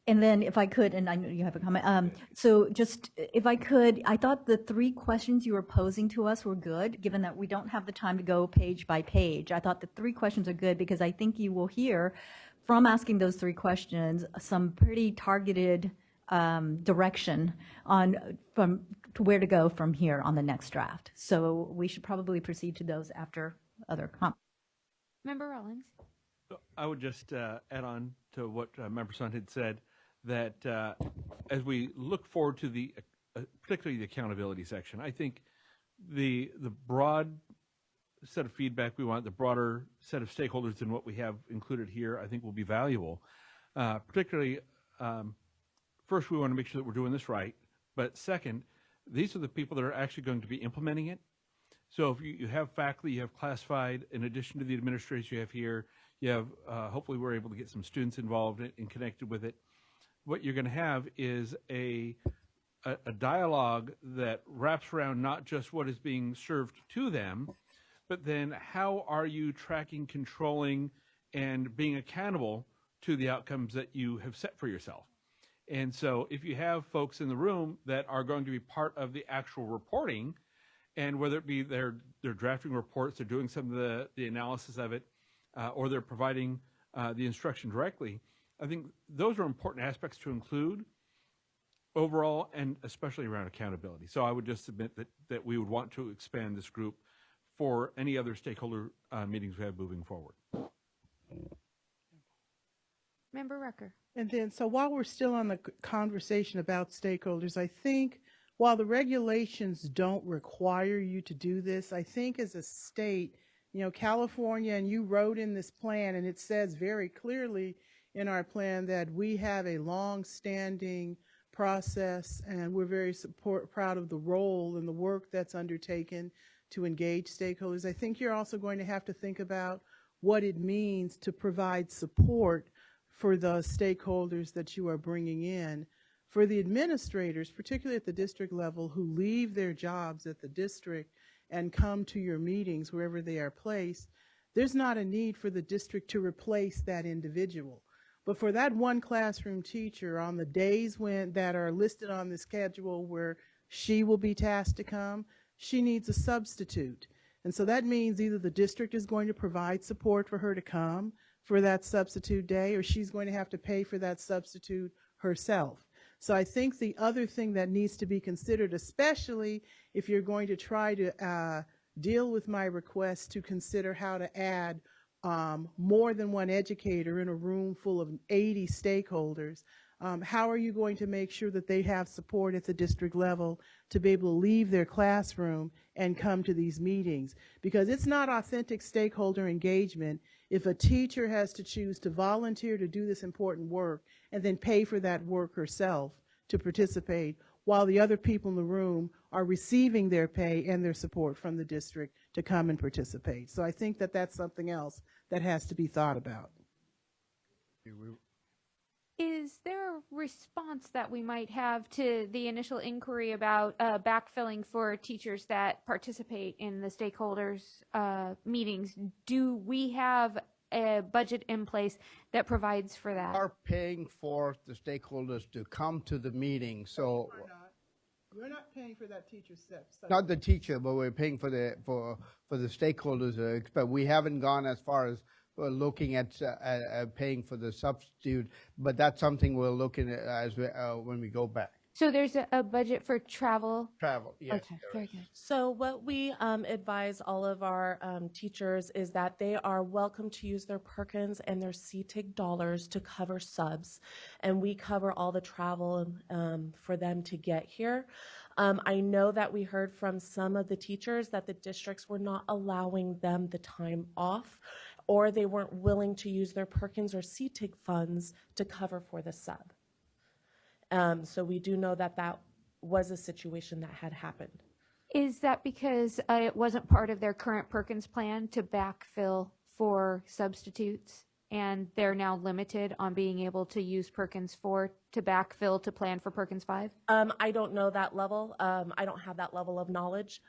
And then if I could, and I know you have a comment, so just if I could, I thought the 3 questions you were posing to us were good, given that we don't have the time to go page by page. I thought the 3 questions are good because I think you will hear from asking those 3 questions some pretty targeted direction from to where to go from here on the next draft. So we should probably proceed to those after other comments. Member Rollins. I would just add on to what Member Sun had said, that as we look forward to the, particularly the accountability section, I think the broad set of feedback we want, the broader set of stakeholders than what we have included here, I think will be valuable. Particularly, first, we want to make sure that we're doing this right, but second, these are the people that are actually going to be implementing it. So if you have faculty, you have classified, in addition to the administrators you have here, you have, hopefully we're able to get some students involved and connected with it. What you're going to have is a dialogue that wraps around not just what is being served to them, but then how are you tracking, controlling, and being accountable to the outcomes that you have set for yourself. And so if you have folks in the room that are going to be part of the actual reporting, and whether it be they're drafting reports, they're doing some of the analysis of it, or they're providing the instruction directly, I think those are important aspects to include overall, and especially around accountability. So I would just submit that we would want to expand this group for any other stakeholder meetings we have moving forward. Member Rucker. And then, so while we're still on the conversation about stakeholders, I think while the regulations don't require you to do this, I think as a state, California, and you wrote in this plan, and it says very clearly in our plan that we have a long-standing process, and we're very proud of the role and the work that's undertaken to engage stakeholders. I think you're also going to have to think about what it means to provide support for the stakeholders that you are bringing in. For the administrators, particularly at the district level, who leave their jobs at the district and come to your meetings wherever they are placed, there's not a need for the district to replace that individual. But for that one classroom teacher, on the days that are listed on the schedule where she will be tasked to come, she needs a substitute. And so that means either the district is going to provide support for her to come, for that substitute day, or she's going to have to pay for that substitute herself. So I think the other thing that needs to be considered, especially if you're going to try to deal with my request to consider how to add more than one educator in a room full of 80 stakeholders, how are you going to make sure that they have support at the district level to be able to leave their classroom and come to these meetings? Because it's not authentic stakeholder engagement if a teacher has to choose to volunteer to do this important work and then pay for that work herself to participate, while the other people in the room are receiving their pay and their support from the district to come and participate. So I think that that's something else that has to be thought about. Is there a response that we might have to the initial inquiry about backfilling for teachers that participate in the stakeholders meetings? Do we have a budget in place that provides for that? We are paying for the stakeholders to come to the meeting, so. We're not paying for that teacher's step. Not the teacher, but we're paying for the stakeholders. But we haven't gone as far as looking at paying for the substitute. But that's something we're looking at as when we go back. So there's a budget for travel? Travel, yes. Okay, very good. So what we advise all of our teachers is that they are welcome to use their Perkins and their CTEIG dollars to cover subs, and we cover all the travel for them to get here. I know that we heard from some of the teachers that the districts were not allowing them the time off, or they weren't willing to use their Perkins or CTEIG funds to cover for the sub. So we do know that that was a situation that had happened. Is that because it wasn't part of their current Perkins plan to backfill for substitutes, and they're now limited on being able to use Perkins 4 to backfill to plan for Perkins 5? I don't know that level. I don't have that level of knowledge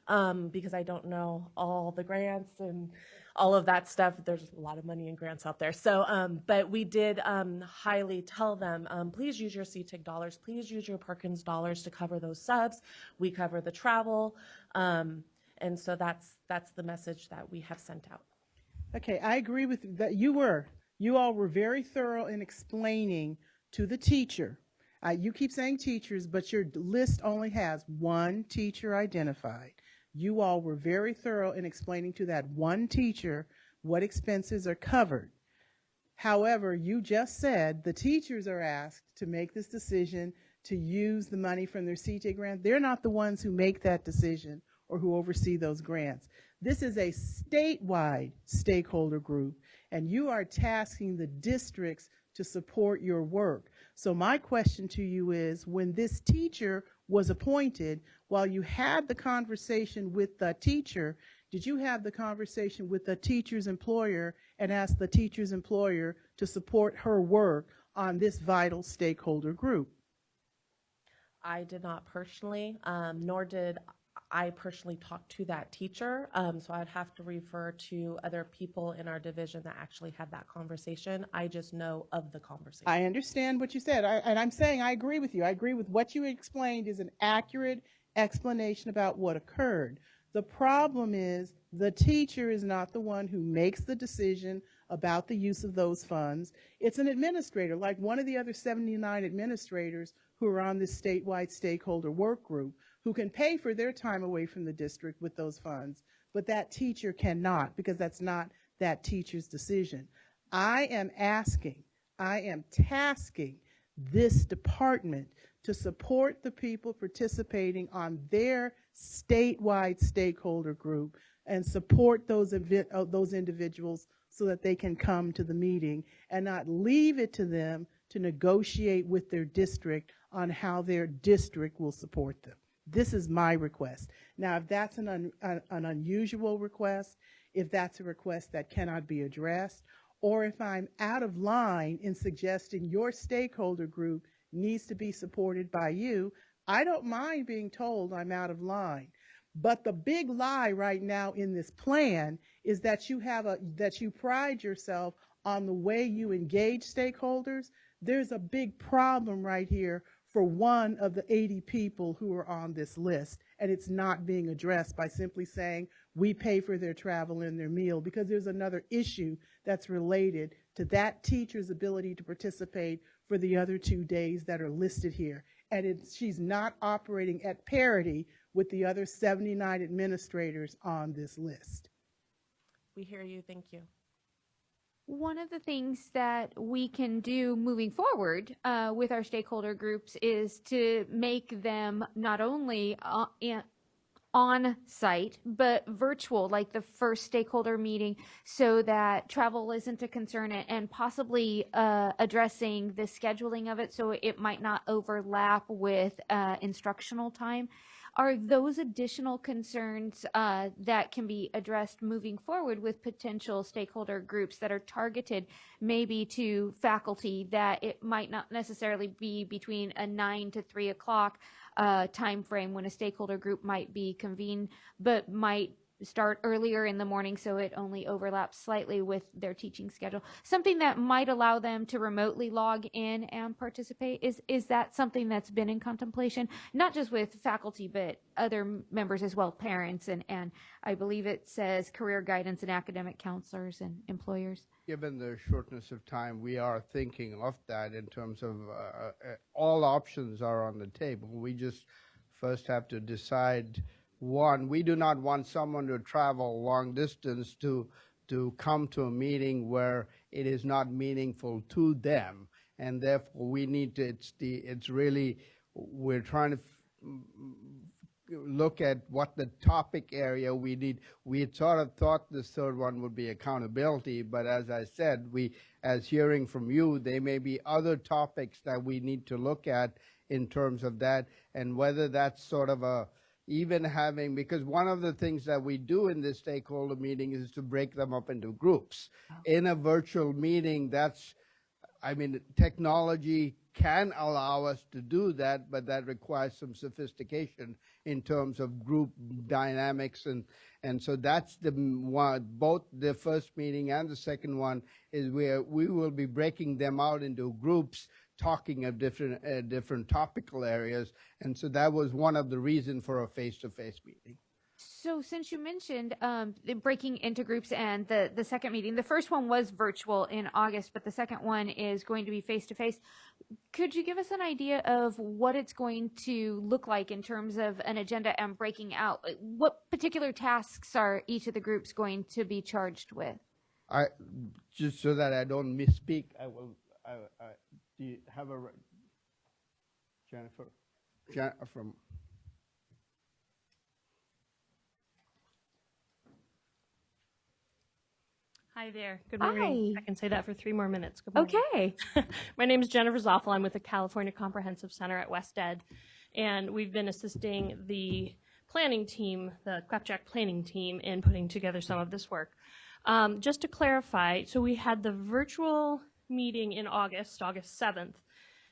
because I don't know all the grants and all of that stuff. There's a lot of money in grants out there. So, but we did highly tell them, please use your CTEIG dollars, please use your Perkins dollars to cover those subs. We cover the travel. And so that's the message that we have sent out. Okay, I agree with you that you all were very thorough in explaining to the teacher. You keep saying teachers, but your list only has one teacher identified. You all were very thorough in explaining to that one teacher what expenses are covered. However, you just said the teachers are asked to make this decision to use the money from their CTEIG grant. They're not the ones who make that decision or who oversee those grants. This is a statewide stakeholder group, and you are tasking the districts to support your work. So my question to you is, when this teacher was appointed, while you had the conversation with the teacher, did you have the conversation with the teacher's employer and ask the teacher's employer to support her work on this vital stakeholder group? I did not personally, nor did I personally talk to that teacher. So I'd have to refer to other people in our division that actually had that conversation. I just know of the conversation. I understand what you said, and I'm saying I agree with you. I agree with what you explained is an accurate explanation about what occurred. The problem is the teacher is not the one who makes the decision about the use of those funds. It's an administrator, like one of the other 79 administrators who are on this statewide stakeholder work group, who can pay for their time away from the district with those funds, but that teacher cannot, because that's not that teacher's decision. I am tasking this department to support the people participating on their statewide stakeholder group and support those individuals so that they can come to the meeting and not leave it to them to negotiate with their district on how their district will support them. This is my request. Now, if that's an unusual request, if that's a request that cannot be addressed, or if I'm out of line in suggesting your stakeholder group needs to be supported by you, I don't mind being told I'm out of line. But the big lie right now in this plan is that you pride yourself on the way you engage stakeholders. There's a big problem right here for one of the 80 people who are on this list, and it's not being addressed by simply saying we pay for their travel and their meal, because there's another issue that's related to that teacher's ability to participate for the other 2 days that are listed here. And she's not operating at parity with the other 79 administrators on this list. We hear you. Thank you. One of the things that we can do moving forward with our stakeholder groups is to make them not only on site, but virtual, like the first stakeholder meeting, so that travel isn't a concern, and possibly addressing the scheduling of it so it might not overlap with instructional time. Are those additional concerns that can be addressed moving forward with potential stakeholder groups that are targeted maybe to faculty, that it might not necessarily be between a 9 to 3 o'clock time frame when a stakeholder group might be convened, but might start earlier in the morning so it only overlaps slightly with their teaching schedule? Something that might allow them to remotely log in and participate. Is that something that's been in contemplation, not just with faculty, but other members as well, parents, and I believe it says career guidance and academic counselors and employers? Given the shortness of time, we are thinking of that in terms of all options are on the table. We just first have to decide. One, we do not want someone to travel long distance to come to a meeting where it is not meaningful to them, and therefore we need to. It's really, we're trying to look at what the topic area we need. We had sort of thought this third one would be accountability, but as I said, as hearing from you, there may be other topics that we need to look at in terms of that, and whether that's sort of even having, because one of the things that we do in this stakeholder meeting is to break them up into groups. In a virtual meeting, technology can allow us to do that, but that requires some sophistication in terms of group dynamics, and so that's the one. Both the first meeting and the second one is where we will be breaking them out into groups, talking of different topical areas, and so that was one of the reasons for a face-to-face meeting. So since you mentioned the breaking into groups and the second meeting, the first one was virtual in August, but the second one is going to be face-to-face. Could you give us an idea of what it's going to look like in terms of an agenda and breaking out? What particular tasks are each of the groups going to be charged with? Just so that I don't misspeak, do you have Jennifer from? Hi there. Good morning. Hi. I can say that for 3 more minutes. Good morning. Okay. My name is Jennifer Zoffel. I'm with the California Comprehensive Center at West Ed, and we've been assisting the planning team, the CWPJAC planning team, in putting together some of this work. Just to clarify, so we had the virtual meeting in August 7th,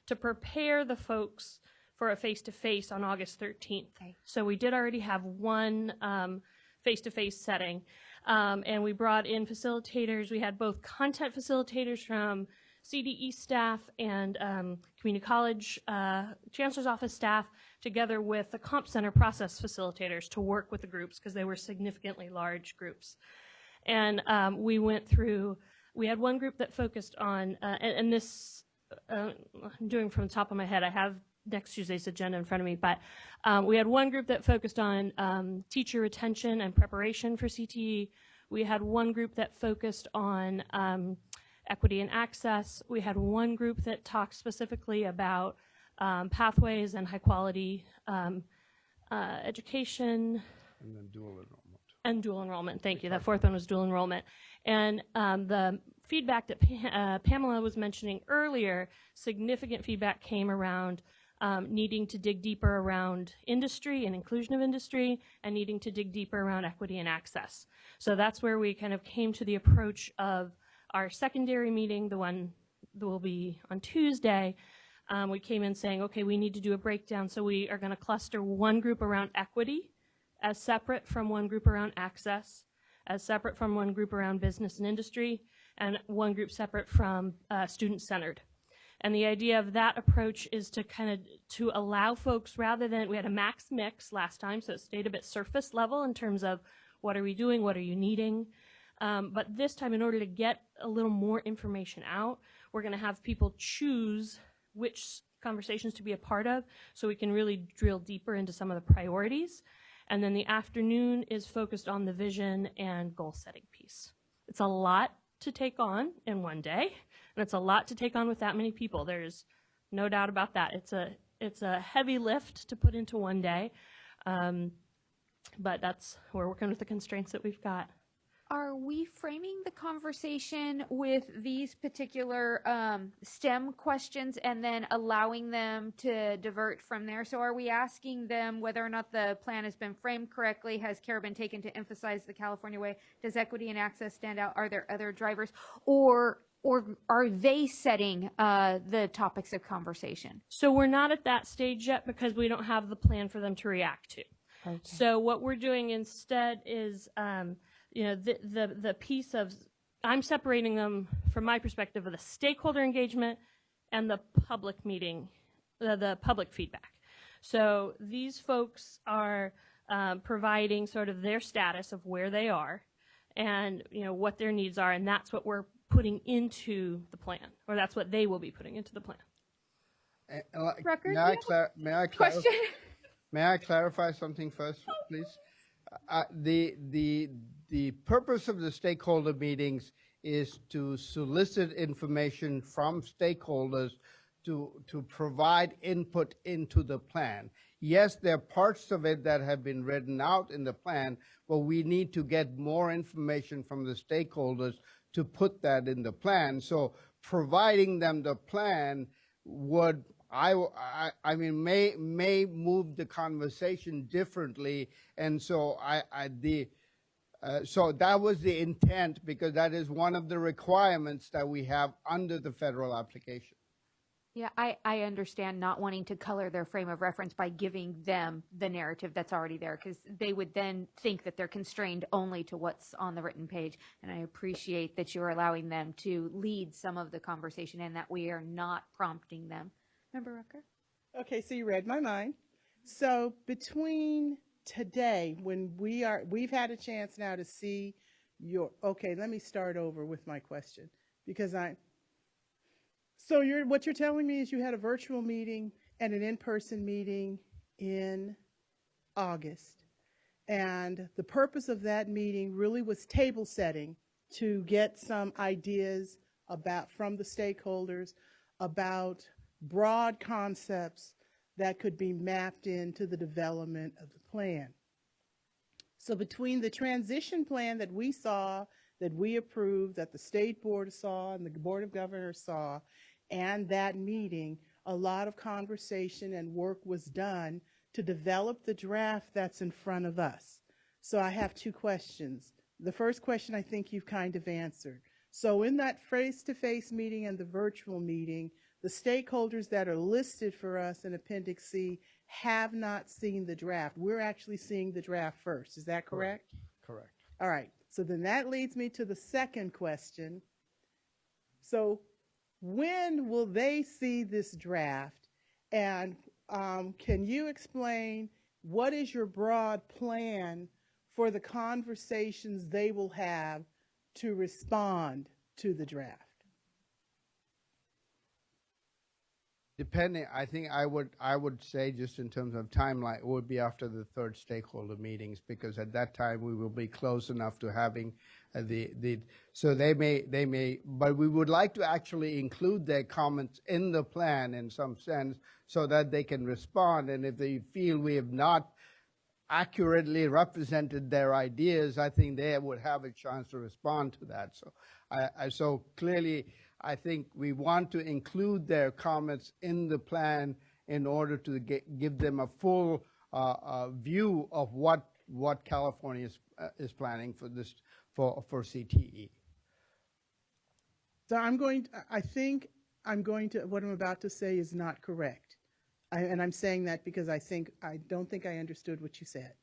to prepare the folks for a face-to-face on August 13th. Okay. So we did already have one face-to-face setting. And we brought in facilitators. We had both content facilitators from CDE staff and community college chancellor's office staff, together with the comp center process facilitators to work with the groups, because they were significantly large groups. And we went through, we had one group that focused on, and this, I'm doing from the top of my head, I have next Tuesday's agenda in front of me, but we had one group that focused on teacher retention and preparation for CTE. We had one group that focused on equity and access. We had one group that talked specifically about pathways and high quality education. And then dual enrollment. And dual enrollment, thank you. That fourth one was dual enrollment. And the feedback that Pamela was mentioning earlier, significant feedback came around needing to dig deeper around industry and inclusion of industry, and needing to dig deeper around equity and access. So that's where we kind of came to the approach of our secondary meeting, the one that will be on Tuesday. We came in saying, okay, we need to do a breakdown. So we are going to cluster one group around equity as separate from one group around access, as separate from one group around business and industry, and one group separate from student-centered. And the idea of that approach is to to allow folks, rather than, we had a max mix last time, so it stayed a bit surface level in terms of what are we doing, what are you needing. But this time, in order to get a little more information out, we're going to have people choose which conversations to be a part of so we can really drill deeper into some of the priorities. And then the afternoon is focused on the vision and goal setting piece. It's a lot to take on in one day, and it's a lot to take on with that many people. There's no doubt about that. It's a heavy lift to put into one day, but we're working with the constraints that we've got. Are we framing the conversation with these particular STEM questions and then allowing them to divert from there? So are we asking them whether or not the plan has been framed correctly? Has care been taken to emphasize the California way? Does equity and access stand out? Are there other drivers? Or are they setting the topics of conversation? So we're not at that stage yet because we don't have the plan for them to react to. Okay. So what we're doing instead is the piece of, I'm separating them from my perspective of the stakeholder engagement and the public meeting, the public feedback. So these folks are providing sort of their status of where they are and what their needs are, and that's what we're putting into the plan, or that's what they will be putting into the plan. Rucker, May I clarify something first, please? The purpose of the stakeholder meetings is to solicit information from stakeholders to provide input into the plan. Yes, there are parts of it that have been written out in the plan, but we need to get more information from the stakeholders to put that in the plan. So providing them the plan would, may move the conversation differently, and so so that was the intent, because that is one of the requirements that we have under the federal application. Yeah, I understand not wanting to color their frame of reference by giving them the narrative that's already there, because they would then think that they're constrained only to what's on the written page. And I appreciate that you're allowing them to lead some of the conversation and that we are not prompting them. Member Rucker? Okay, so you read my mind. So between today, when we've had a chance now to see okay, let me start over with my question, because so what you're telling me is you had a virtual meeting and an in-person meeting in August. And the purpose of that meeting really was table setting to get some ideas from the stakeholders about broad concepts that could be mapped into the development of the plan. So between the transition plan that we saw, that we approved, that the state board saw and the board of governors saw, and that meeting, a lot of conversation and work was done to develop the draft that's in front of us. So I have two questions. The first question I think you've kind of answered. So in that face-to-face meeting and the virtual meeting, the stakeholders that are listed for us in Appendix C have not seen the draft. We're actually seeing the draft first. Is that correct? Correct. All right. So then that leads me to the second question. So when will they see this draft? And can you explain what is your broad plan for the conversations they will have to respond to the draft? Depending, I think I would say, just in terms of timeline, it would be after the third stakeholder meetings, because at that time we will be close enough to having so they may, but we would like to actually include their comments in the plan in some sense so that they can respond. And if they feel we have not accurately represented their ideas, I think they would have a chance to respond to that. So so clearly, I think we want to include their comments in the plan in order to give them a full view of what California is planning for this for CTE. So I think what I'm about to say is not correct. And I'm saying that because I don't think I understood what you said.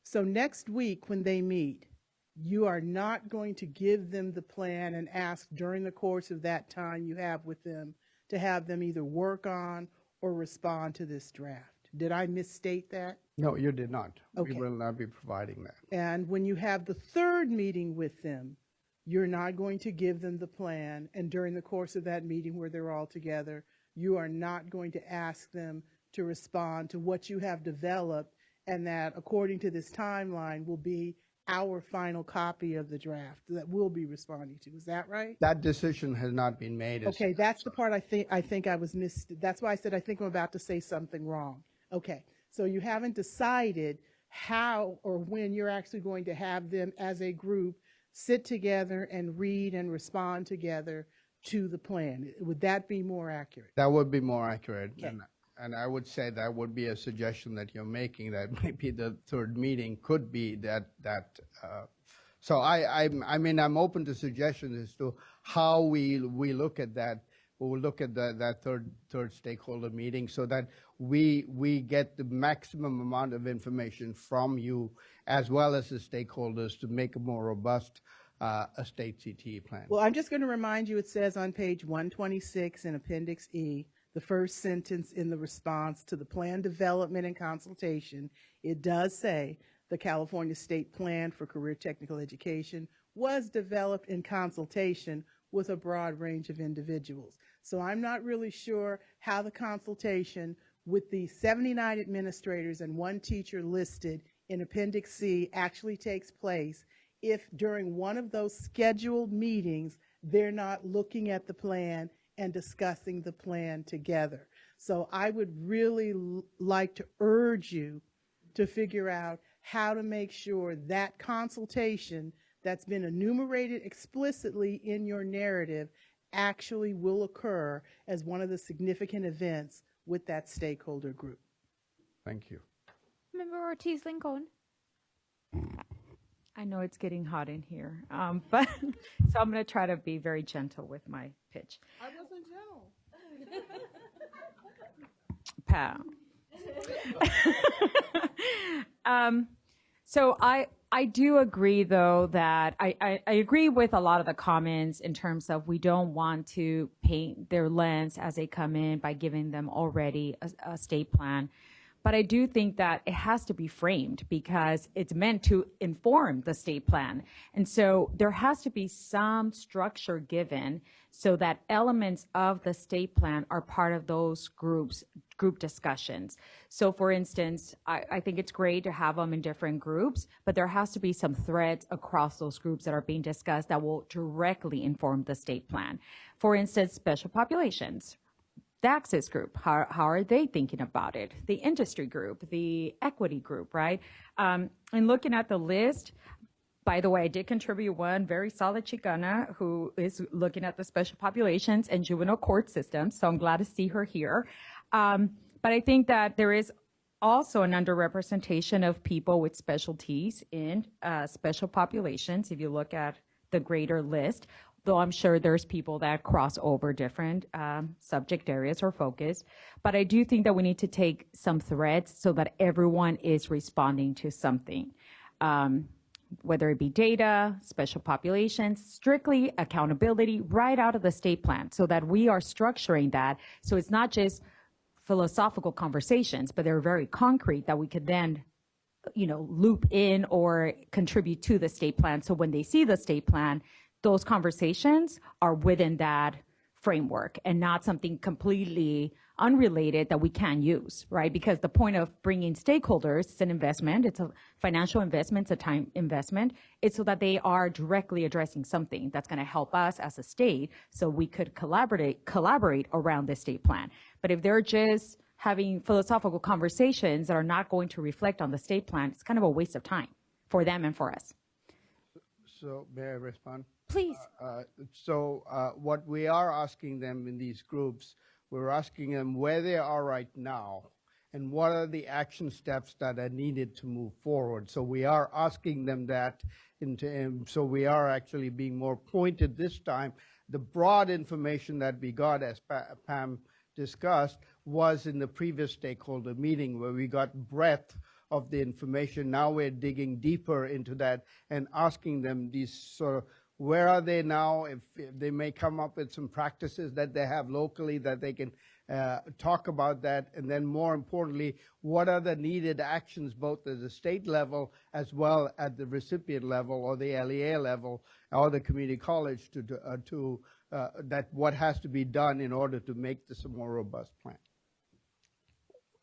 So next week when they meet, you are not going to give them the plan and ask during the course of that time you have with them to have them either work on or respond to this draft. Did I misstate that? No, you did not. Okay. We will not be providing that. And when you have the third meeting with them, you're not going to give them the plan, and during the course of that meeting where they're all together, you are not going to ask them to respond to what you have developed, and that, according to this timeline, will be our final copy of the draft that we'll be responding to. Is that right? That decision has not been made. Okay, that's the part I think I was that's why I said I think I'm about to say something wrong. Okay, so you haven't decided how or when you're actually going to have them as a group sit together and read and respond together to the plan. Would that be more accurate? That would be more accurate. Okay. And I would say that would be a suggestion that you're making, that maybe the third meeting could be that. So I mean, I'm open to suggestions as to how we look at that. We'll look at that third stakeholder meeting so that we get the maximum amount of information from you as well as the stakeholders to make a more robust a state CTE plan. Well, I'm just going to remind you, it says on page 126 in Appendix E, the first sentence in the response to the plan development and consultation, it does say the California State Plan for Career Technical Education was developed in consultation with a broad range of individuals. So I'm not really sure how the consultation with the 79 administrators and 1 teacher listed in Appendix C actually takes place if during one of those scheduled meetings they're not looking at the plan and discussing the plan together. So I would really like to urge you to figure out how to make sure that consultation that's been enumerated explicitly in your narrative actually will occur as one of the significant events with that stakeholder group. Thank you. Member Ortiz-Lincoln. I know it's getting hot in here, but so I'm going to try to be very gentle with my pitch. I wasn't gentle. Pow. So I do agree, though, that I agree with a lot of the comments in terms of we don't want to paint their lens as they come in by giving them already a state plan. But I do think that it has to be framed because it's meant to inform the state plan. And so there has to be some structure given so that elements of the state plan are part of those group discussions. So for instance, I think it's great to have them in different groups, but there has to be some threads across those groups that are being discussed that will directly inform the state plan. For instance, special populations. The access group, how are they thinking about it? The industry group, the equity group, right? And looking at the list, by the way, I did contribute one very solid Chicana who is looking at the special populations and juvenile court systems, so I'm glad to see her here. But I think that there is also an underrepresentation of people with specialties in special populations, if you look at the greater list, though I'm sure there's people that cross over different subject areas or focus. But I do think that we need to take some threads so that everyone is responding to something, whether it be data, special populations, strictly accountability right out of the state plan so that we are structuring that. So it's not just philosophical conversations, but they're very concrete that we could then loop in or contribute to the state plan. So when they see the state plan, those conversations are within that framework and not something completely unrelated that we can use, right? Because the point of bringing stakeholders is an investment. It's a financial investment, it's a time investment. It's so that they are directly addressing something that's going to help us as a state so we could collaborate around the state plan. But if they're just having philosophical conversations that are not going to reflect on the state plan, it's kind of a waste of time for them and for us. So may I respond? Please. What we are asking them in these groups, we're asking them where they are right now and what are the action steps that are needed to move forward. So we are asking them that, so we are actually being more pointed this time. The broad information that we got, as Pam discussed, was in the previous stakeholder meeting where we got breadth of the information. Now we're digging deeper into that and asking them these sort of Where are they now? If they may come up with some practices that they have locally that they can talk about that, and then more importantly, what are the needed actions both at the state level as well at the recipient level or the LEA level or the community college to that what has to be done in order to make this a more robust plan.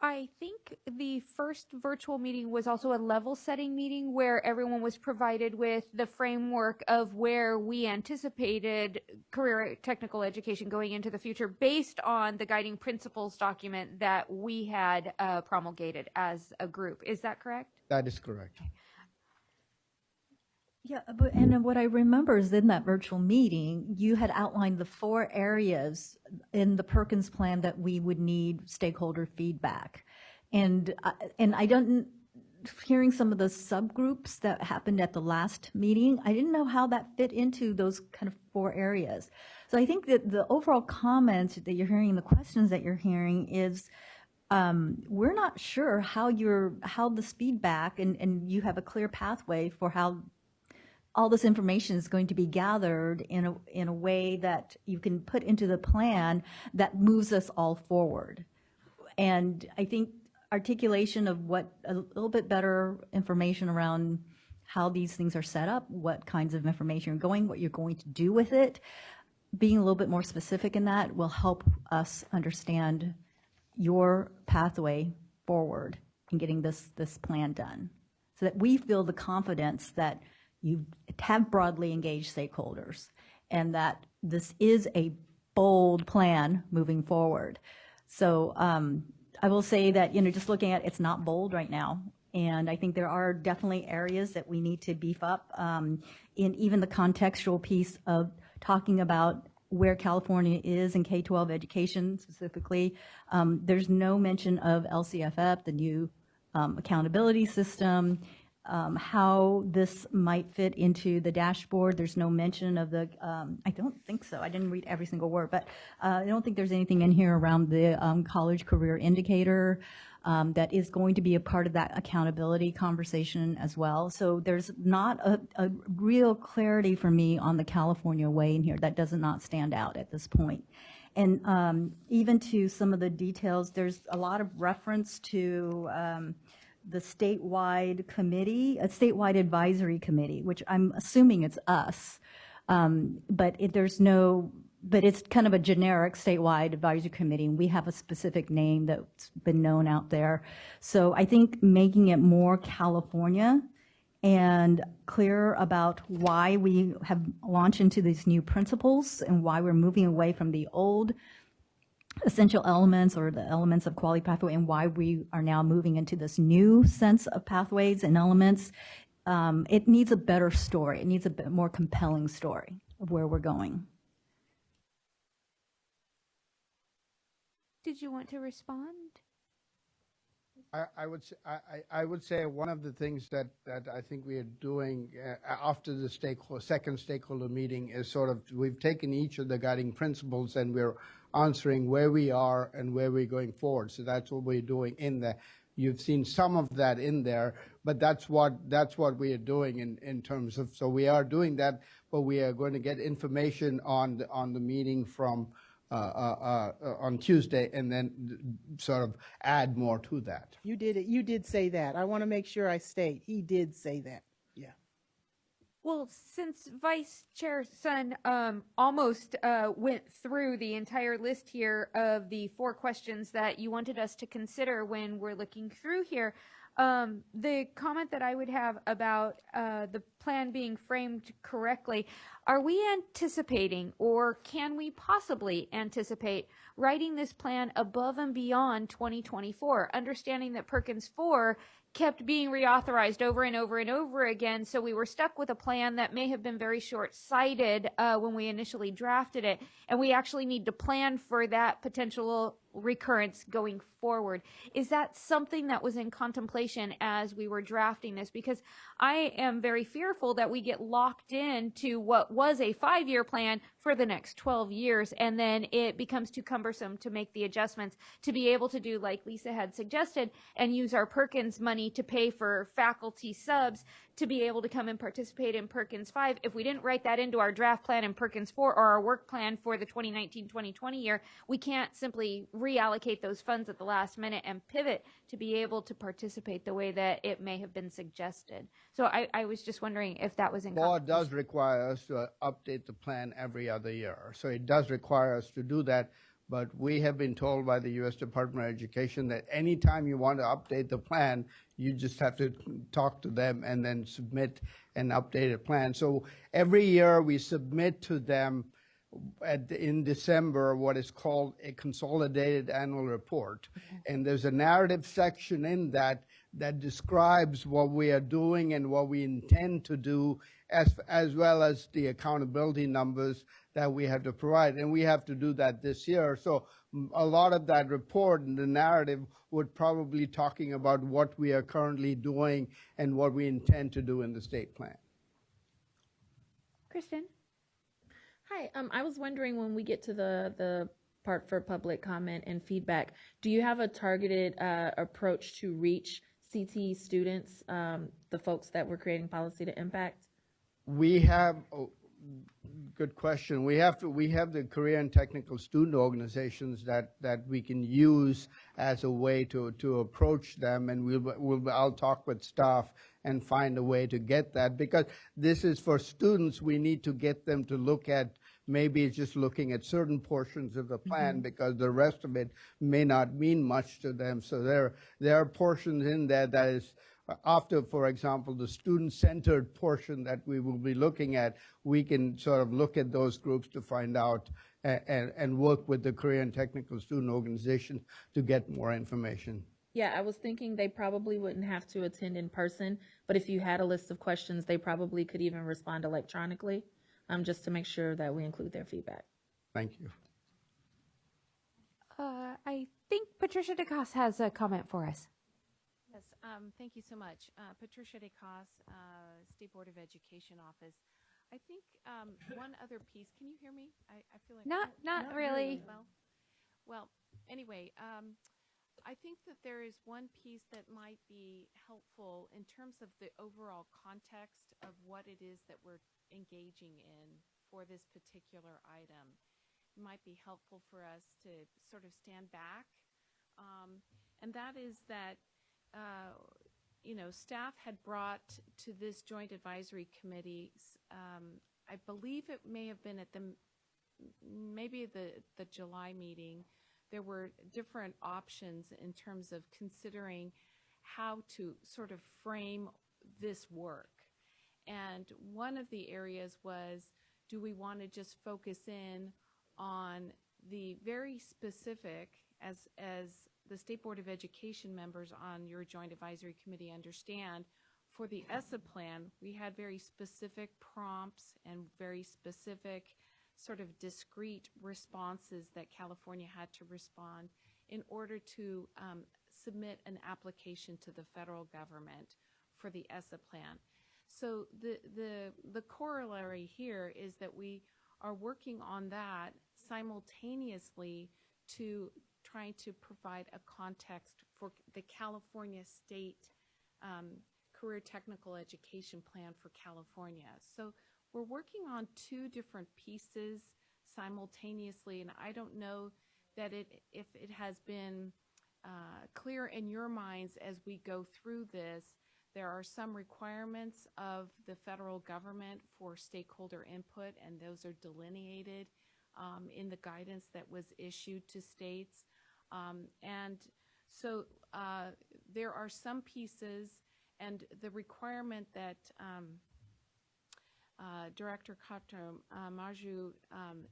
I think the first virtual meeting was also a level setting meeting where everyone was provided with the framework of where we anticipated career technical education going into the future based on the guiding principles document that we had promulgated as a group. Is that correct? That is correct. Yeah, and what I remember is in that virtual meeting, you had outlined the 4 areas in the Perkins plan that we would need stakeholder feedback. And I don't, hearing some of the subgroups that happened at the last meeting, I didn't know how that fit into those kind of 4 areas. So I think that the overall comment that you're hearing, the questions that you're hearing is, we're not sure how this feedback, and you have a clear pathway for how all this information is going to be gathered in a way that you can put into the plan that moves us all forward. And I think articulation of what a little bit better information around how these things are set up, what kinds of information you're going, what you're going to do with it, being a little bit more specific in that will help us understand your pathway forward in getting this plan done, so that we feel the confidence that you have broadly engaged stakeholders and that this is a bold plan moving forward. So I will say that, just looking at it's not bold right now. And I think there are definitely areas that we need to beef up in even the contextual piece of talking about where California is in K-12 education specifically. There's no mention of LCFF, the new accountability system, how this might fit into the dashboard. There's no mention of the, I don't think so. I didn't read every single word, but I don't think there's anything in here around the college career indicator that is going to be a part of that accountability conversation as well. So there's not a real clarity for me on the California way in here. That does not stand out at this point. And even to some of the details, there's a lot of reference to the statewide committee, a statewide advisory committee, which I'm assuming it's us, but it's kind of a generic statewide advisory committee, and we have a specific name that's been known out there. So I think making it more California and clear about why we have launched into these new principles and why we're moving away from the old essential elements or the elements of quality pathway and why we are now moving into this new sense of pathways and elements. It needs a better story. It needs a bit more compelling story of where we're going. Did you want to respond? I would say one of the things that I think we are doing after the second stakeholder meeting is sort of we've taken each of the guiding principles and we're answering where we are and where we're going forward. So that's what we're doing in there. You've seen some of that in there, but that's what we are doing in terms of. So we are doing that, but we are going to get information on the meeting from on Tuesday, and then sort of add more to that. You did it. You did say that. I want to make sure I state he did say that. Yeah. Well, since Vice Chair Sun almost went through the entire list here of the 4 questions that you wanted us to consider when we're looking through here, the comment that I would have about the plan being framed correctly, are we anticipating or can we possibly anticipate writing this plan above and beyond 2024, understanding that Perkins 4 kept being reauthorized over and over and over again, so we were stuck with a plan that may have been very short-sighted when we initially drafted it, and we actually need to plan for that potential recurrence going forward. Is that something that was in contemplation as we were drafting this? Because I am very fearful that we get locked into what was a 5-year plan for the next 12 years, and then it becomes too cumbersome to make the adjustments to be able to do like Lisa had suggested and use our Perkins money to pay for faculty subs to be able to come and participate in Perkins 5. If we didn't write that into our draft plan in Perkins 4 or our work plan for the 2019-2020 year, we can't simply reallocate those funds at the last minute and pivot to be able to participate the way that it may have been suggested. So I was just wondering if that was in Law does require us to update the plan every other year. So it does require us to do that. But we have been told by the U.S. Department of Education that anytime you want to update the plan, you just have to talk to them and then submit an updated plan. So every year we submit to them in December what is called a consolidated annual report. And there's a narrative section in that that describes what we are doing and what we intend to do, as well as the accountability numbers that we have to provide. And we have to do that this year. So a lot of that report and the narrative would probably talking about what we are currently doing and what we intend to do in the state plan. Kristen? Hi, I was wondering when we get to the part for public comment and feedback, do you have a targeted approach to reach CTE students, the folks that we're creating policy to impact? We have, good question. We have the career and technical student organizations that we can use as a way to approach them, and I'll talk with staff and find a way to get that, because this is for students. We need to get them to look at, maybe it's just looking at certain portions of the plan, because the rest of it may not mean much to them. So there are portions in there that is, after, for example, the student-centered portion that we will be looking at, we can sort of look at those groups to find out and work with the career and technical student organization to get more information. Yeah, I was thinking they probably wouldn't have to attend in person, but if you had a list of questions, they probably could even respond electronically, just to make sure that we include their feedback. Thank you. I think Patricia DeCoste has a comment for us. Yes, thank you so much. Patricia DeCoste, State Board of Education Office. I think one other piece, can you hear me? I feel like not really. Well, anyway, I think that there is one piece that might be helpful in terms of the overall context of what it is that we're engaging in for this particular item. It might be helpful for us to sort of stand back, and that is that staff had brought to this Joint Advisory Committee, I believe it may have been at the July meeting, there were different options in terms of considering how to sort of frame this work. And one of the areas was, do we want to just focus in on the very specific, as the State Board of Education members on your Joint Advisory Committee understand, for the ESSA plan, we had very specific prompts and very specific sort of discrete responses that California had to respond in order to submit an application to the federal government for the ESSA plan. So the corollary here is that we are working on that simultaneously to trying to provide a context for the California State Career Technical Education Plan for California. So we're working on two different pieces simultaneously, and I don't know that if it has been clear in your minds as we go through this. There are some requirements of the federal government for stakeholder input, and those are delineated in the guidance that was issued to states. And so there are some pieces, and the requirement that Director Kaptra Maju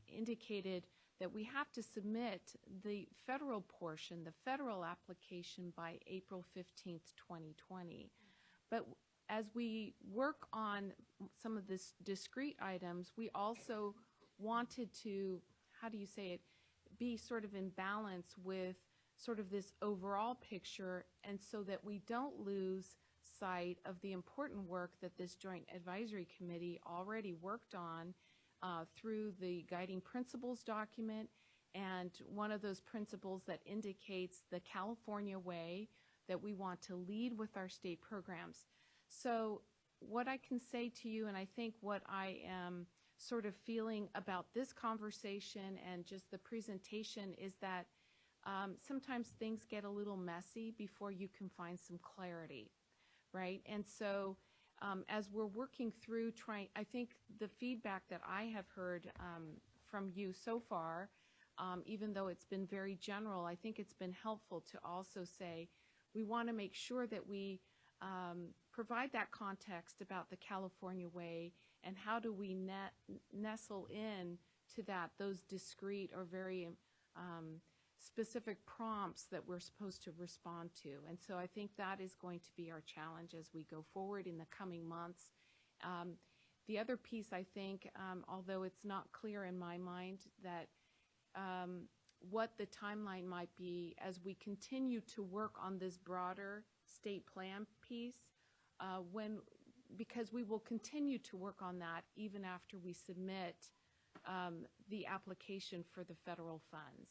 indicated that we have to submit the federal portion, the federal application, by April 15th, 2020. But as we work on some of this discrete items, we also wanted to, how do you say it, be sort of in balance with sort of this overall picture, and so that we don't lose sight of the important work that this Joint Advisory Committee already worked on through the guiding principles document, and one of those principles that indicates the California way that we want to lead with our state programs. So what I can say to you, and I think what I am sort of feeling about this conversation and just the presentation, is that sometimes things get a little messy before you can find some clarity, right? And so as we're working through I think the feedback that I have heard from you so far, even though it's been very general, I think it's been helpful to also say we want to make sure that we provide that context about the California way and how do we nestle in to those discrete or very specific prompts that we're supposed to respond to. And so I think that is going to be our challenge as we go forward in the coming months. The other piece, I think, although it's not clear in my mind, that what the timeline might be as we continue to work on this broader state plan piece, because we will continue to work on that even after we submit the application for the federal funds.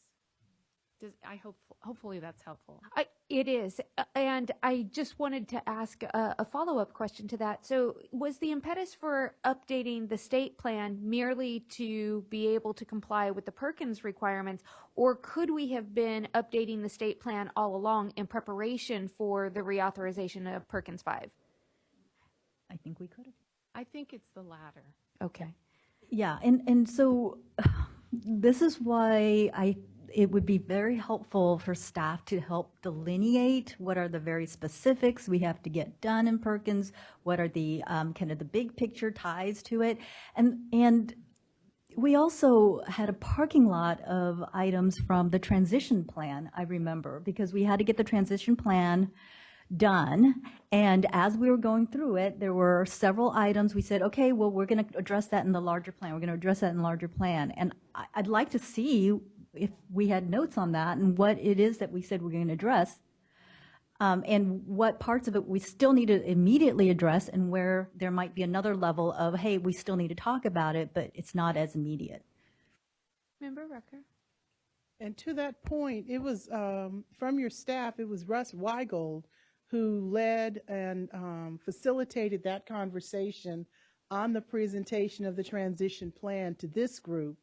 Hopefully that's helpful. It is. And I just wanted to ask a follow-up question to that. So was the impetus for updating the state plan merely to be able to comply with the Perkins requirements, or could we have been updating the state plan all along in preparation for the reauthorization of Perkins V? I think we could have. I think it's the latter. Okay. Yeah, and so this is why it would be very helpful for staff to help delineate what are the very specifics we have to get done in Perkins, what are the kind of the big picture ties to it. And we also had a parking lot of items from the transition plan, I remember, because we had to get the transition plan done. And as we were going through it, there were several items we said, okay, well, we're going to address that in the larger plan. We're going to address that in the larger plan. And I'd like to see if we had notes on that and what it is that we said we're going to address, and what parts of it we still need to immediately address, and where there might be another level of, hey, we still need to talk about it, but it's not as immediate. Member Rucker. And to that point, it was from your staff, it was Russ Weigold who led and facilitated that conversation on the presentation of the transition plan to this group,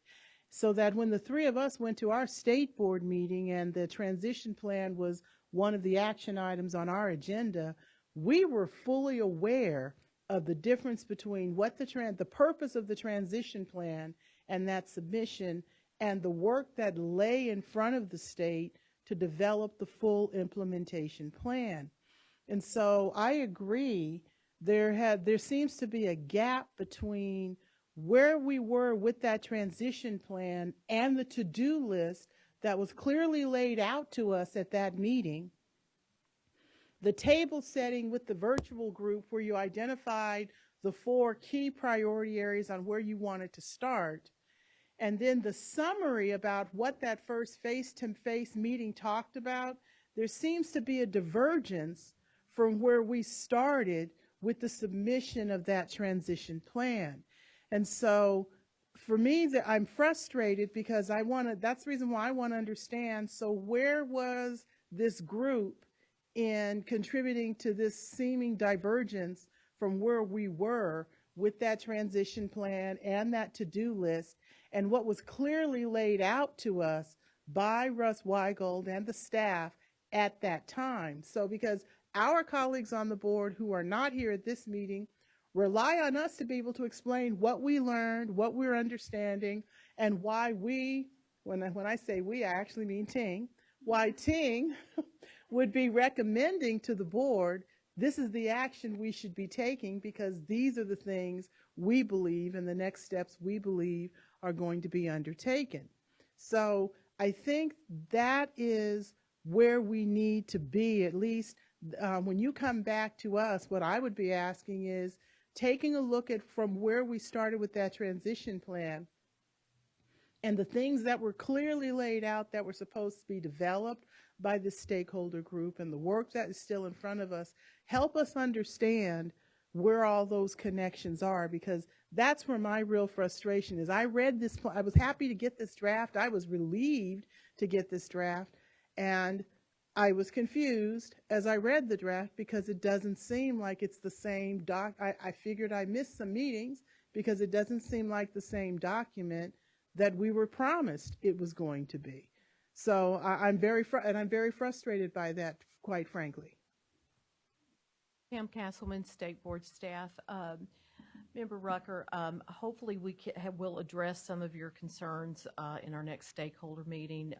so that when the three of us went to our state board meeting and the transition plan was one of the action items on our agenda, we were fully aware of the difference between what the purpose of the transition plan and that submission, and the work that lay in front of the state to develop the full implementation plan. And so I agree, there seems to be a gap between where we were with that transition plan and the to-do list that was clearly laid out to us at that meeting, the table setting with the virtual group where you identified the 4 key priority areas on where you wanted to start, and then the summary about what that first face-to-face meeting talked about. There seems to be a divergence from where we started with the submission of that transition plan. And so for me, I'm frustrated because that's the reason why I want to understand, so where was this group in contributing to this seeming divergence from where we were with that transition plan and that to-do list, and what was clearly laid out to us by Russ Weigold and the staff at that time. So because our colleagues on the board who are not here at this meeting rely on us to be able to explain what we learned, what we're understanding, and why we, when I say we, I actually mean Ting, why Ting would be recommending to the board, this is the action we should be taking because these are the things we believe and the next steps we believe are going to be undertaken. So I think that is where we need to be, at least when you come back to us. What I would be asking is taking a look at from where we started with that transition plan and the things that were clearly laid out that were supposed to be developed by the stakeholder group and the work that is still in front of us, help us understand where all those connections are, because that's where my real frustration is. I read this, I was happy to get this draft. I was relieved to get this draft. And I was confused as I read the draft because it doesn't seem like it's the same doc. I figured I missed some meetings because it doesn't seem like the same document that we were promised it was going to be. So I'm very frustrated by that, quite frankly. Pam Castleman, State Board staff. Member Rucker, hopefully we'll address some of your concerns in our next stakeholder meeting.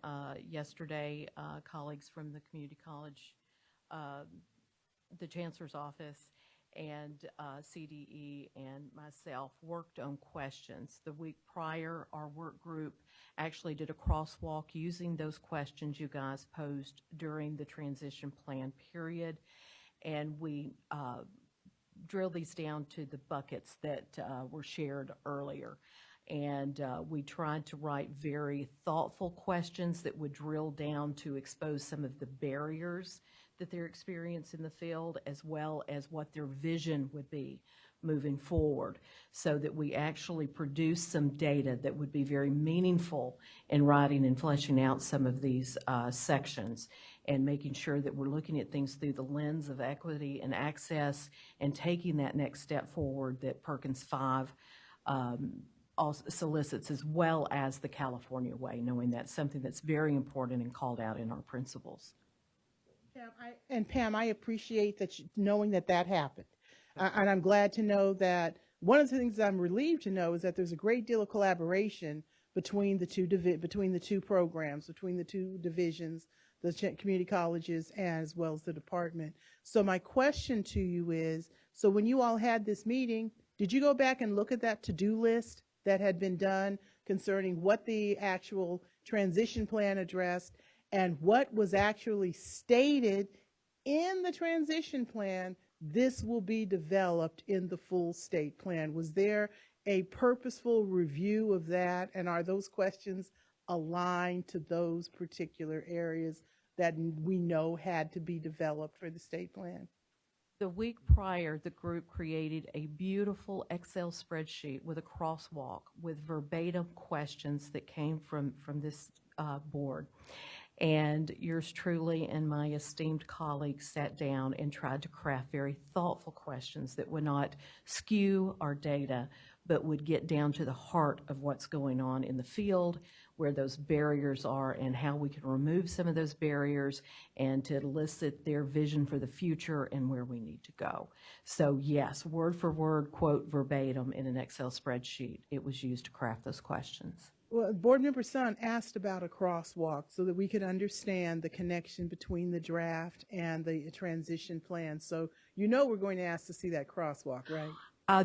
Yesterday, colleagues from the community college, the chancellor's office, and CDE and myself worked on questions. The week prior, our work group actually did a crosswalk using those questions you guys posed during the transition plan period, and we drill these down to the buckets that were shared earlier. And we tried to write very thoughtful questions that would drill down to expose some of the barriers that they're experiencing in the field, as well as what their vision would be moving forward, so that we actually produce some data that would be very meaningful in writing and fleshing out some of these sections, and making sure that we're looking at things through the lens of equity and access, and taking that next step forward that Perkins V also solicits, as well as the California way, knowing that's something that's very important and called out in our principles. Pam, I appreciate that knowing that happened. And I'm glad to know that one of the things I'm relieved to know is that there's a great deal of collaboration between the two programs, between the two divisions, the community colleges, as well as the department. So my question to you is, so when you all had this meeting, did you go back and look at that to-do list that had been done concerning what the actual transition plan addressed and what was actually stated in the transition plan? This will be developed in the full state plan. Was there a purposeful review of that, and are those questions aligned to those particular areas that we know had to be developed for the state plan? The week prior, the group created a beautiful Excel spreadsheet with a crosswalk with verbatim questions that came from this board. And yours truly and my esteemed colleagues sat down and tried to craft very thoughtful questions that would not skew our data, but would get down to the heart of what's going on in the field, where those barriers are, and how we can remove some of those barriers, and to elicit their vision for the future and where we need to go. So yes, word for word, quote verbatim in an Excel spreadsheet, it was used to craft those questions. Well, Board Member Sun asked about a crosswalk so that we could understand the connection between the draft and the transition plan. So you know we're going to ask to see that crosswalk, right?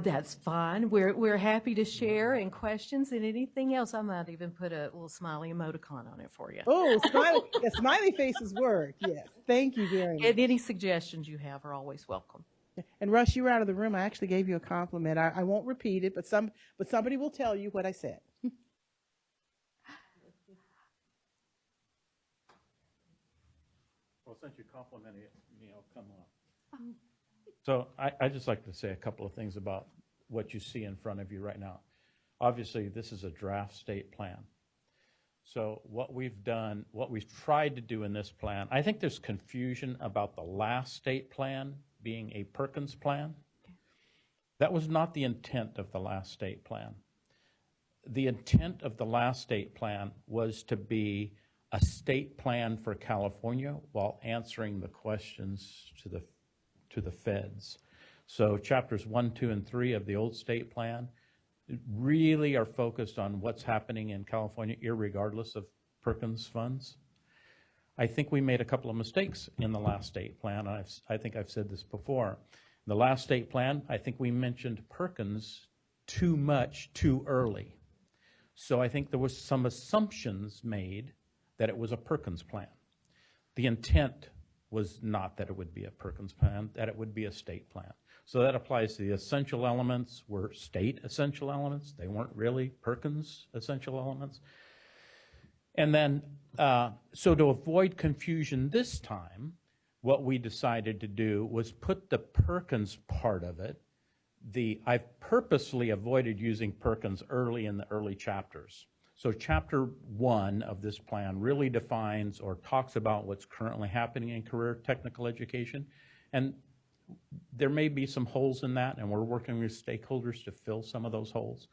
That's fine. We're happy to share, and questions and anything else. I might even put a little smiley emoticon on it for you. Oh, smiley faces work. Yes. Thank you very much. And any suggestions you have are always welcome. And Russ, you were out of the room. I actually gave you a compliment. I won't repeat it, but somebody will tell you what I said. Well, since you complimented me, I'll come on. So I'd just like to say a couple of things about what you see in front of you right now. Obviously, this is a draft state plan. So what we've done, what we've tried to do in this plan, I think there's confusion about the last state plan being a Perkins plan. That was not the intent of the last state plan. The intent of the last state plan was to be a state plan for California while answering the questions to the feds. So chapters 1, 2, and 3 of the old state plan really are focused on what's happening in California, irregardless of Perkins funds. I think we made a couple of mistakes in the last state plan. I think I've said this before. In the last state plan, I think we mentioned Perkins too much, too early. So I think there was some assumptions made that it was a Perkins plan. The intent was not that it would be a Perkins plan, that it would be a state plan. So that applies to the essential elements were state essential elements. They weren't really Perkins essential elements. And then, so to avoid confusion this time, what we decided to do was put the Perkins part of it. I've purposely avoided using Perkins early in the early chapters. So chapter 1 of this plan really defines or talks about what's currently happening in career technical education. And there may be some holes in that, and we're working with stakeholders to fill some of those holes.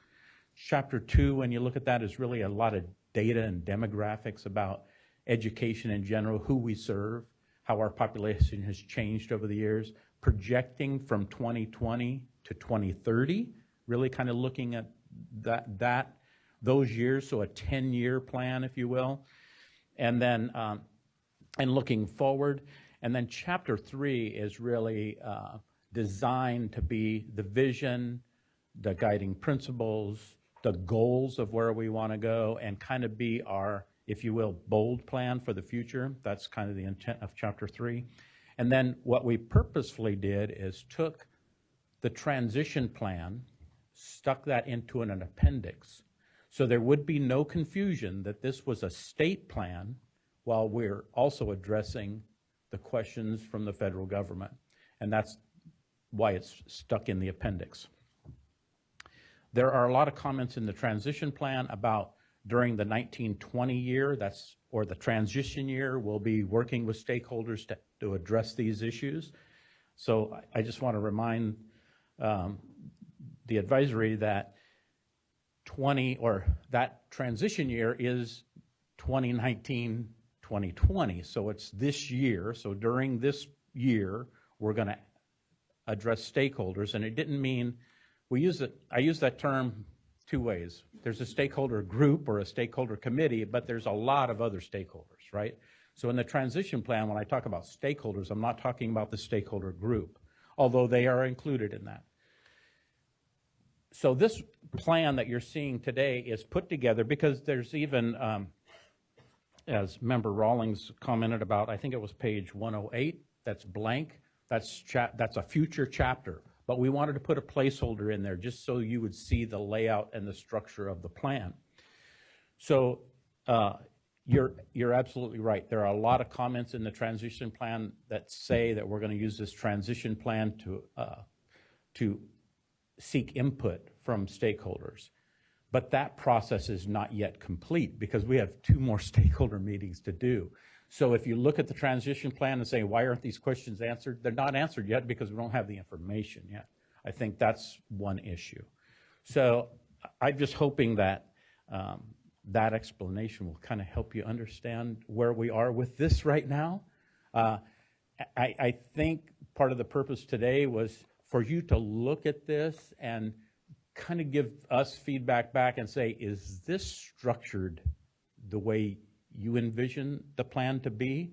Chapter 2, when you look at that, is really a lot of data and demographics about education in general, who we serve, how our population has changed over the years, projecting from 2020 to 2030, really kind of looking at those years, so a 10-year plan, if you will, and then and looking forward. And then chapter 3 is really designed to be the vision, the guiding principles, the goals of where we want to go, and kind of be our, if you will, bold plan for the future. That's kind of the intent of chapter 3. And then what we purposefully did is took the transition plan, stuck that into an appendix, so there would be no confusion that this was a state plan while we're also addressing the questions from the federal government. And that's why it's stuck in the appendix. There are a lot of comments in the transition plan about during the 1920 year, or the transition year, we'll be working with stakeholders to address these issues. So I just want to remind the advisory that that transition year is 2019, 2020. So it's this year. So during this year, we're going to address stakeholders. And it didn't mean, I use that term two ways. There's a stakeholder group or a stakeholder committee, but there's a lot of other stakeholders, right? So in the transition plan, when I talk about stakeholders, I'm not talking about the stakeholder group, although they are included in that. So this plan that you're seeing today is put together because there's even, as Member Rawlings commented about, I think it was page 108, that's blank, that's a future chapter. But we wanted to put a placeholder in there just so you would see the layout and the structure of the plan. So you're absolutely right. There are a lot of comments in the transition plan that say that we're going to use this transition plan to seek input from stakeholders. But that process is not yet complete because we have 2 more stakeholder meetings to do. So if you look at the transition plan and say, why aren't these questions answered? They're not answered yet because we don't have the information yet. I think that's one issue. So I'm just hoping that that explanation will kind of help you understand where we are with this right now. I think part of the purpose today was for you to look at this and kind of give us feedback back and say, is this structured the way you envision the plan to be?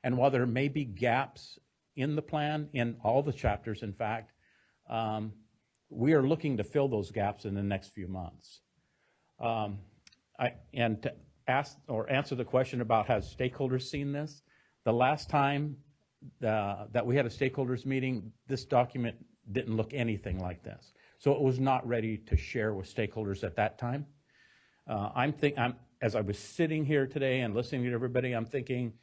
And while there may be gaps in the plan, in all the chapters, in fact, we are looking to fill those gaps in the next few months. And to ask or answer the question about has stakeholders seen this, the last time that we had a stakeholders meeting, this document didn't look anything like this. So it was not ready to share with stakeholders at that time. As I was sitting here today and listening to everybody, I'm thinking,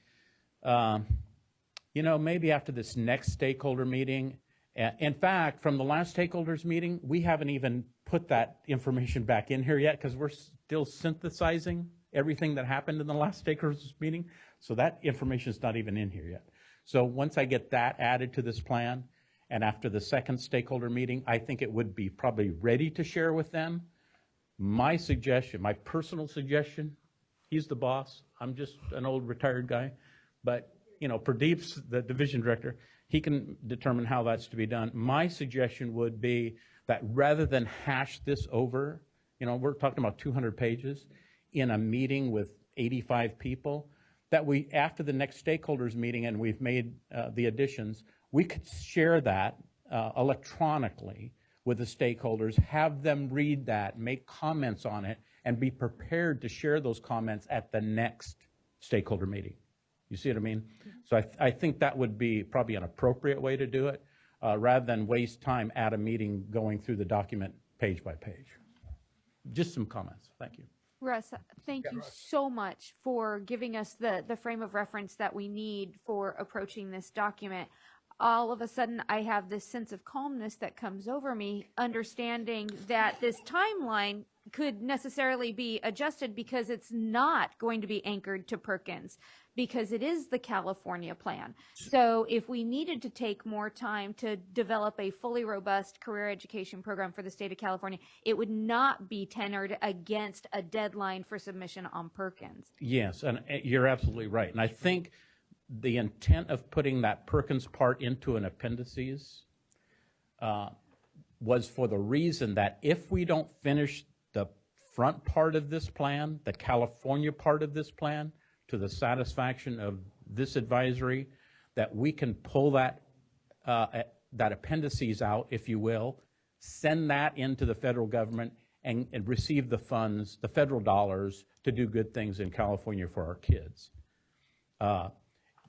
maybe after this next stakeholder meeting, in fact, from the last stakeholders meeting, we haven't even put that information back in here yet because we're still synthesizing everything that happened in the last stakeholders meeting. So that information is not even in here yet. So once I get that added to this plan, and after the second stakeholder meeting, I think it would be probably ready to share with them. My suggestion, my personal suggestion, he's the boss, I'm just an old retired guy, but Pradeep's the division director, he can determine how that's to be done. My suggestion would be that rather than hash this over, we're talking about 200 pages in a meeting with 85 people, that we, after the next stakeholders meeting and we've made the additions, we could share that electronically with the stakeholders, have them read that, make comments on it, and be prepared to share those comments at the next stakeholder meeting. You see what I mean? So I think that would be probably an appropriate way to do it, rather than waste time at a meeting going through the document page by page. Just some comments. Thank you. Russ, thank you so much for giving us the frame of reference that we need for approaching this document. All of a sudden, I have this sense of calmness that comes over me, understanding that this timeline could necessarily be adjusted because it's not going to be anchored to Perkins because it is the California plan. So if we needed to take more time to develop a fully robust career education program for the state of California, it would not be tenored against a deadline for submission on Perkins. Yes, and you're absolutely right. And I think the intent of putting that Perkins part into an appendices was for the reason that if we don't finish the front part of this plan, the California part of this plan, to the satisfaction of this advisory, that we can pull that appendices out, if you will, send that into the federal government and receive the funds, the federal dollars, to do good things in California for our kids,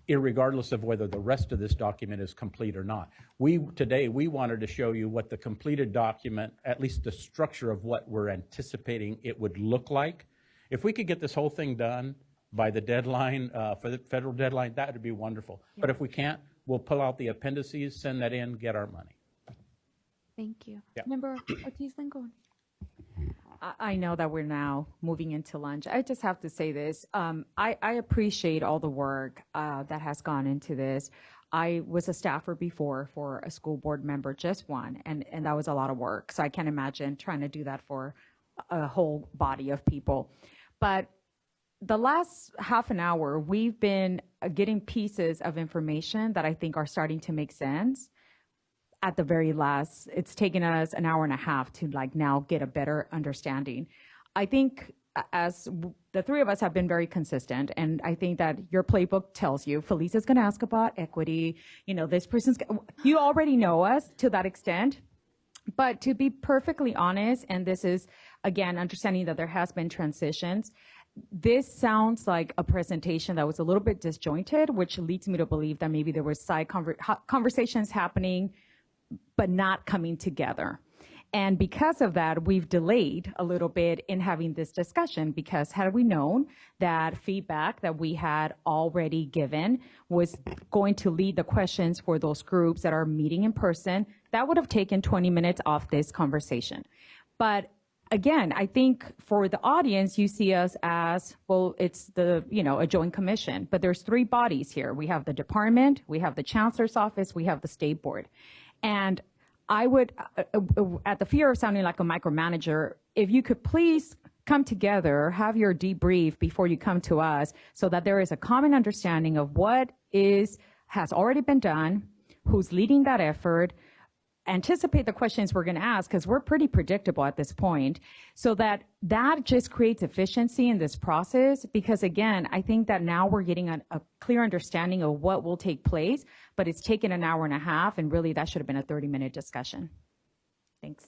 irregardless of whether the rest of this document is complete or not. Today, we wanted to show you what the completed document, at least the structure of what we're anticipating it would look like. If we could get this whole thing done by the deadline, for the federal deadline, that would be wonderful. Yeah. But if we can't, we'll pull out the appendices, send that in, get our money. Thank you. Yeah. Member Ortiz-Lincoln. I know that we're now moving into lunch. I just have to say this. I appreciate all the work that has gone into this. I was a staffer before for a school board member, just one, and that was a lot of work. So I can't imagine trying to do that for a whole body of people. But the last half an hour, we've been getting pieces of information that I think are starting to make sense. At the very last, it's taken us an hour and a half to now get a better understanding. I think as the three of us have been very consistent, and I think that your playbook tells you, Felicia's going to ask about equity, this person's, you already know us to that extent. But to be perfectly honest, and this is, again, understanding that there has been transitions, this sounds like a presentation that was a little bit disjointed, which leads me to believe that maybe there were side conversations happening, but not coming together. And because of that, we've delayed a little bit in having this discussion, because had we known that feedback that we had already given was going to lead the questions for those groups that are meeting in person, that would have taken 20 minutes off this conversation. But again, I think for the audience, you see us as, well, it's a joint commission, but there's three bodies here. We have the department, we have the chancellor's office, we have the state board. And I would, at the fear of sounding like a micromanager, if you could please come together, have your debrief before you come to us, so that there is a common understanding of what has already been done, who's leading that effort, anticipate the questions we're going to ask, because we're pretty predictable at this point, so that just creates efficiency in this process. Because again, I think that now we're getting a clear understanding of what will take place, but it's taken an hour and a half, and really that should have been a 30-minute discussion. Thanks.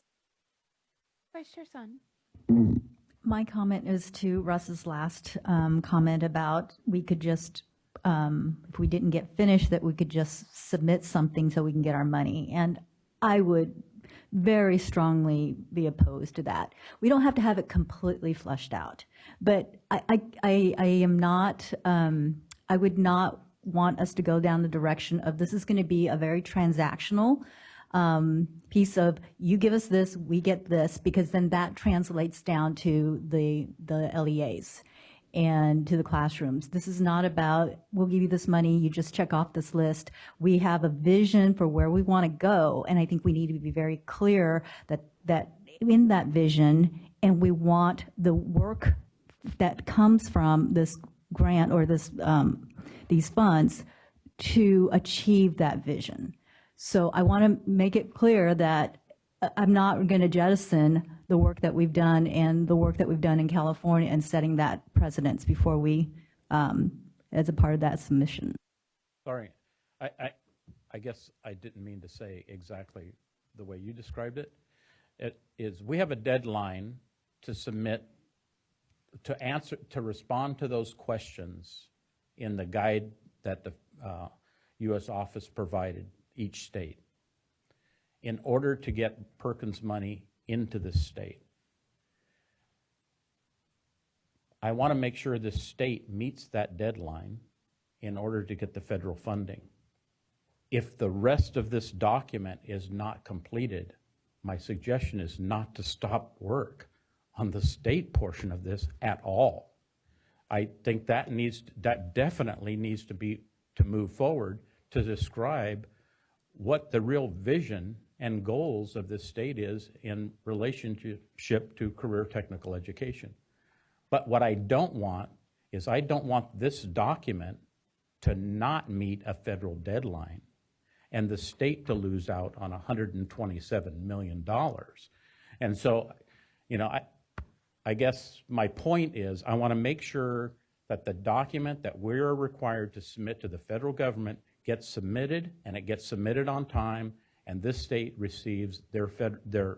Vice Chair Sun. My comment is to Russ's last comment about we could just, if we didn't get finished, that we could just submit something so we can get our money. And I would very strongly be opposed to that. We don't have to have it completely flushed out, but I am not, I would not want us to go down the direction of this is going to be a very transactional piece of you give us this, we get this, because then that translates down to the LEAs and to the classrooms. This is not about, we'll give you this money, you just check off this list. We have a vision for where we want to go, and I think we need to be very clear that in that vision, and we want the work that comes from this grant or these funds to achieve that vision. So I want to make it clear that I'm not going to jettison the work that we've done and the work that we've done in California and setting that precedence before we, as a part of that submission. Sorry, I guess I didn't mean to say exactly the way you described it. It is, we have a deadline to submit, to respond to those questions in the guide that the U.S. office provided each state, in order to get Perkins money into the state. I want to make sure the state meets that deadline in order to get the federal funding. If the rest of this document is not completed, my suggestion is not to stop work on the state portion of this at all. I think that definitely needs to move forward to describe what the real vision and goals of this state is in relationship to career technical education. But what I don't want is I don't want this document to not meet a federal deadline and the state to lose out on $127 million. And so, you know, I guess my point is I want to make sure that the document that we're required to submit to the federal government gets submitted, and it gets submitted on time, and this state receives their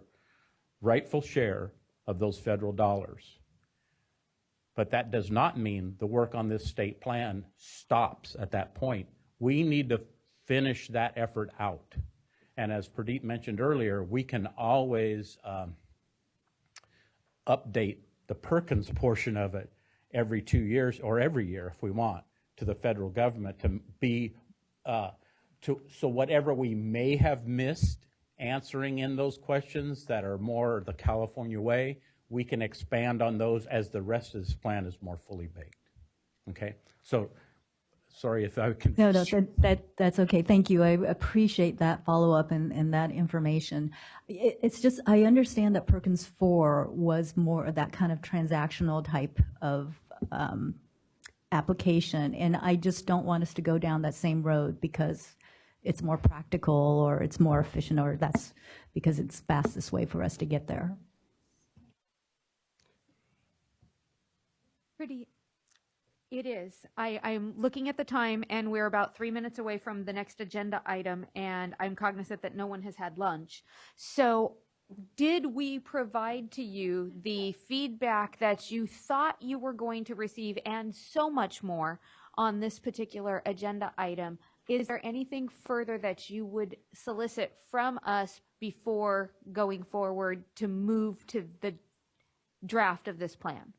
rightful share of those federal dollars. But that does not mean the work on this state plan stops at that point. We need to finish that effort out. And as Pradeep mentioned earlier, we can always update the Perkins portion of it every 2 years or every year if we want to the federal government to be, so whatever we may have missed answering in those questions that are more the California way, we can expand on those as the rest of this plan is more fully baked. Okay, so sorry if I can. No, that's okay. Thank you. I appreciate that follow-up and that information. It's just, I understand that Perkins 4 was more of that kind of transactional type of application, and I just don't want us to go down that same road because it's more practical or it's more efficient, or that's because it's fastest way for us to get there. Pretty. It is. I'm looking at the time, and we're about 3 minutes away from the next agenda item, and I'm cognizant that no one has had lunch. So did we provide to you the feedback that you thought you were going to receive and so much more on this particular agenda item? Is there anything further that you would solicit from us before going forward to move to the draft of this plan?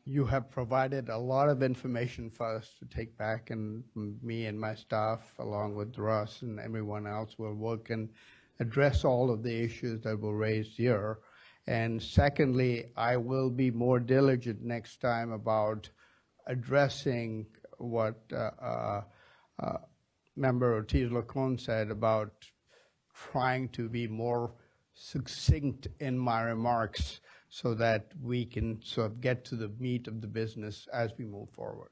You have provided a lot of information for us to take back, and me and my staff, along with Russ and everyone else, will work and address all of the issues that were raised here. And secondly, I will be more diligent next time about addressing what Member Ortiz-Lacon said about trying to be more succinct in my remarks so that we can sort of get to the meat of the business as we move forward.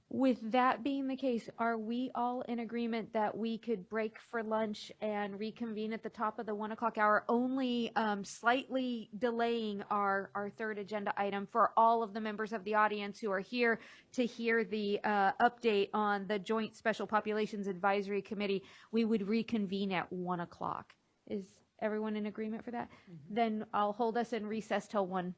With that being the case, are we all in agreement that we could break for lunch and reconvene at the top of the 1 o'clock hour, only slightly delaying our third agenda item for all of the members of the audience who are here to hear the update on the Joint Special Populations Advisory Committee? We would reconvene at 1 o'clock. Is everyone in agreement for that? Mm-hmm. Then I'll hold us in recess till 1.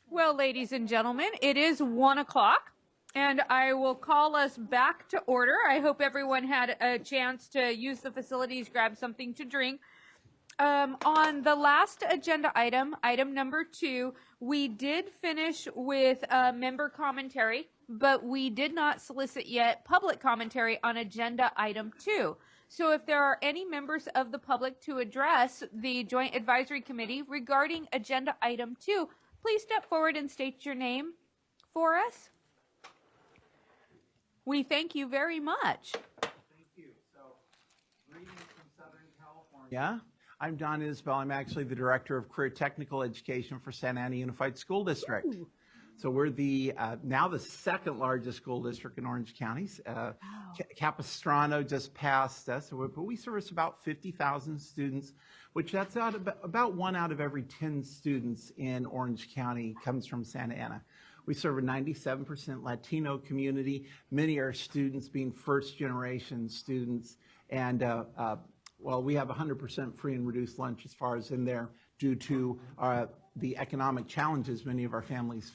Well, ladies and gentlemen, it is 1 o'clock, and I will call us back to order. I hope everyone had a chance to use the facilities, grab something to drink. On the last agenda item, item number 2, we did finish with member commentary, but we did not solicit yet public commentary on agenda item 2. So if there are any members of the public to address the Joint Advisory Committee regarding agenda item 2, please step forward and state your name for us. We thank you very much. Thank you. So, greetings from Southern California. I'm Don Isbell. I'm actually the Director of Career Technical Education for Santa Ana Unified School District. Ooh. So we're the now the second largest school district in Orange County. Wow. Capistrano just passed us, but we service about 50,000 students, which that's about 1 out of every 10 students in Orange County comes from Santa Ana. We serve a 97% Latino community, many are students being first-generation students, and well, we have 100% free and reduced lunch as far as in there due to the economic challenges many of our families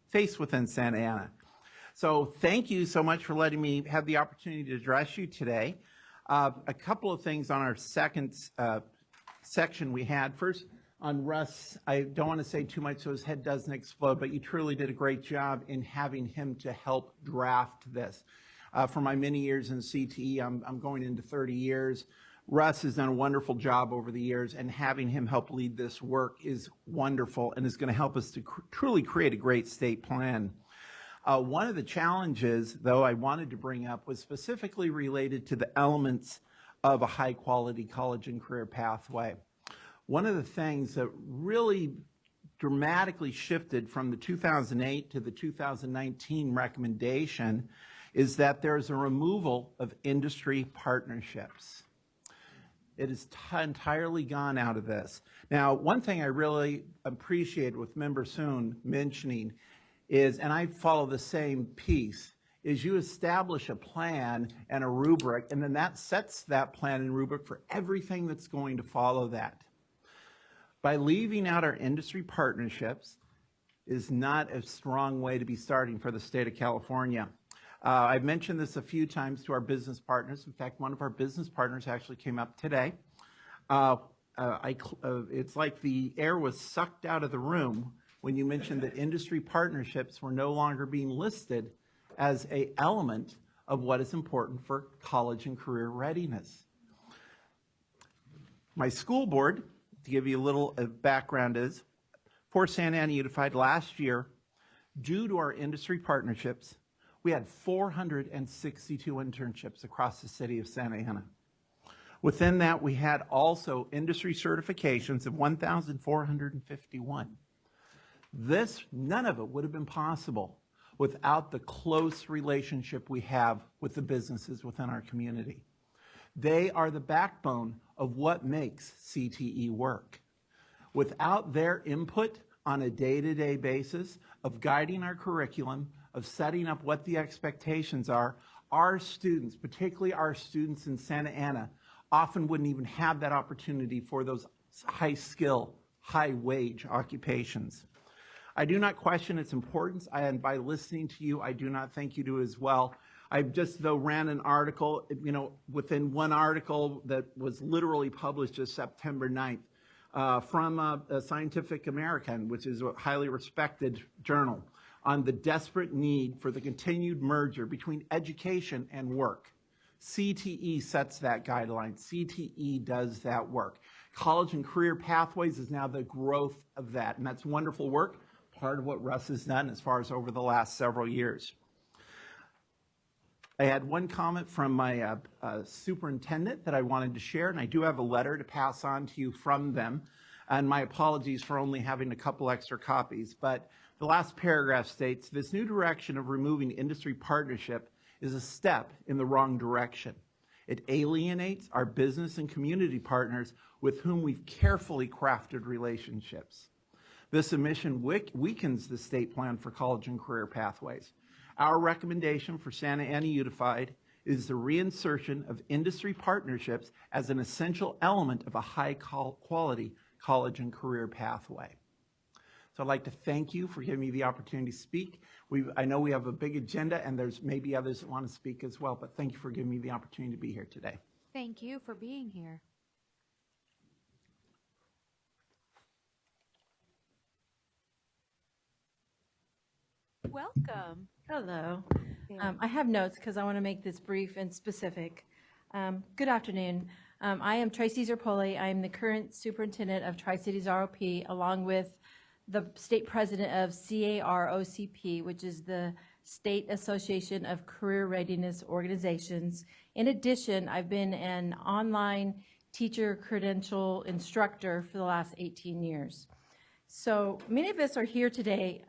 face within Santa Ana. So thank you so much for letting me have the opportunity to address you today. A couple of things on our second section we had. First, on Russ, I don't want to say too much so his head doesn't explode, but you truly did a great job in having him to help draft this. For my many years in CTE, I'm going into 30 years. Russ has done a wonderful job over the years, and having him help lead this work is wonderful and is going to help us to truly create a great state plan. One of the challenges, though, I wanted to bring up was specifically related to the elements of a high-quality college and career pathway. One of the things that really dramatically shifted from the 2008 to the 2019 recommendation is that there's a removal of industry partnerships. It is entirely gone out of this. Now, one thing I really appreciate with Member Soon mentioning is, and I follow the same piece, is you establish a plan and a rubric, and then that sets that plan and rubric for everything that's going to follow that. By leaving out our industry partnerships is not a strong way to be starting for the state of California. I've mentioned this a few times to our business partners. In fact, one of our business partners actually came up today. It's like the air was sucked out of the room when you mentioned that industry partnerships were no longer being listed as an element of what is important for college and career readiness. My school board, to give you a little background, is for Santa Ana Unified last year, due to our industry partnerships, we had 462 internships across the city of Santa Ana. Within that, we had also industry certifications of 1,451. None of it would have been possible without the close relationship we have with the businesses within our community. They are the backbone of what makes CTE work. Without their input on a day-to-day basis of guiding our curriculum, of setting up what the expectations are, our students, particularly our students in Santa Ana, often wouldn't even have that opportunity for those high-skill, high-wage occupations. I do not question its importance, and by listening to you, I do not think you do as well. I just, though, ran an article, within one article that was literally published just September 9th from Scientific American, which is a highly respected journal, on the desperate need for the continued merger between education and work. CTE sets that guideline. CTE does that work. College and career pathways is now the growth of that, and that's wonderful work, part of what Russ has done as far as over the last several years. I had one comment from my superintendent that I wanted to share, and I do have a letter to pass on to you from them, and my apologies for only having a couple extra copies, but the last paragraph states, this new direction of removing industry partnership is a step in the wrong direction. It alienates our business and community partners with whom we've carefully crafted relationships. This omission weakens the state plan for college and career pathways. Our recommendation for Santa Ana Unified is the reinsertion of industry partnerships as an essential element of a high-quality college and career pathway. So I'd like to thank you for giving me the opportunity to speak. I know we have a big agenda, and there's maybe others that want to speak as well, but thank you for giving me the opportunity to be here today. Thank you for being here. Welcome. Hello. I have notes because I want to make this brief and specific. Good afternoon. I am Tracy Zerpoli. I am the current superintendent of Tri-Cities ROP, along with the state president of CAROCP, which is the State Association of Career Readiness Organizations. In addition, I've been an online teacher credential instructor for the last 18 years. So many of us are here today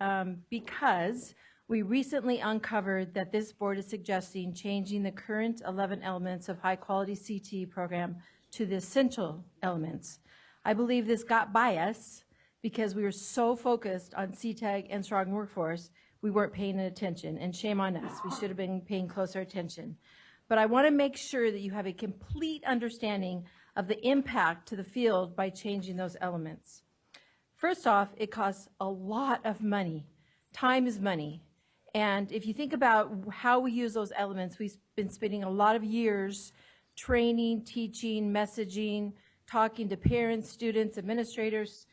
because we recently uncovered that this board is suggesting changing the current 11 elements of high-quality CTE program to the essential elements. I believe this got by us because we were so focused on CTEIG and strong workforce, we weren't paying attention, and shame on us. We should have been paying closer attention. But I want to make sure that you have a complete understanding of the impact to the field by changing those elements. First off, it costs a lot of money. Time is money. And if you think about how we use those elements, we've been spending a lot of years training, teaching, messaging, talking to parents, students, administrators,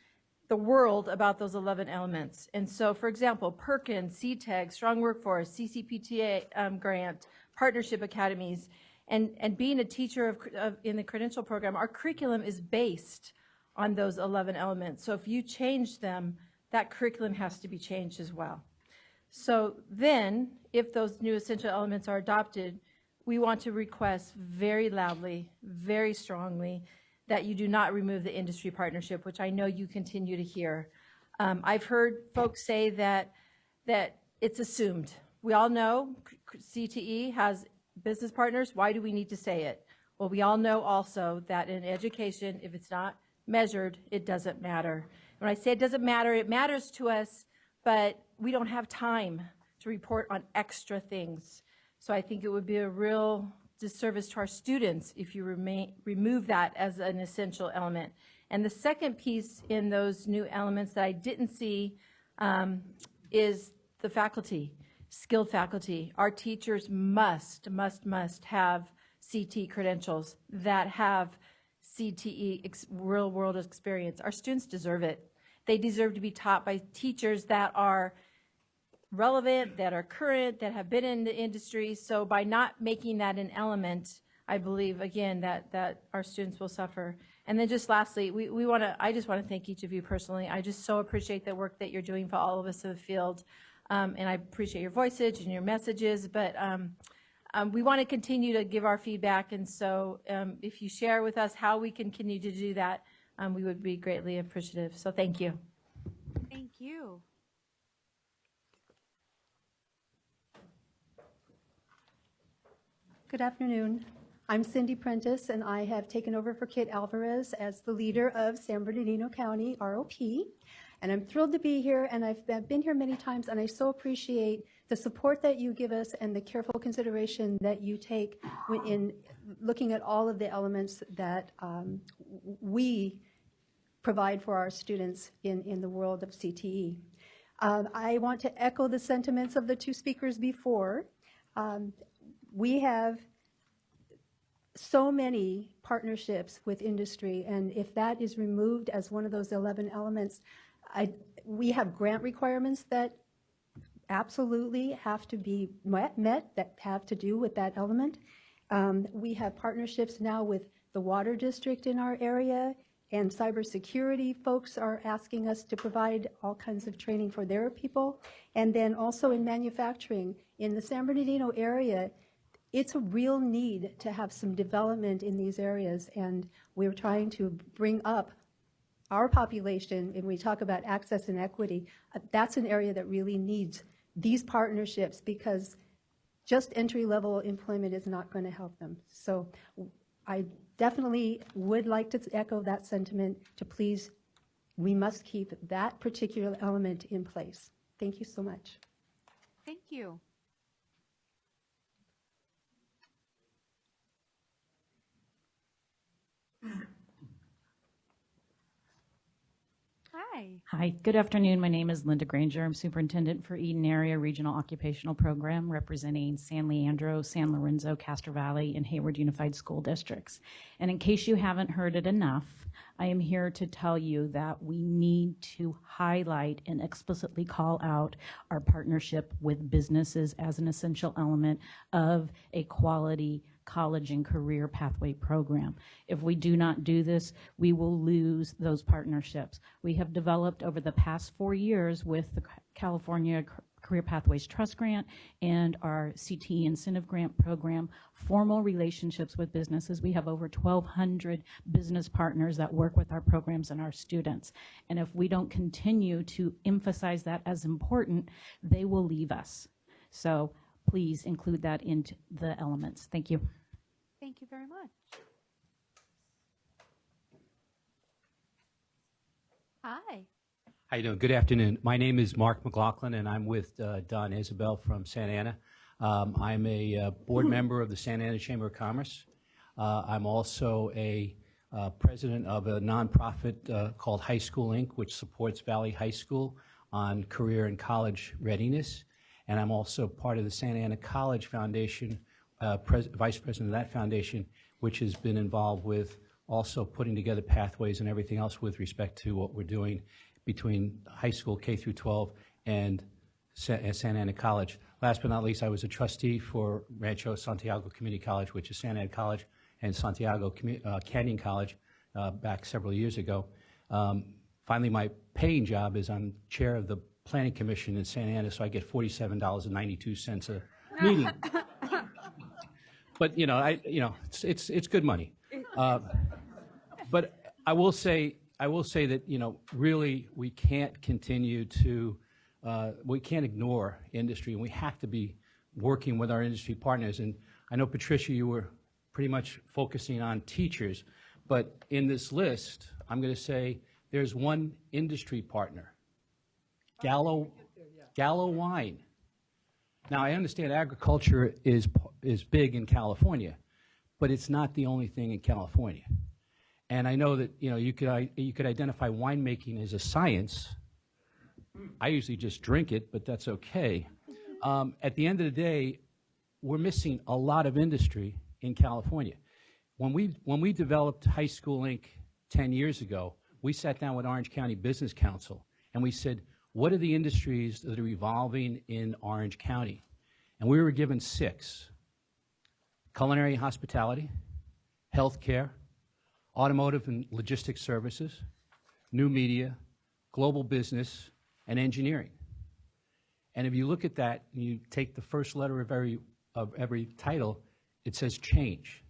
the world about those 11 elements. And so, for example, Perkins, CTEIG, Strong Workforce, CCPTA grant, partnership academies, And being a teacher in the credential program, our curriculum is based on those 11 elements. So if you change them, that curriculum has to be changed as well. So then, if those new essential elements are adopted, we want to request very loudly, very strongly, that you do not remove the industry partnership, which I know you continue to hear. I've heard folks say that it's assumed. We all know CTE has business partners. Why do we need to say it? Well, we all know also that in education, if it's not measured, it doesn't matter. When I say it doesn't matter, it matters to us, but we don't have time to report on extra things. So I think it would be a real disservice to our students if you remove that as an essential element. And the second piece in those new elements that I didn't see is the faculty, skilled faculty. Our teachers must have CT credentials that have CTE real world experience. Our students deserve it. They deserve to be taught by teachers that are relevant, that are current, that have been in the industry. So by not making that an element, I believe, again, that our students will suffer. And then just lastly, I just want to thank each of you personally. I just so appreciate the work that you're doing for all of us in the field. And I appreciate your voices and your messages, but we want to continue to give our feedback. And so if you share with us how we can continue to do that, we would be greatly appreciative. So thank you. Thank you. Good afternoon. I'm Cindy Prentice, and I have taken over for Kit Alvarez as the leader of San Bernardino County ROP. And I'm thrilled to be here, and I've been here many times, and I so appreciate the support that you give us and the careful consideration that you take in looking at all of the elements that we provide for our students in the world of CTE. I want to echo the sentiments of the two speakers before. We have so many partnerships with industry, and if that is removed as one of those 11 elements, we have grant requirements that absolutely have to be met that have to do with that element. We have partnerships now with the water district in our area, and cybersecurity folks are asking us to provide all kinds of training for their people. And then also in manufacturing, in the San Bernardino area, it's a real need to have some development in these areas, and we're trying to bring up our population. And we talk about access and equity, that's an area that really needs these partnerships, because just entry-level employment is not going to help them. So I definitely would like to echo that sentiment to please, we must keep that particular element in place. Thank you so much. Thank you. Hi. Hi, good afternoon. My name is Linda Granger. I'm superintendent for Eden Area Regional Occupational Program, representing San Leandro, San Lorenzo, Castro Valley, and Hayward Unified School Districts. And in case you haven't heard it enough, I am here to tell you that we need to highlight and explicitly call out our partnership with businesses as an essential element of a quality college and career pathway program. If we do not do this, we will lose those partnerships. We have developed over the past 4 years with the California Career Pathways Trust Grant and our CTE Incentive Grant Program formal relationships with businesses. We have over 1,200 business partners that work with our programs and our students. And if we don't continue to emphasize that as important, they will leave us. So please include that into the elements. Thank you. Thank you very much. Hi. How you doing? Good afternoon. My name is Mark McLaughlin, and I'm with Don Isabel from Santa Ana. I'm a board member of the Santa Ana Chamber of Commerce. I'm also a president of a nonprofit called High School Inc., which supports Valley High School on career and college readiness. And I'm also part of the Santa Ana College Foundation, vice president of that foundation, which has been involved with also putting together pathways and everything else with respect to what we're doing between high school K through 12 and Santa Ana College. last but not least, I was a trustee for Rancho Santiago Community College, which is Santa Ana College, and Santiago Canyon College back several years ago. Finally, my paying job is I'm chair of the Planning Commission in Santa Ana, so I get $47.92 a meeting. But it's good money. But I will say that really we can't continue to we can't ignore industry, and we have to be working with our industry partners. And I know, Patricia, you were pretty much focusing on teachers, but in this list, I'm going to say there's one industry partner, Gallo Wine. Now, I understand agriculture is big in California, but it's not the only thing in California. And I know that you could identify winemaking as a science. I usually just drink it, but that's okay. At the end of the day, we're missing a lot of industry in California. When we developed High School Inc. 10 years ago, we sat down with Orange County Business Council and we said, what are the industries that are evolving in Orange County? And we were given 6: culinary and hospitality, healthcare, automotive and logistics services, new media, global business, and engineering. And if you look at that and you take the first letter of every title, it says change.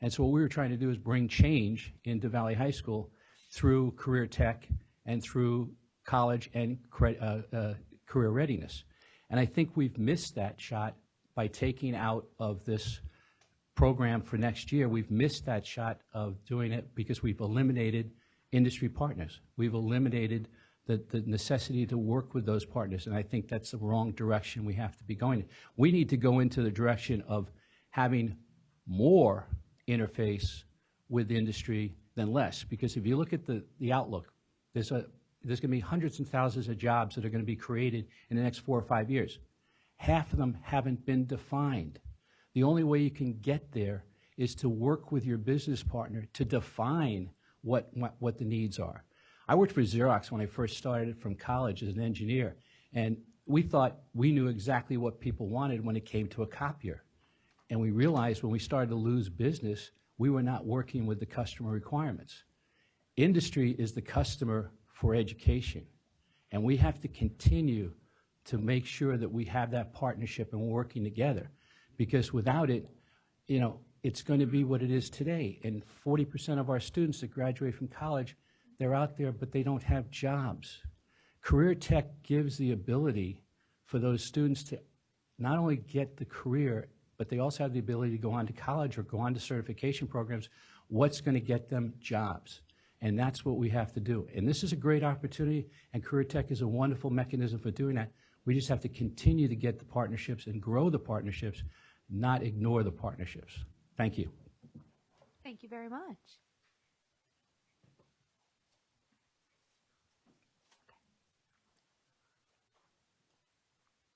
And so what we were trying to do is bring change into Valley High School through career tech and through college and career readiness. And I think we've missed that shot by taking out of this program for next year. We've missed that shot of doing it because we've eliminated industry partners. We've eliminated the necessity to work with those partners, and I think that's the wrong direction we have to be going in. We need to go into the direction of having more interface with industry than less, because if you look at the outlook, there's going to be hundreds and thousands of jobs that are going to be created in the next 4 or 5 years. Half of them haven't been defined. The only way you can get there is to work with your business partner to define what the needs are. I worked for Xerox when I first started from college as an engineer, and we thought we knew exactly what people wanted when it came to a copier. And we realized when we started to lose business, we were not working with the customer requirements. Industry is the customer for education, and we have to continue to make sure that we have that partnership and we're working together, because without it, it's going to be what it is today. And 40% of our students that graduate from college, they're out there, but they don't have jobs. Career tech gives the ability for those students to not only get the career, but they also have the ability to go on to college or go on to certification programs. What's going to get them jobs? And that's what we have to do. And this is a great opportunity, and Career Tech is a wonderful mechanism for doing that. We just have to continue to get the partnerships and grow the partnerships, not ignore the partnerships. Thank you. Thank you very much.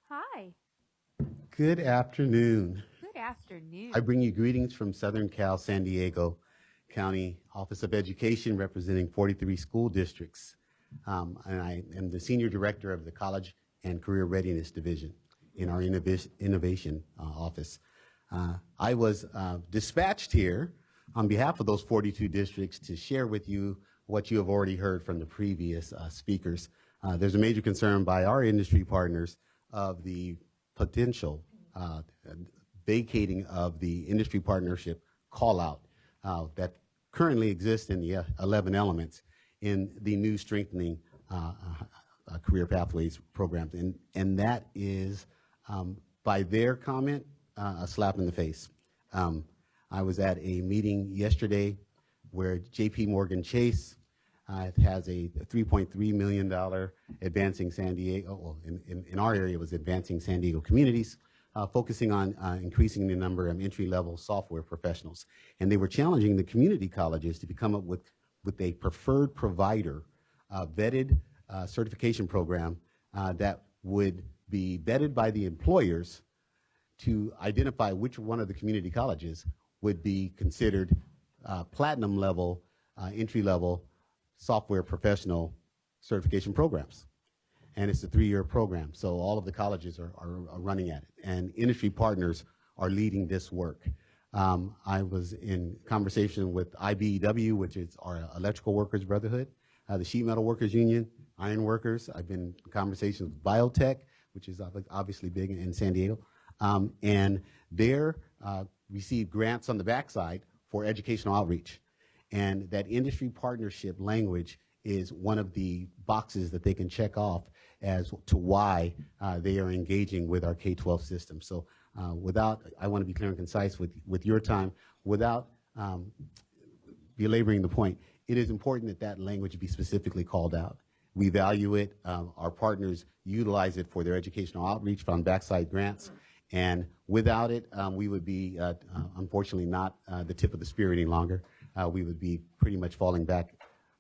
Hi. Good afternoon. Good afternoon. I bring you greetings from Southern Cal, San Diego County Office of Education, representing 43 school districts. And I am the Senior Director of the College and Career Readiness Division in our Innovation Office. I was dispatched here on behalf of those 42 districts to share with you what you have already heard from the previous speakers. There's a major concern by our industry partners of the potential vacating of the industry partnership call-out that currently exists in the 11 elements in the new strengthening career pathways programs. And that is, by their comment, a slap in the face. I was at a meeting yesterday where JP Morgan Chase has a $3.3 million Advancing San Diego, well, in our area it was Advancing San Diego Communities, focusing on increasing the number of entry-level software professionals. And they were challenging the community colleges to come up with a preferred provider vetted certification program that would be vetted by the employers to identify which one of the community colleges would be considered platinum level, entry-level software professional certification programs. and it's a 3-year program. So all of the colleges are running at it, and industry partners are leading this work. I was in conversation with IBEW, which is our Electrical Workers Brotherhood, the Sheet Metal Workers Union, Iron Workers. I've been in conversations with Biotech, which is obviously big in San Diego, and they're received grants on the backside for educational outreach. And that industry partnership language is one of the boxes that they can check off as to why they are engaging with our K-12 system. So I want to be clear and concise with your time, without belaboring the point, it is important that that language be specifically called out. We value it. Our partners utilize it for their educational outreach from backside grants. And without it, we would be, unfortunately, not the tip of the spear any longer. We would be pretty much falling back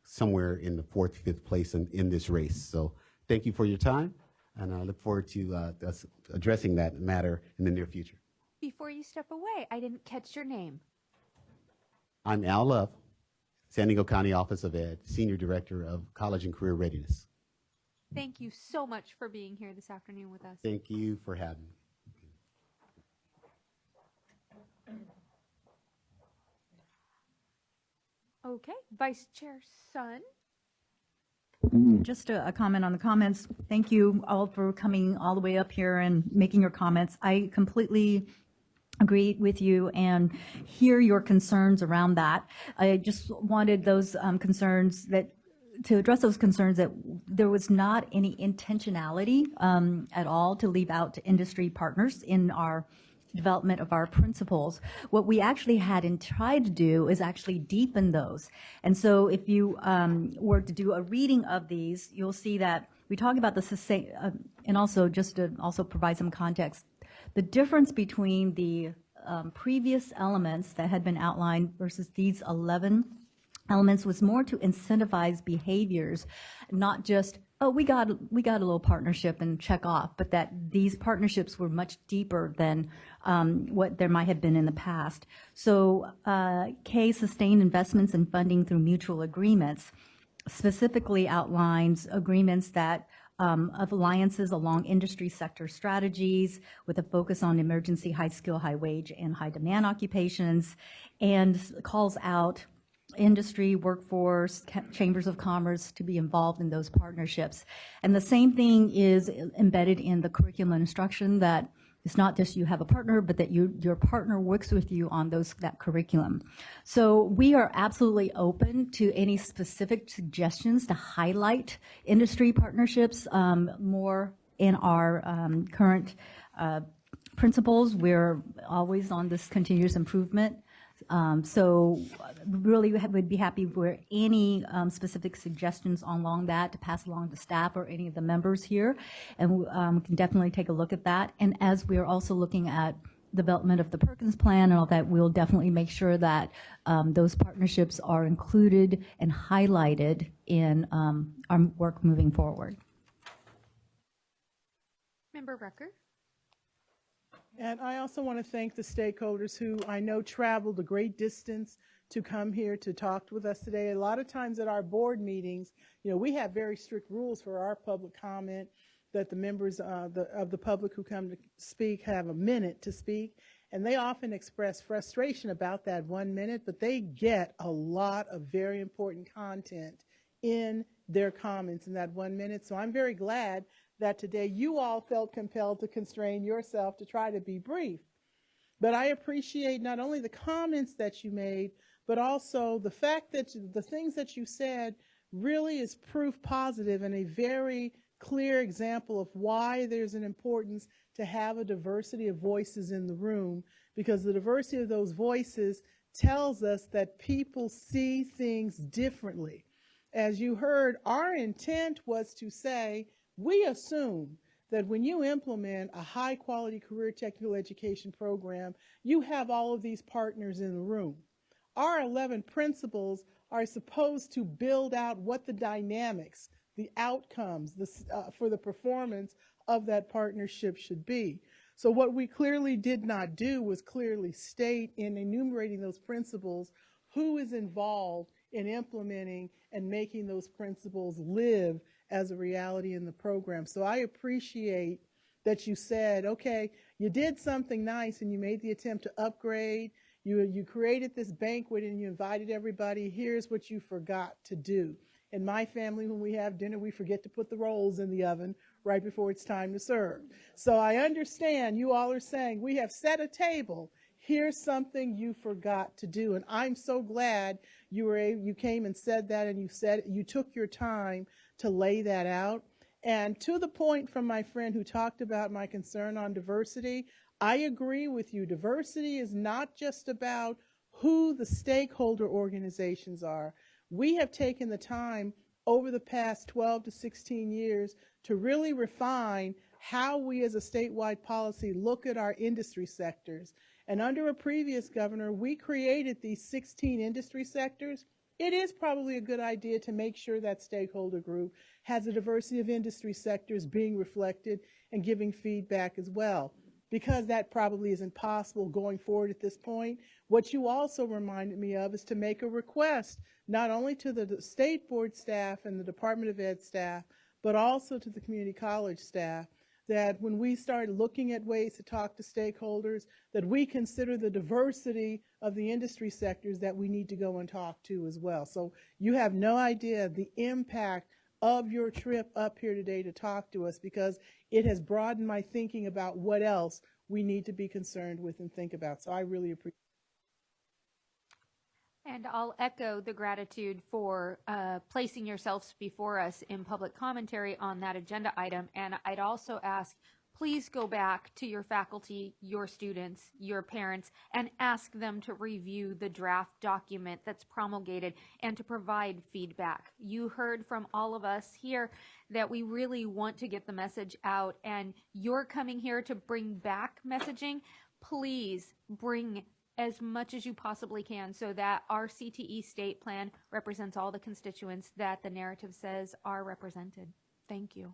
somewhere in the 4th, 5th place in this race. So thank you for your time, and I look forward to us addressing that matter in the near future. Before you step away, I didn't catch your name. I'm Al Love, San Diego County Office of Ed, Senior Director of College and Career Readiness. Thank you so much for being here this afternoon with us. Thank you for having me. Okay, Vice Chair Sun. Just a comment on the comments. Thank you all for coming all the way up here and making your comments. I completely agree with you and hear your concerns around that. I just wanted those concerns to address those concerns that there was not any intentionality at all to leave out industry partners in our development of our principles. What we actually had and tried to do is actually deepen those. And so if you were to do a reading of these, you'll see that we talk about the and also just to also provide some context, the difference between the previous elements that had been outlined versus these 11 elements was more to incentivize behaviors, not just, oh, we got a little partnership and check off, but that these partnerships were much deeper than what there might have been in the past. So K, sustained investments and funding through mutual agreements, specifically outlines agreements that of alliances along industry sector strategies with a focus on emergency high skill, high wage, and high demand occupations, and calls out industry, workforce, chambers of commerce to be involved in those partnerships. And the same thing is embedded in the curriculum instruction, that it's not just you have a partner, but that your partner works with you on that curriculum. So we are absolutely open to any specific suggestions to highlight industry partnerships more in our current principles. We're always on this continuous improvement. So really would be happy for any specific suggestions along that to pass along to staff or any of the members here, and we can definitely take a look at that. And as we're also looking at development of the Perkins plan and all that, we'll definitely make sure that those partnerships are included and highlighted in our work moving forward. Member Rucker. And I also want to thank the stakeholders who I know traveled a great distance to come here to talk with us today. A lot of times at our board meetings, we have very strict rules for our public comment, that the members of the public who come to speak have a minute to speak. And they often express frustration about that 1 minute, but they get a lot of very important content in their comments in that 1 minute. So I'm very glad that today you all felt compelled to constrain yourself to try to be brief. But I appreciate not only the comments that you made, but also the fact that the things that you said really is proof positive and a very clear example of why there's an importance to have a diversity of voices in the room, because the diversity of those voices tells us that people see things differently. As you heard, our intent was to say, we assume that when you implement a high-quality career technical education program, you have all of these partners in the room. Our 11 principles are supposed to build out what the dynamics, the outcomes for the performance of that partnership should be. So what we clearly did not do was clearly state in enumerating those principles who is involved in implementing and making those principles live as a reality in the program. So I appreciate that you said, okay, you did something nice and you made the attempt to upgrade. You created this banquet and you invited everybody. Here's what you forgot to do. In my family, when we have dinner, we forget to put the rolls in the oven right before it's time to serve. So I understand you all are saying, we have set a table. Here's something you forgot to do. And I'm so glad you came and said that, and you took your time to lay that out. And to the point from my friend who talked about my concern on diversity, I agree with you. Diversity is not just about who the stakeholder organizations are. We have taken the time over the past 12 to 16 years to really refine how we as a statewide policy look at our industry sectors. And under a previous governor, we created these 16 industry sectors. It is probably a good idea to make sure that stakeholder group has a diversity of industry sectors being reflected and giving feedback as well, because that probably isn't possible going forward at this point. What you also reminded me of is to make a request, not only to the state board staff and the Department of Ed staff, but also to the community college staff, that when we start looking at ways to talk to stakeholders, that we consider the diversity of the industry sectors that we need to go and talk to as well. So you have no idea the impact of your trip up here today to talk to us, because it has broadened my thinking about what else we need to be concerned with and think about. So I really appreciate it. And I'll echo the gratitude for placing yourselves before us in public commentary on that agenda item. And I'd also ask, please go back to your faculty, your students, your parents, and ask them to review the draft document that's promulgated and to provide feedback. You heard from all of us here that we really want to get the message out, and you're coming here to bring back messaging. Please bring as much as you possibly can so that our CTE state plan represents all the constituents that the narrative says are represented. Thank you.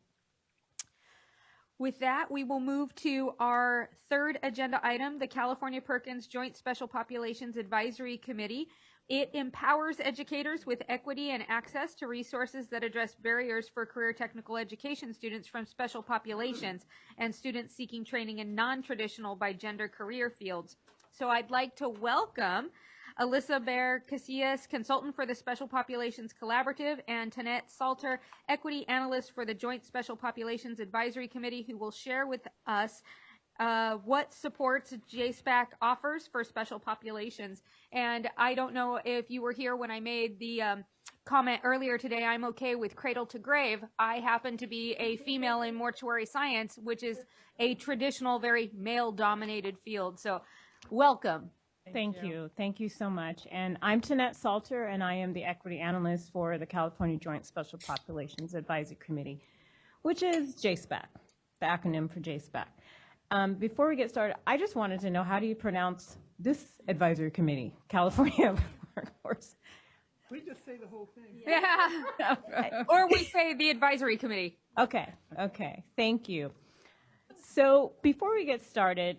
With that, we will move to our third agenda item, the California Perkins Joint Special Populations Advisory Committee. It empowers educators with equity and access to resources that address barriers for career technical education students from special populations and students seeking training in non-traditional by gender career fields. So I'd like to welcome Alyssa Bear-Casillas, consultant for the Special Populations Collaborative, and Tanette Salter, equity analyst for the Joint Special Populations Advisory Committee, who will share with us what supports JSPAC offers for special populations. And I don't know if you were here when I made the comment earlier today, I'm okay with cradle to grave. I happen to be a female in mortuary science, which is a traditional, very male-dominated field. So welcome. Thank you. Thank you so much. And I'm Tanette Salter, and I am the equity analyst for the California Joint Special Populations Advisory Committee, which is JSPAC, the acronym for JSPAC. Before we get started, I just wanted to know, how do you pronounce this advisory committee, California Workforce? We just say the whole thing. Yeah. Or we say the advisory committee. Okay. Thank you. So before we get started,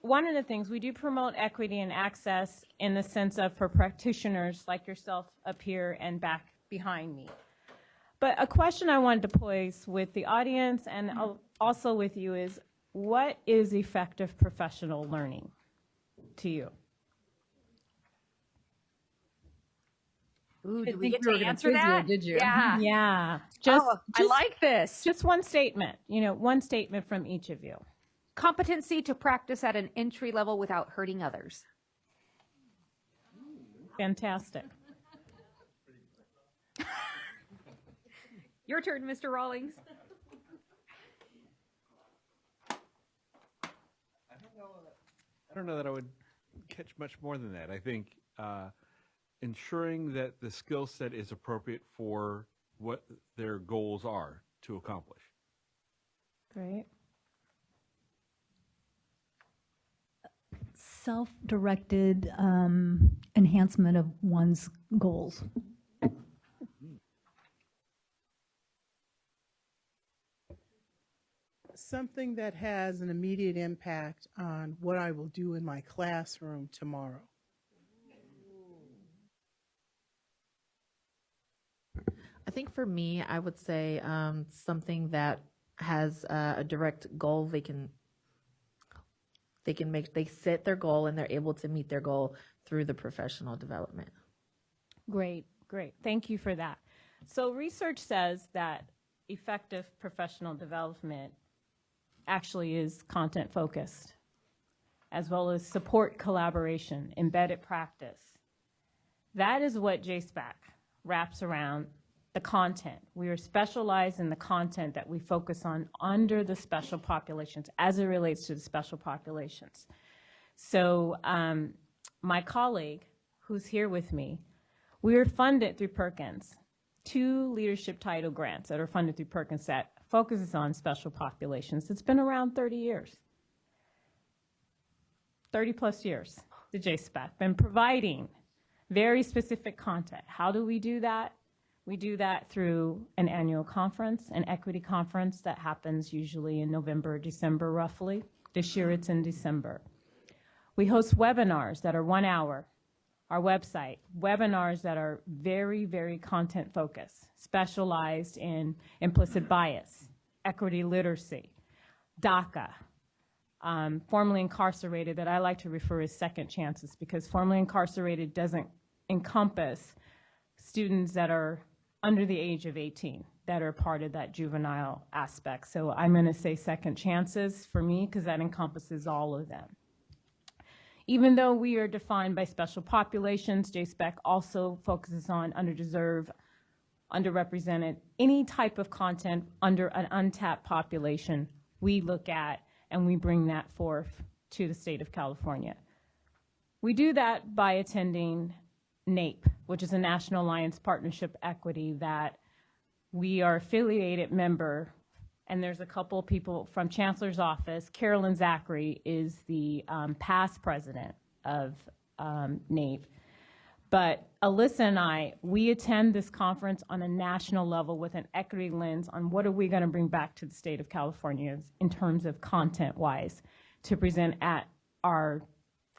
one of the things we do promote equity and access in the sense of for practitioners like yourself up here and back behind me. But a question I wanted to pose with the audience and also with you is, what is effective professional learning to you? Ooh, did we get to answer that? Did you? Yeah. Yeah. I like this. Just one statement, one statement from each of you. Competency to practice at an entry level without hurting others. Fantastic. Your turn, Mr. Rawlings. I don't know that I would catch much more than that. I think ensuring that the skill set is appropriate for what their goals are to accomplish. Great. Self-directed enhancement of one's goals. Something that has an immediate impact on what I will do in my classroom tomorrow. think for me, I would say something that has a direct goal. They set their goal and they're able to meet their goal through the professional development. Great. Thank you for that. So research says that effective professional development actually is content focused, as well as support collaboration, embedded practice. That is what JSPAC wraps around the content. We are specialized in the content that we focus on under the special populations as it relates to the special populations. So my colleague who's here with me, we are funded through Perkins, 2 leadership title grants that are funded through Perkins that focuses on special populations. It's been around 30 years. 30 plus years, the JSPAC, been providing very specific content. How do we do that? We do that through an annual conference, an equity conference that happens usually in November or December roughly. This year it's in December. We host webinars that are 1 hour. Our website, webinars that are very, very content focused, specialized in implicit bias, equity literacy, DACA, formerly incarcerated, that I like to refer as second chances, because formerly incarcerated doesn't encompass students that are under the age of 18 that are part of that juvenile aspect. So I'm going to say second chances for me because that encompasses all of them. Even though we are defined by special populations, JSPAC also focuses on underdeserved, underrepresented, any type of content under an untapped population we look at and we bring that forth to the state of California. We do that by attending NAEP, which is a National Alliance Partnership Equity that we are affiliated member, and there's a couple of people from Chancellor's Office. Carolyn Zachary is the past president of NAEP. But Alyssa and I, we attend this conference on a national level with an equity lens on what are we going to bring back to the state of California in terms of content-wise to present at our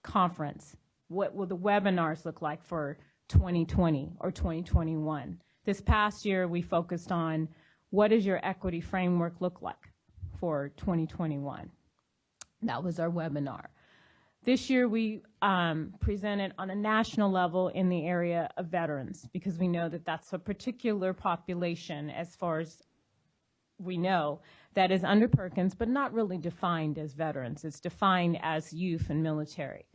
conference. What will the webinars look like for 2020 or 2021? This past year, we focused on what does your equity framework look like for 2021? That was our webinar. This year, we presented on a national level in the area of veterans because we know that that's a particular population, as far as we know, that is under Perkins, but not really defined as veterans. It's defined as youth and military.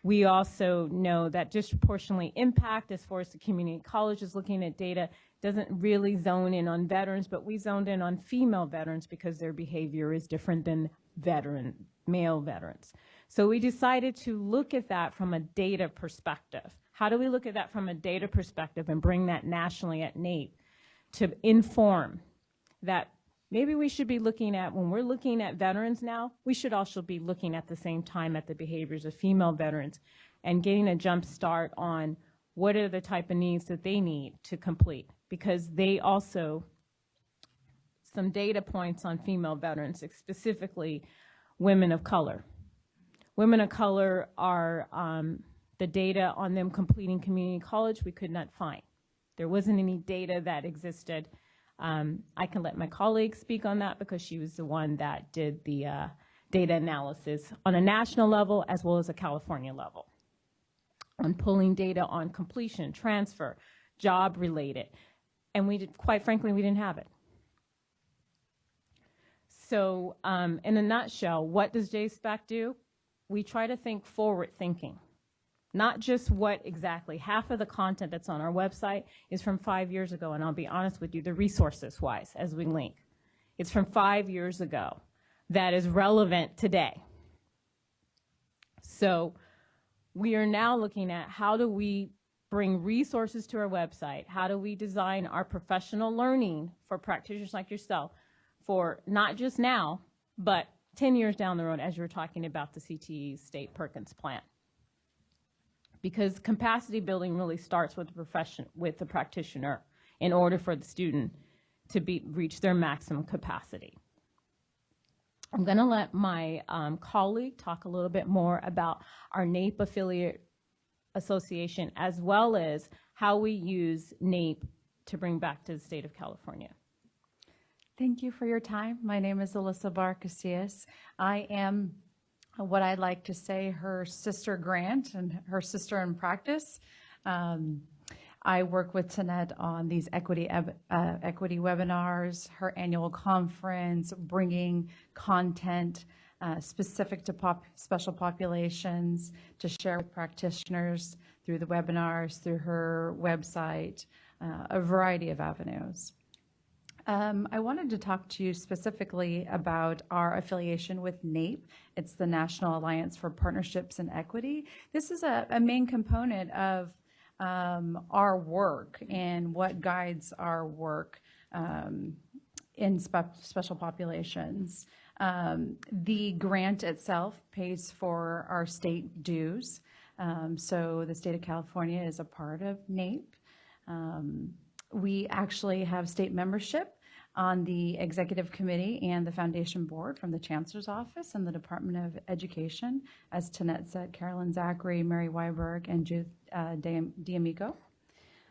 We also know that disproportionately impact, as far as the community college is looking at data, doesn't really zone in on veterans, but we zoned in on female veterans because their behavior is different than male veterans. So we decided to look at that from a data perspective. How do we look at that from a data perspective and bring that nationally at NAEP to inform that maybe we should be looking at, when we're looking at veterans now, we should also be looking at the same time at the behaviors of female veterans and getting a jump start on what are the type of needs that they need to complete, because they also, some data points on female veterans, specifically women of color. Women of color are, the data on them completing community college we could not find. There wasn't any data that existed. I can let my colleague speak on that because she was the one that did the data analysis on a national level as well as a California level on pulling data on completion, transfer, job related. And we did, quite frankly, we didn't have it. So in a nutshell, what does JSPAC do? We try to think forward thinking. Not just what exactly. Half of the content that's on our website is from 5 years ago, and I'll be honest with you, the resources-wise, as we link. It's from 5 years ago that is relevant today. So we are now looking at how do we bring resources to our website? How do we design our professional learning for practitioners like yourself for not just now, but 10 years down the road, as you were talking about the CTE State Perkins plan? Because capacity building really starts with the practitioner in order for the student to reach their maximum capacity. I'm going to let my colleague talk a little bit more about our NAEP affiliate association, as well as how we use NAEP to bring back to the state of California. Thank you for your time. My name is Alyssa Barcasillas. I am what I'd like to say her sister Grant and her sister in practice. I work with Tanette on these equity webinars, her annual conference, bringing content specific to special populations to share with practitioners through the webinars, through her website, a variety of avenues. I wanted to talk to you specifically about our affiliation with NAEP. It's the National Alliance for Partnerships and Equity. This is a main component of our work and what guides our work in special populations. The grant itself pays for our state dues. So the state of California is a part of NAEP. We actually have state membership on the executive committee and the foundation board from the chancellor's office and the Department of Education, as Tanette said, Carolyn Zachary, Mary Weiberg, and Judith D'Amico.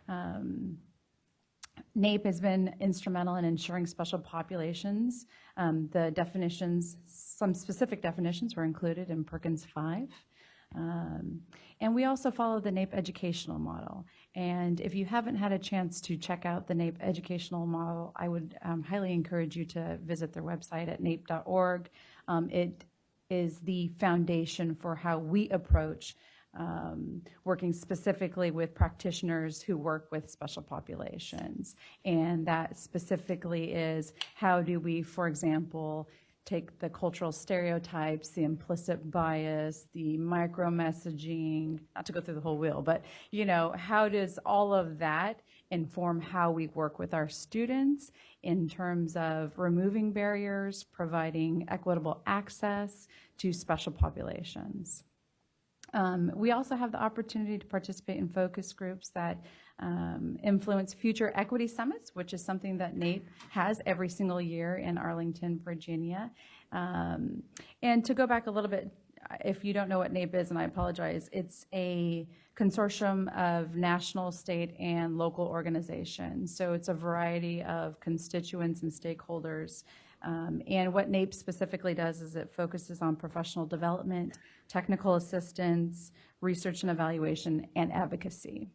NAEP has been instrumental in ensuring special populations. The definitions, some specific definitions were included in Perkins V. And we also follow the NAEP educational model. And if you haven't had a chance to check out the NAEP educational model, I would highly encourage you to visit their website at naep.org. It is the foundation for how we approach working specifically with practitioners who work with special populations. And that specifically is how do we, for example, take the cultural stereotypes, the implicit bias, the micro-messaging, not to go through the whole wheel, but, you know, how does all of that inform how we work with our students in terms of removing barriers, providing equitable access to special populations? We also have the opportunity to participate in focus groups that influence future equity summits, which is something that NAEP has every single year in Arlington, Virginia. And to go back a little bit, if you don't know what NAEP is, and I apologize, it's a consortium of national, state, and local organizations. So it's a variety of constituents and stakeholders. And what NAEP specifically does is it focuses on professional development, technical assistance, research and evaluation, and advocacy.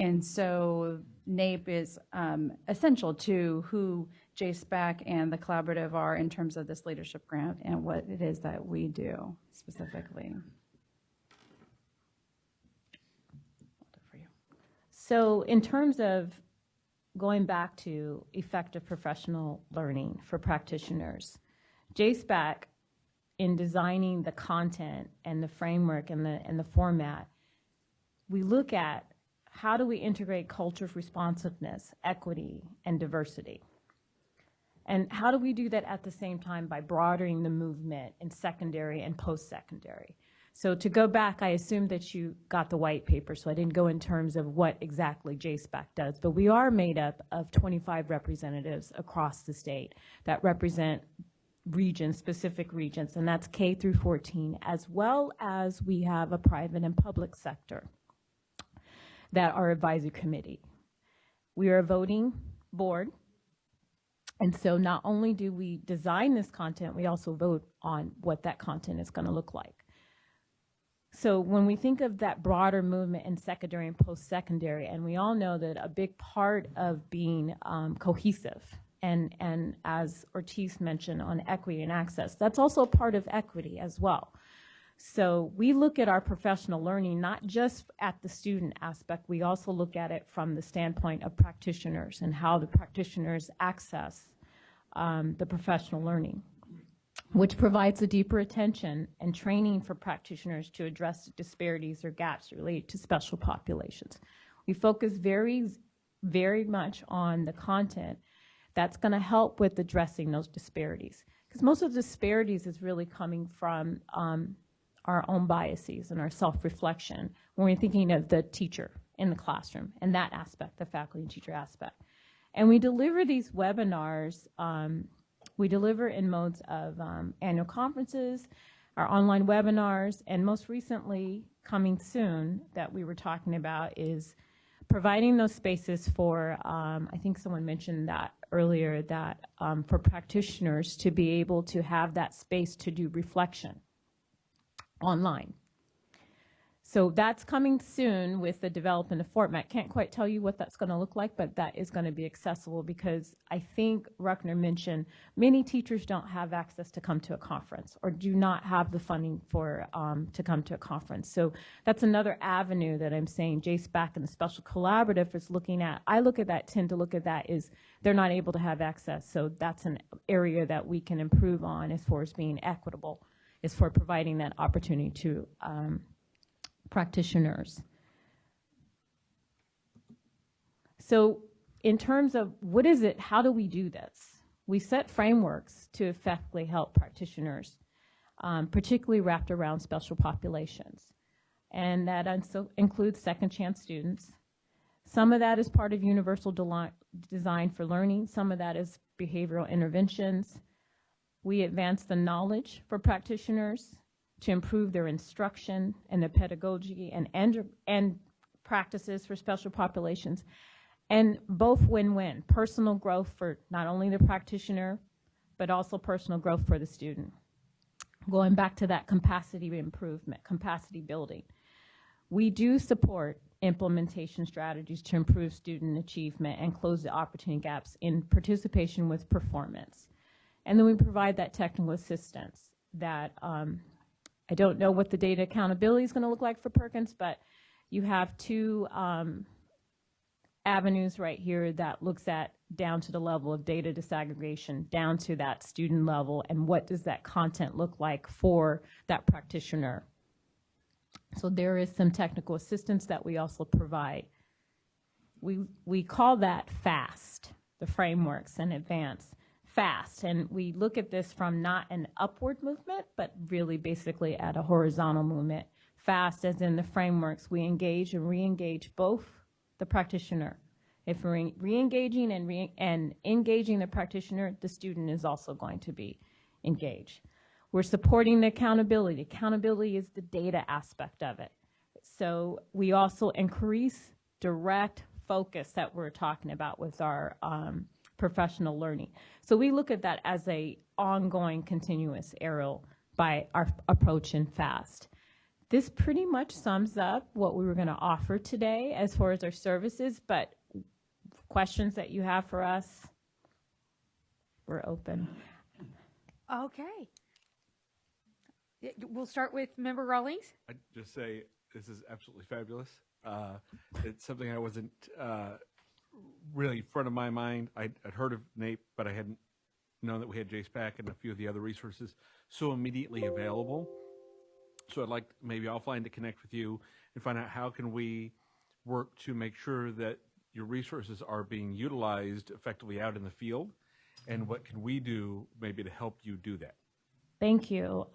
And so NAEP is essential to who JSPAC and the collaborative are in terms of this leadership grant and what it is that we do specifically. So in terms of going back to effective professional learning for practitioners, JSPAC, in designing the content and the framework and the format, we look at how do we integrate culture of responsiveness, equity, and diversity? And how do we do that at the same time by broadening the movement in secondary and post-secondary? So to go back, I assumed that you got the white paper, so I didn't go in terms of what exactly JSPAC does, but we are made up of 25 representatives across the state that represent regions, specific regions, and that's K through 14, as well as we have a private and public sector that are advisory committee. We are a voting board, and so not only do we design this content, we also vote on what that content is going to look like. So when we think of that broader movement in secondary and post-secondary, and we all know that a big part of being cohesive, and as Ortiz mentioned on equity and access, that's also a part of equity as well. So we look at our professional learning not just at the student aspect, we also look at it from the standpoint of practitioners and how the practitioners access the professional learning, which provides a deeper attention and training for practitioners to address disparities or gaps related to special populations. We focus very, very much on the content that's going to help with addressing those disparities, because most of the disparities is really coming from our own biases and our self-reflection when we're thinking of the teacher in the classroom and that aspect, the faculty and teacher aspect. And we deliver these webinars, we deliver in modes of annual conferences, our online webinars, and most recently, coming soon, that we were talking about is providing those spaces for, I think someone mentioned that earlier, that for practitioners to be able to have that space to do reflection online. So that's coming soon with the development of format. Can't quite tell you what that's going to look like, but that is going to be accessible because I think Ruckner mentioned many teachers don't have access to come to a conference or do not have the funding for to come to a conference. So that's another avenue that I'm saying JSPAC and the Special Collaborative is looking at. I tend to look at that is they're not able to have access. So that's an area that we can improve on as far as being equitable, is for providing that opportunity to practitioners. So in terms of what is it, how do we do this? We set frameworks to effectively help practitioners, particularly wrapped around special populations. And that also includes second chance students. Some of that is part of universal design for learning. Some of that is behavioral interventions. We advance the knowledge for practitioners to improve their instruction and their pedagogy and practices for special populations. And both win-win, personal growth for not only the practitioner, but also personal growth for the student. Going back to that capacity improvement, capacity building. We do support implementation strategies to improve student achievement and close the opportunity gaps in participation with performance. And then we provide that technical assistance that I don't know what the data accountability is going to look like for Perkins, but you have two avenues right here that looks at down to the level of data disaggregation, down to that student level, and what does that content look like for that practitioner. So there is some technical assistance that we also provide. We call that FAST, the frameworks in advance. FAST, and we look at this from not an upward movement, but really basically at a horizontal movement. FAST, as in the frameworks, we engage and re-engage both the practitioner. If we're re-engaging and engaging the practitioner, the student is also going to be engaged. We're supporting the accountability. Accountability is the data aspect of it. So we also increase direct focus that we're talking about with our professional learning. So we look at that as a ongoing continuous arrow by our approach in FAST. This pretty much sums up what we were going to offer today as far as our services, but questions that you have for us, we're open. Okay. We'll start with Member Rawlings. I'd just say this is absolutely fabulous. It's something I wasn't really front of my mind. I'd heard of NAEP, but I hadn't known that we had JSPAC and a few of the other resources so immediately available. So I'd like maybe offline to connect with you and find out how can we work to make sure that your resources are being utilized effectively out in the field, and what can we do maybe to help you do that? Thank you.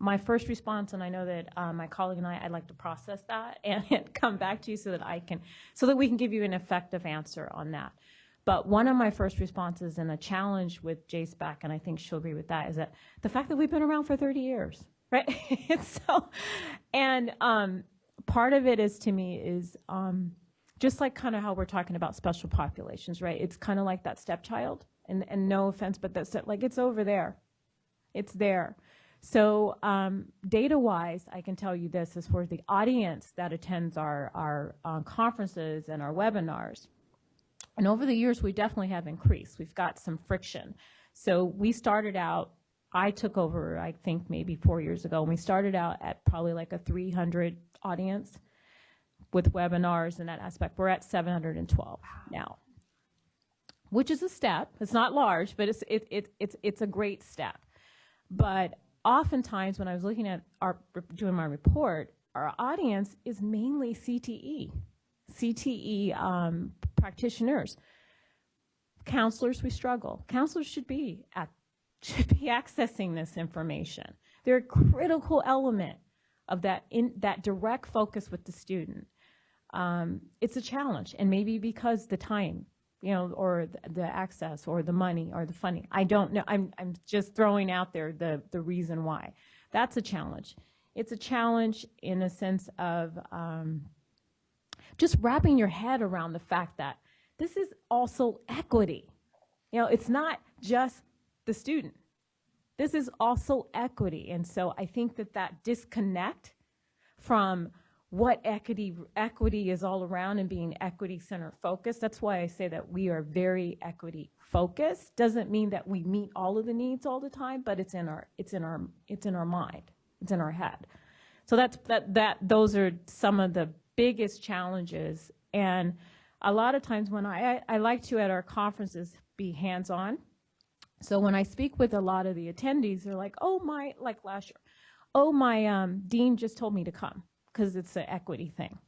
My first response, and I know that my colleague and I'd like to process that and come back to you so that we can give you an effective answer on that. But one of my first responses and a challenge with JSPAC, and I think she'll agree with that, is that the fact that we've been around for 30 years, right? Part of it is, to me, is just like kind of how we're talking about special populations, right? It's kind of like that stepchild, and no offense, but that's like, it's over there. It's there. So data-wise, I can tell you this, as far as the audience that attends our conferences and our webinars, and over the years, we definitely have increased. We've got some friction. So we started out, I took over, I think maybe 4 years ago, and we started out at probably like a 300 audience with webinars and that aspect. We're at 712 now, which is a step. It's not large, but it's a great step. But oftentimes when I was looking at doing my report, our audience is mainly CTE practitioners. Counselors, we struggle. Counselors should be accessing this information. They're a critical element of that direct focus with the student. It's a challenge, and maybe because the time, or the access, or the money, or the funding. I don't know. I'm just throwing out there the reason why. That's a challenge. It's a challenge in a sense of just wrapping your head around the fact that this is also equity. You know, it's not just the student. This is also equity. And so I think that that disconnect from what equity is all around and being equity center focused. That's why I say that we are very equity focused. Doesn't mean that we meet all of the needs all the time, but it's in our mind. It's in our head. So those are some of the biggest challenges. And a lot of times when I like to at our conferences be hands-on. So when I speak with a lot of the attendees, they're like, like last year, my dean just told me to come because it's an equity thing.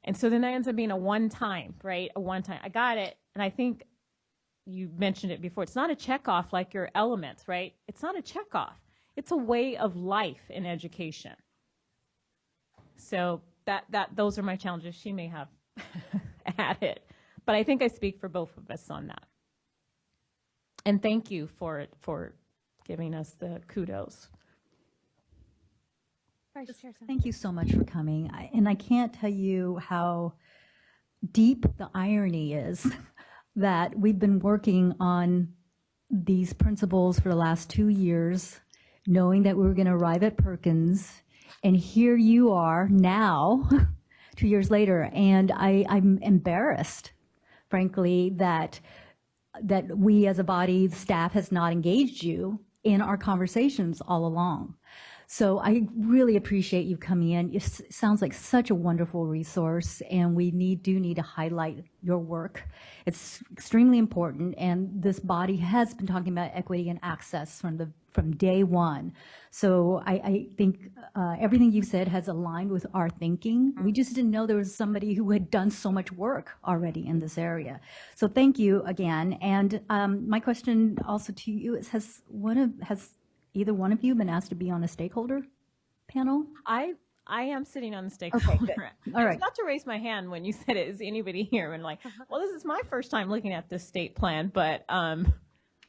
And so then that ends up being a one-time, right? A one-time. I got it. And I think you mentioned it before. It's not a checkoff like your elements, right? It's not a checkoff. It's a way of life in education. So those are my challenges. She may have added, but I think I speak for both of us on that. And thank you for giving us the kudos. Thank you so much for coming. And I can't tell you how deep the irony is that we've been working on these principles for the last 2 years, knowing that we were going to arrive at Perkins, and here you are now, 2 years later, and I'm embarrassed, frankly, that we as a body, staff has not engaged you in our conversations all along. So I really appreciate you coming in. It sounds like such a wonderful resource, and we do need to highlight your work. It's extremely important, and this body has been talking about equity and access from day one. So I think everything you've said has aligned with our thinking. We just didn't know there was somebody who had done so much work already in this area. So thank you again. And my question also to you is, has either one of you been asked to be on a stakeholder panel? I am sitting on the stakeholder. Okay, good. All right. I forgot to raise my hand when you said it. Is anybody here? And like, well, this is my first time looking at this state plan, but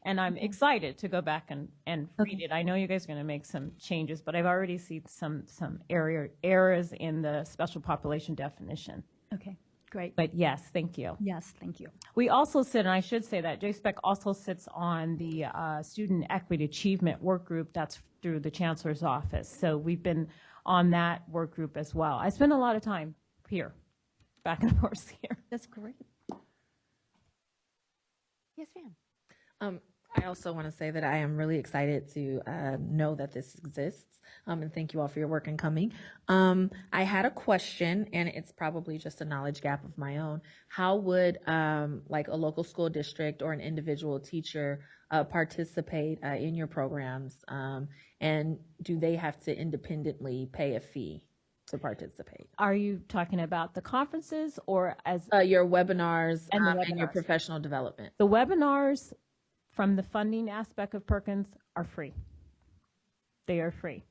and I'm excited to go back and read it. I know you guys are going to make some changes, but I've already seen some errors in the special population definition. Okay, great. But yes, thank you. Yes, thank you. We also sit, and I should say that JSPEC also sits on the Student Equity Achievement Work Group. That's through the Chancellor's Office. So we've been on that work group as well. I spend a lot of time here, back and forth here. That's great. Yes, ma'am. I also want to say that I am really excited to know that this exists, and thank you all for your work in coming. I had a question, and it's probably just a knowledge gap of my own. How would like a local school district or an individual teacher participate in your programs, and do they have to independently pay a fee to participate? Are you talking about the conferences or as your webinars and, and your professional development? The webinars from the funding aspect of Perkins are free. They are free.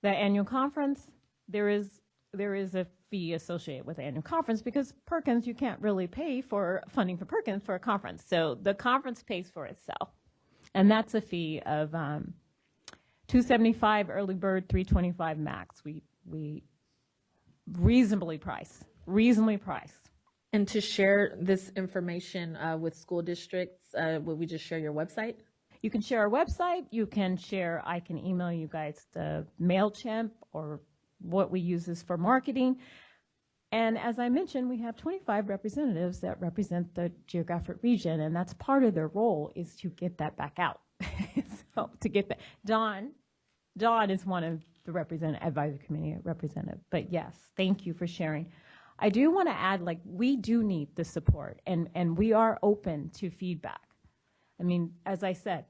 The annual conference, there is a fee associated with the annual conference because Perkins, you can't really pay for funding for Perkins for a conference. So the conference pays for itself. And that's a fee of $275 early bird, $325 max. We reasonably priced. And to share this information with school districts, would we just share your website? You can share our website. You can share, I can email you guys the MailChimp or what we use is for marketing. And as I mentioned, we have 25 representatives that represent the geographic region, and that's part of their role is to get that back out. So to get that, Dawn is one of the advisory committee representative. But yes, thank you for sharing. I do want to add, like, we do need the support, and we are open to feedback. I mean, as I said,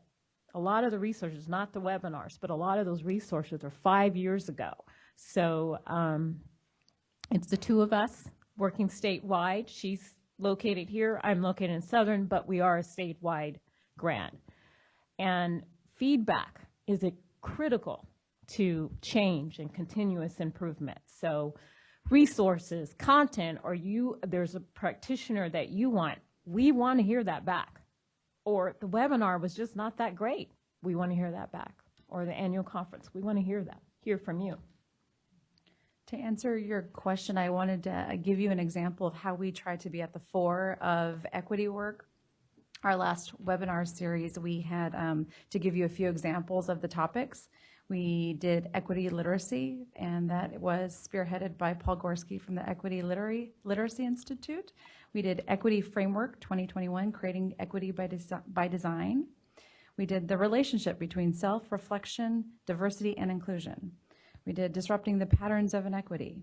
a lot of the resources, not the webinars, but a lot of those resources are 5 years ago. So it's the two of us working statewide. She's located here, I'm located in Southern, but we are a statewide grant. And feedback is critical to change and continuous improvement. So resources, content, or there's a practitioner that you want, we want to hear that back. Or the webinar was just not that great, we want to hear that back. Or the annual conference, we want to hear from you. To answer your question, I wanted to give you an example of how we try to be at the fore of equity work. Our last webinar series, we had, to give you a few examples of the topics, we did equity literacy, and that was spearheaded by Paul Gorski from the Equity Literacy Institute. We did Equity Framework 2021, Creating Equity by Design. We did the relationship between self-reflection, diversity, and inclusion. We did Disrupting the Patterns of Inequity.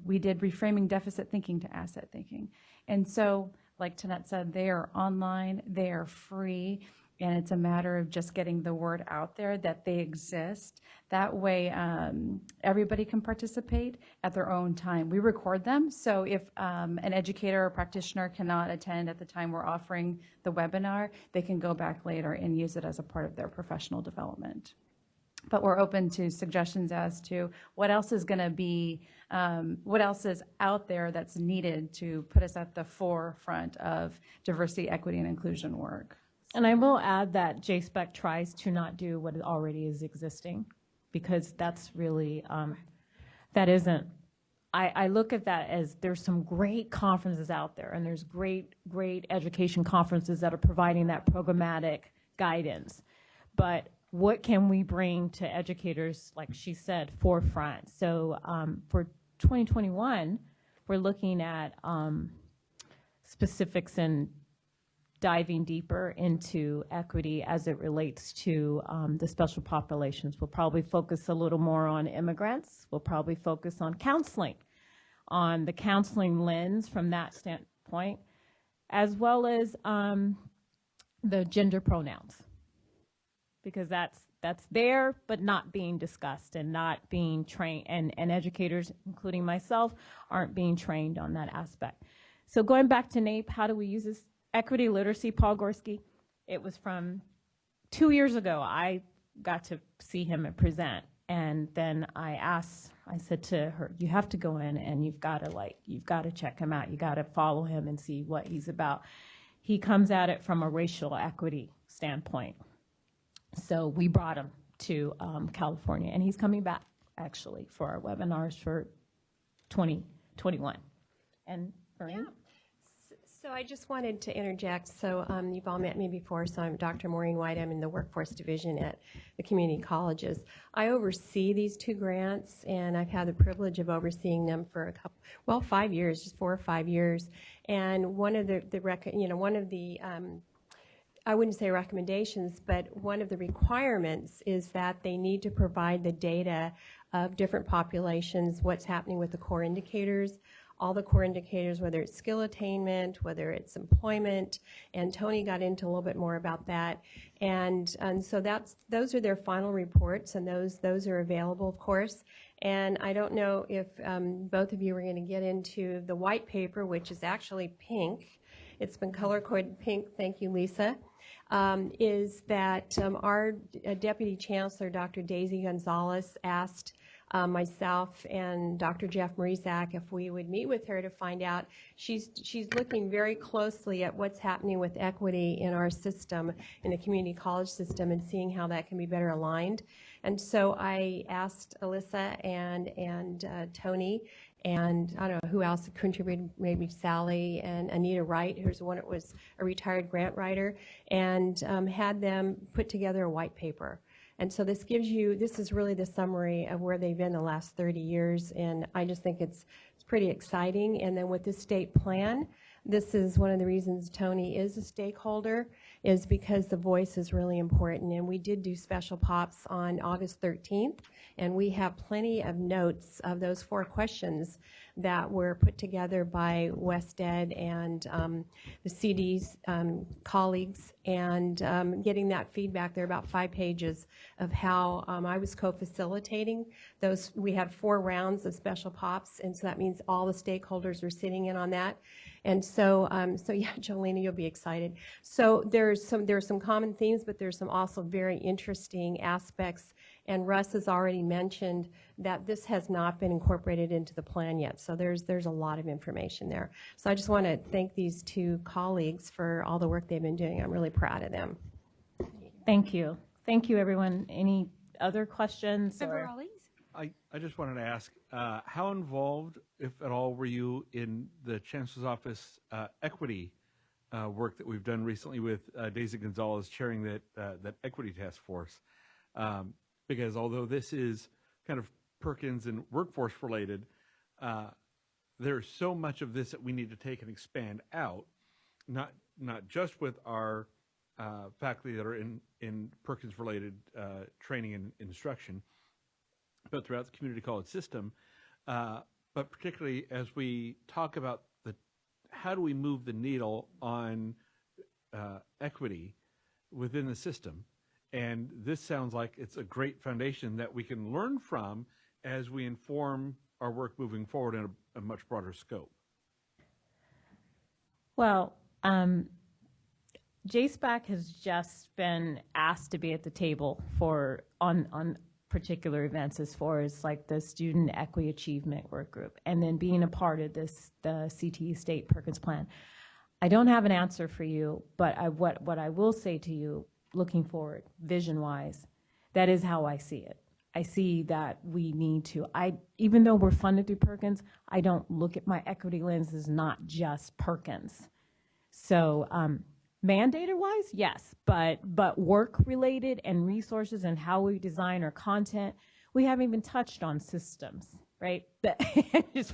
We did Reframing Deficit Thinking to Asset Thinking. And so, like Tanette said, they are online, they are free, and it's a matter of just getting the word out there that they exist. That way, everybody can participate at their own time. We record them, so if an educator or practitioner cannot attend at the time we're offering the webinar, they can go back later and use it as a part of their professional development. But we're open to suggestions as to what else is going to be, what else is out there that's needed to put us at the forefront of diversity, equity, and inclusion work. And I will add that JSPEC tries to not do what already is existing, because that's really, that isn't, I look at that as there's some great conferences out there, and there's great education conferences that are providing that programmatic guidance. But what can we bring to educators, like she said, forefront? So for 2021, we're looking at specifics and diving deeper into equity as it relates to the special populations. We'll probably focus a little more on immigrants. We'll probably focus on counseling, on the counseling lens from that standpoint, as well as the gender pronouns, because that's there but not being discussed and not being trained, and educators, including myself, aren't being trained on that aspect. So going back to NAEP, how do we use this? Equity literacy, Paul Gorski, it was from 2 years ago. I got to see him and present, and then I said to her, you have to go in and you've got to check him out. You got to follow him and see what he's about. He comes at it from a racial equity standpoint. So we brought him to California, and he's coming back actually for our webinars for 2021. And Maureen? Yeah. So I just wanted to interject. So you've all met me before, so I'm Dr. Maureen White. I'm in the workforce division at the community colleges. I oversee these two grants, and I've had the privilege of overseeing them for 5 years, just 4 or 5 years. And one of the I wouldn't say recommendations, but one of the requirements is that they need to provide the data of different populations, what's happening with the core indicators, all the core indicators, whether it's skill attainment, whether it's employment, and Tony got into a little bit more about that. And so those are their final reports, and those are available, of course. And I don't know if both of you are going to get into the white paper, which is actually pink. It's been color-coded pink. Thank you, Lisa. Is that our Deputy Chancellor, Dr. Daisy Gonzalez, asked myself and Dr. Jeff Mrizak if we would meet with her to find out. She's looking very closely at what's happening with equity in our system, in the community college system, and seeing how that can be better aligned. And so I asked Alyssa and Tony, and I don't know who else contributed, maybe Sally and Anita Wright, who's one that was a retired grant writer, and had them put together a white paper. And so this is really the summary of where they've been the last 30 years, and I just think it's pretty exciting. And then with this state plan, this is one of the reasons Tony is a stakeholder, is because the voice is really important. And we did do special pops on August 13th, and we have plenty of notes of those 4 questions that were put together by WestEd and the CD's colleagues, and getting that feedback. There are about 5 pages of how I was co-facilitating those. We had 4 rounds of special pops, and so that means all the stakeholders were sitting in on that. And so yeah, Jolena, you'll be excited. So there are some common themes, but there's some also very interesting aspects. And Russ has already mentioned that this has not been incorporated into the plan yet. So there's a lot of information there. So I just want to thank these 2 colleagues for all the work they've been doing. I'm really proud of them. Thank you. Thank you, everyone. Any other questions? Member Rawlings? I just wanted to ask, how involved, if at all, were you in the Chancellor's Office equity work that we've done recently with Daisy Gonzalez chairing that equity task force? Because although this is kind of Perkins and workforce related, there's so much of this that we need to take and expand out, not just with our faculty that are in Perkins related training and instruction, but throughout the community college system, but particularly as we talk about how do we move the needle on equity within the system. And this sounds like it's a great foundation that we can learn from as we inform our work moving forward in a much broader scope. Well, JSPAC has just been asked to be at the table for on particular events as far as like the Student Equity Achievement Work Group, and then being a part of this, the CTE State Perkins Plan. I don't have an answer for you, but what I will say to you, looking forward, vision-wise, that is how I see it. I see that we need to, even though we're funded through Perkins, I don't look at my equity lens as not just Perkins. So mandated-wise, yes, but work-related and resources and how we design our content, we haven't even touched on systems, right?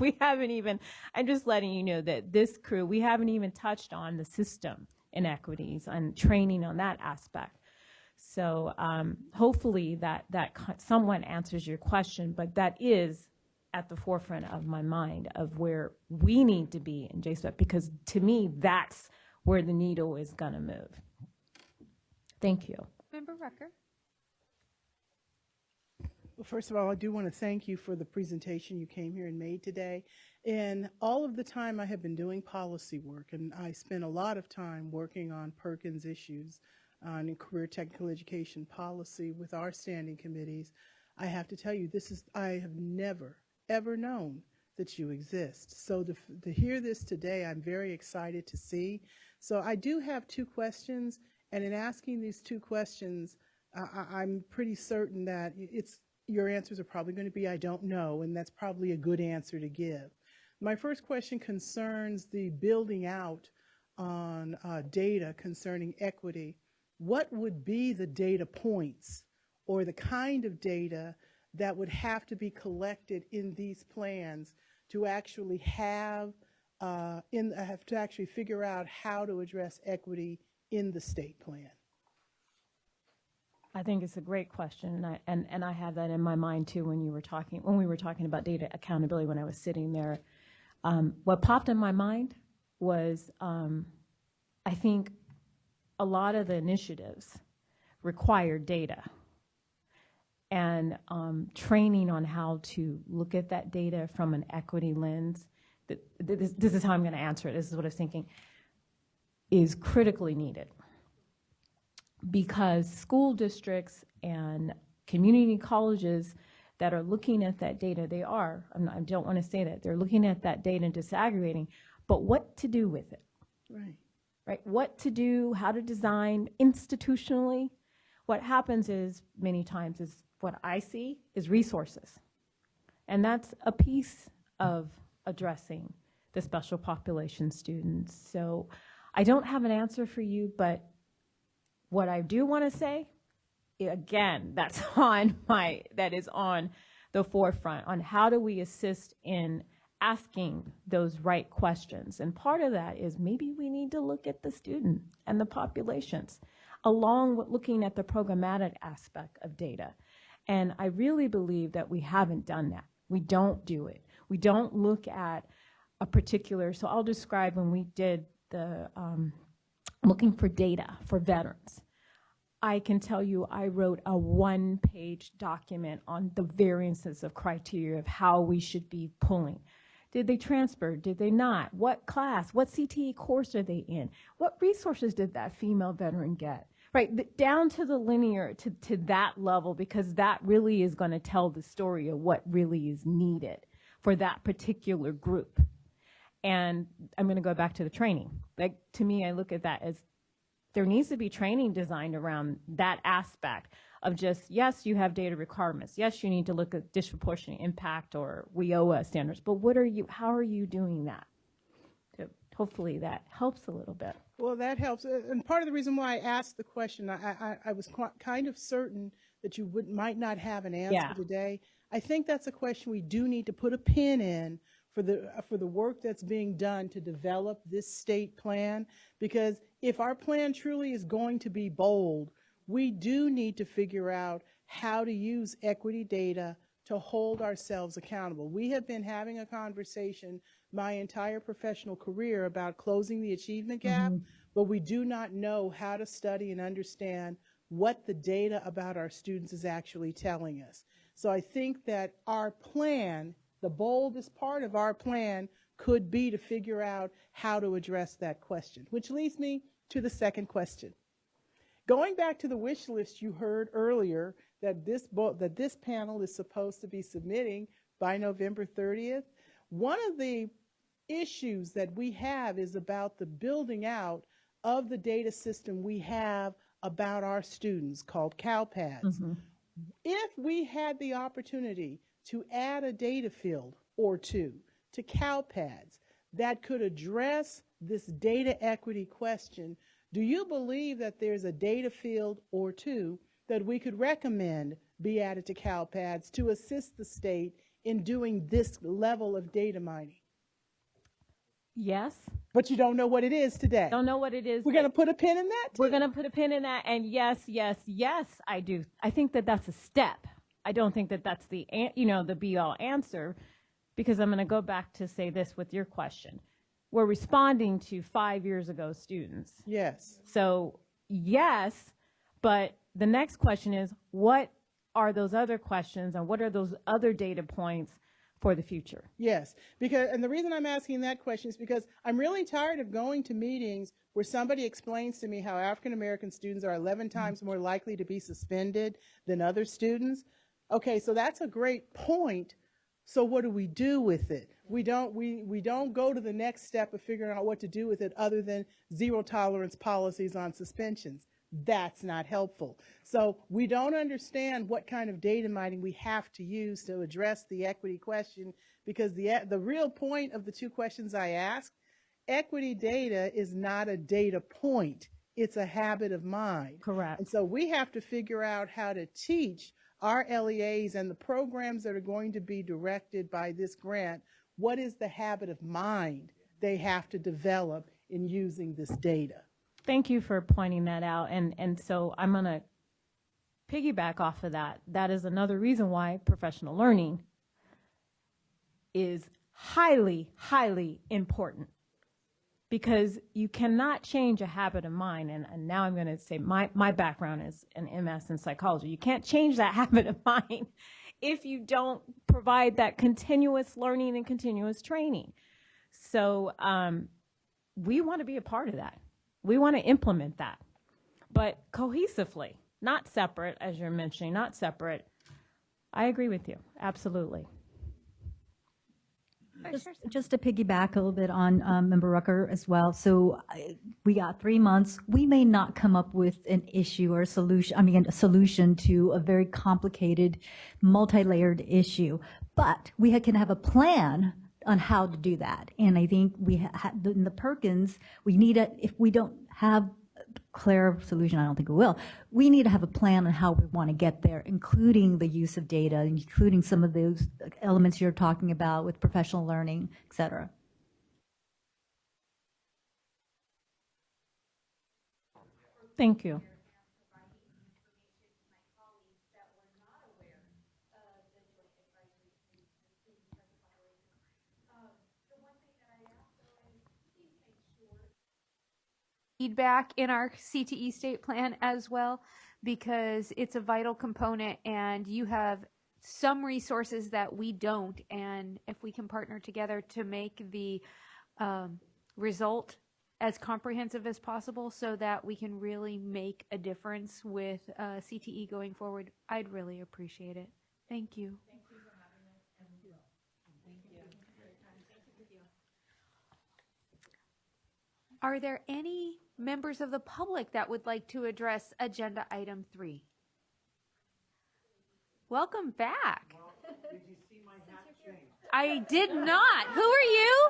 We haven't even, I'm just letting you know that this crew, we haven't even touched on the system inequities and training on that aspect. So hopefully that somewhat answers your question, but that is at the forefront of my mind of where we need to be in JSPAC, because to me, that's where the needle is going to move. Thank you. Member Rucker. Well, first of all, I do want to thank you for the presentation you came here and made today. And all of the time I have been doing policy work, and I spent a lot of time working on Perkins issues on career technical education policy with our standing committees. I have to tell you, I have never, ever known that you exist. So to hear this today, I'm very excited to see. So I do have two questions, and in asking these two questions, I'm pretty certain that your answers are probably going to be, I don't know, and that's probably a good answer to give. My first question concerns the building out on data concerning equity. What would be the data points or the kind of data that would have to be collected in these plans to actually to actually figure out how to address equity in the state plan? I think it's a great question, and I had that in my mind too when we were talking about data accountability when I was sitting there. What popped in my mind was I think a lot of the initiatives require data and training on how to look at that data from an equity lens. This is how I'm going to answer it. This is what I was thinking, is critically needed. Because school districts and community colleges that are looking at that data, I don't want to say that, they're looking at that data and disaggregating, but what to do with it. Right? What to do, how to design institutionally. What happens is, many times, is what I see is resources. And that's a piece of addressing the special population students. So I don't have an answer for you, but what I do want to say, again, that is on the forefront on how do we assist in asking those right questions. And part of that is maybe we need to look at the student and the populations along with looking at the programmatic aspect of data. And I really believe that we haven't done that. We don't do it. We don't look at a particular, so I'll describe when we did the looking for data for veterans. I can tell you I wrote a one-page document on the variances of criteria of how we should be pulling. Did they transfer? Did they not? What class? What CTE course are they in? What resources did that female veteran get? Right, down to the linear, to that level, because that really is going to tell the story of what really is needed for that particular group. And I'm going to go back to the training. Like, to me, I look at that as there needs to be training designed around that aspect of just, yes, you have data requirements. Yes, you need to look at disproportionate impact or WIOA standards, but how are you doing that? So hopefully that helps a little bit. Well, that helps. And part of the reason why I asked the question, I was kind of certain that you might not have an answer today. I think that's a question we do need to put a pin in for the work that's being done to develop this state plan, because if our plan truly is going to be bold, we do need to figure out how to use equity data to hold ourselves accountable. We have been having a conversation my entire professional career about closing the achievement gap, but we do not know how to study and understand what the data about our students is actually telling us. So I think that our plan, the boldest part of our plan, could be to figure out how to address that question, which leads me to the second question. Going back to the wish list you heard earlier that this panel is supposed to be submitting by November 30th, one of the issues that we have is about the building out of the data system we have about our students called CalPads. If we had the opportunity to add a data field or two to CalPads that could address this data equity question, do you believe that there's a data field or two that we could recommend be added to CalPads to assist the state in doing this level of data mining? Yes. But you don't know what it is today. Don't know what it is. We're going to put a pin in that? We're going to put a pin in that, and yes, I do. I think that that's a step. I don't think that that's the be-all answer, because I'm going to go back to say this with your question. We're responding to 5 years ago students. Yes. So yes, but the next question is, what are those other questions and what are those other data points for the future? Yes, and the reason I'm asking that question is because I'm really tired of going to meetings where somebody explains to me how African American students are 11 times more likely to be suspended than other students. Okay, so that's a great point. So what do we do with it? We don't go to the next step of figuring out what to do with it other than zero tolerance policies on suspensions. That's not helpful. So we don't understand what kind of data mining we have to use to address the equity question, because the real point of the two questions I asked, equity data is not a data point. It's a habit of mind. Correct. And so we have to figure out how to teach our LEAs and the programs that are going to be directed by this grant, what is the habit of mind they have to develop in using this data? Thank you for pointing that out. And so I'm going to piggyback off of that. That is another reason why professional learning is highly, highly important, because you cannot change a habit of mind. And now I'm going to say my background is an MS in psychology. You can't change that habit of mind if you don't provide that continuous learning and continuous training. So we want to be a part of that. We want to implement that, but cohesively, not separate, as you're mentioning, not separate. I agree with you, absolutely. Just to piggyback a little bit on Member Rucker as well. So we got 3 months. We may not come up with an issue or a solution to a very complicated, multi-layered issue, but we can have a plan on how to do that. And I think in the Perkins, if we don't have a clear solution, I don't think we will, we need to have a plan on how we want to get there, including the use of data, including some of those elements you're talking about with professional learning, et cetera. Thank you. Feedback in our CTE state plan as well, because it's a vital component and you have some resources that we don't, and if we can partner together to make the result as comprehensive as possible so that we can really make a difference with CTE going forward, I'd really appreciate it. Thank you. Thank you for having us. Thank you. Are there any members of the public that would like to address agenda item 3? Welcome back. Well, did you see my hat change? I did not. Who are you?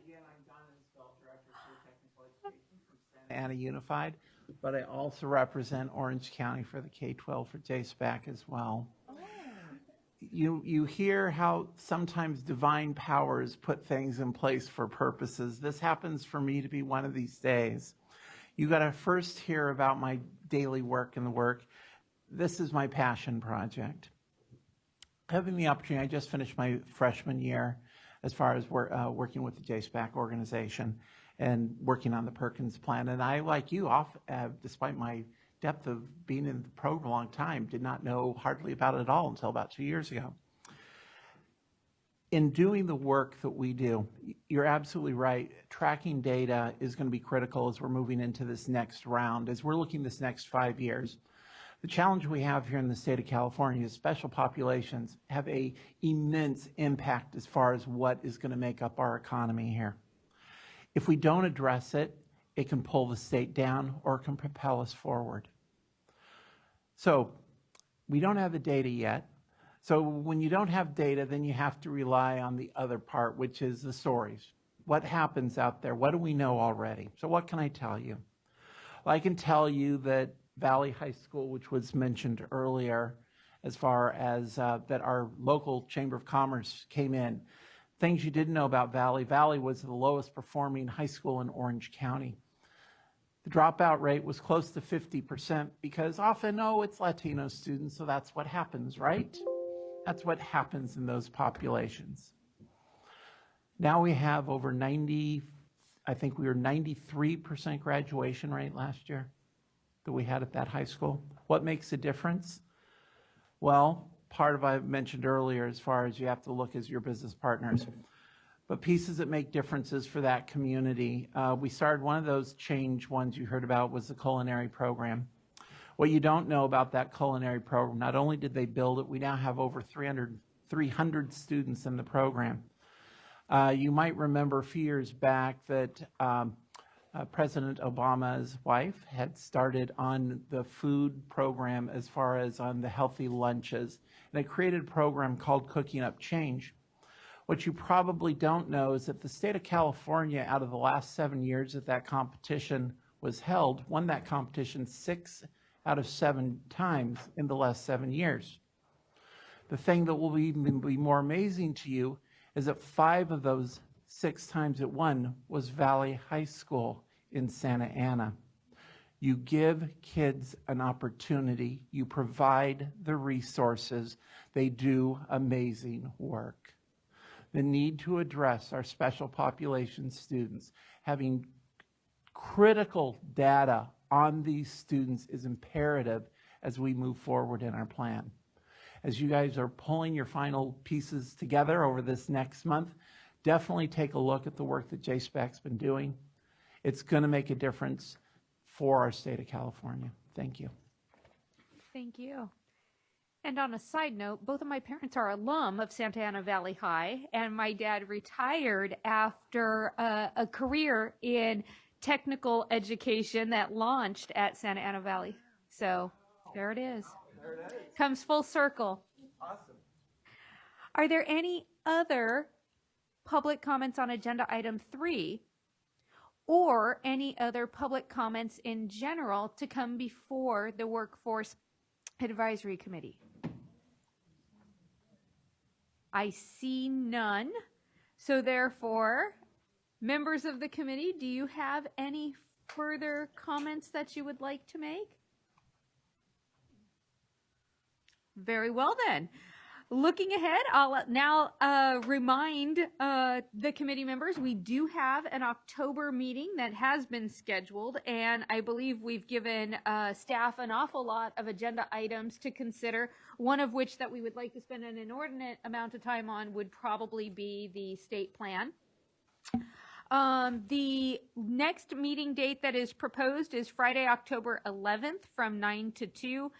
Again, I'm Don Isbell, Director of Technical Education from Santa Ana Unified, but I also represent Orange County for the K-12 for JSPAC as well. You hear how sometimes divine powers put things in place for purposes. This happens for me to be one of these days. You got to first hear about my daily work and the work. This is my passion project. Having the opportunity, I just finished my freshman year as far as working with the JSPAC organization and working on the Perkins plan. And I, like you, despite my depth of being in the program a long time, did not know hardly about it at all until about 2 years ago. In doing the work that we do, you're absolutely right. Tracking data is going to be critical as we're moving into this next round, as we're looking this next 5 years. The challenge we have here in the state of California is special populations have an immense impact as far as what is going to make up our economy here. If we don't address it, it can pull the state down or it can propel us forward. So we don't have the data yet. So when you don't have data, then you have to rely on the other part, which is the stories. What happens out there? What do we know already? So what can I tell you? Well, I can tell you that Valley High School, which was mentioned earlier, as far as that our local Chamber of Commerce came in. Things you didn't know about Valley. Valley was the lowest performing high school in Orange County. The dropout rate was close to 50% because often, it's Latino students, so that's what happens, right? That's what happens in those populations. Now we have over 90, I think we were 93% graduation rate last year that we had at that high school. What makes a difference? Well, part of what I mentioned earlier as far as you have to look as your business partners. But pieces that make differences for that community. We started one of those change ones you heard about was the culinary program. What you don't know about that culinary program, not only did they build it, we now have over 300 students in the program. You might remember a few years back that President Obama's wife had started on the food program as far as on the healthy lunches. And they created a program called Cooking Up Change. What you probably don't know is that the state of California, out of the last 7 years that that competition was held, won that competition 6 out of 7 times in the last 7 years. The thing that will even be more amazing to you is that 5 of those 6 times it won was Valley High School in Santa Ana. You give kids an opportunity, you provide the resources, they do amazing work. The need to address our special population students, having critical data on these students is imperative as we move forward in our plan. As you guys are pulling your final pieces together over this next month, definitely take a look at the work that JSPAC's been doing. It's going to make a difference for our state of California. Thank you. Thank you. And on a side note, both of my parents are alum of Santa Ana Valley High, and my dad retired after a career in technical education that launched at Santa Ana Valley. So there it is. There it is. Comes full circle. Awesome. Are there any other public comments on agenda item 3 or any other public comments in general to come before the Workforce Advisory Committee? I see none. So therefore, members of the committee, do you have any further comments that you would like to make? Very well then. Looking ahead, I'll now remind the committee members we do have an October meeting that has been scheduled, and I believe we've given staff an awful lot of agenda items to consider, one of which that we would like to spend an inordinate amount of time on would probably be the state plan. The next meeting date that is proposed is Friday, October 11th from 9 to 2.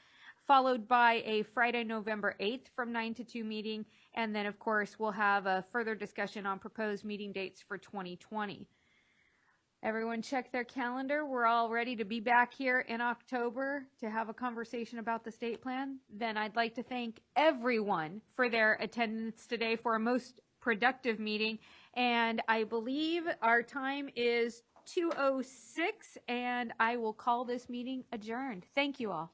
Followed by a Friday, November 8th from 9 to 2 meeting. And then, of course, we'll have a further discussion on proposed meeting dates for 2020. Everyone check their calendar. We're all ready to be back here in October to have a conversation about the state plan. Then I'd like to thank everyone for their attendance today for a most productive meeting. And I believe our time is 2:06, and I will call this meeting adjourned. Thank you all.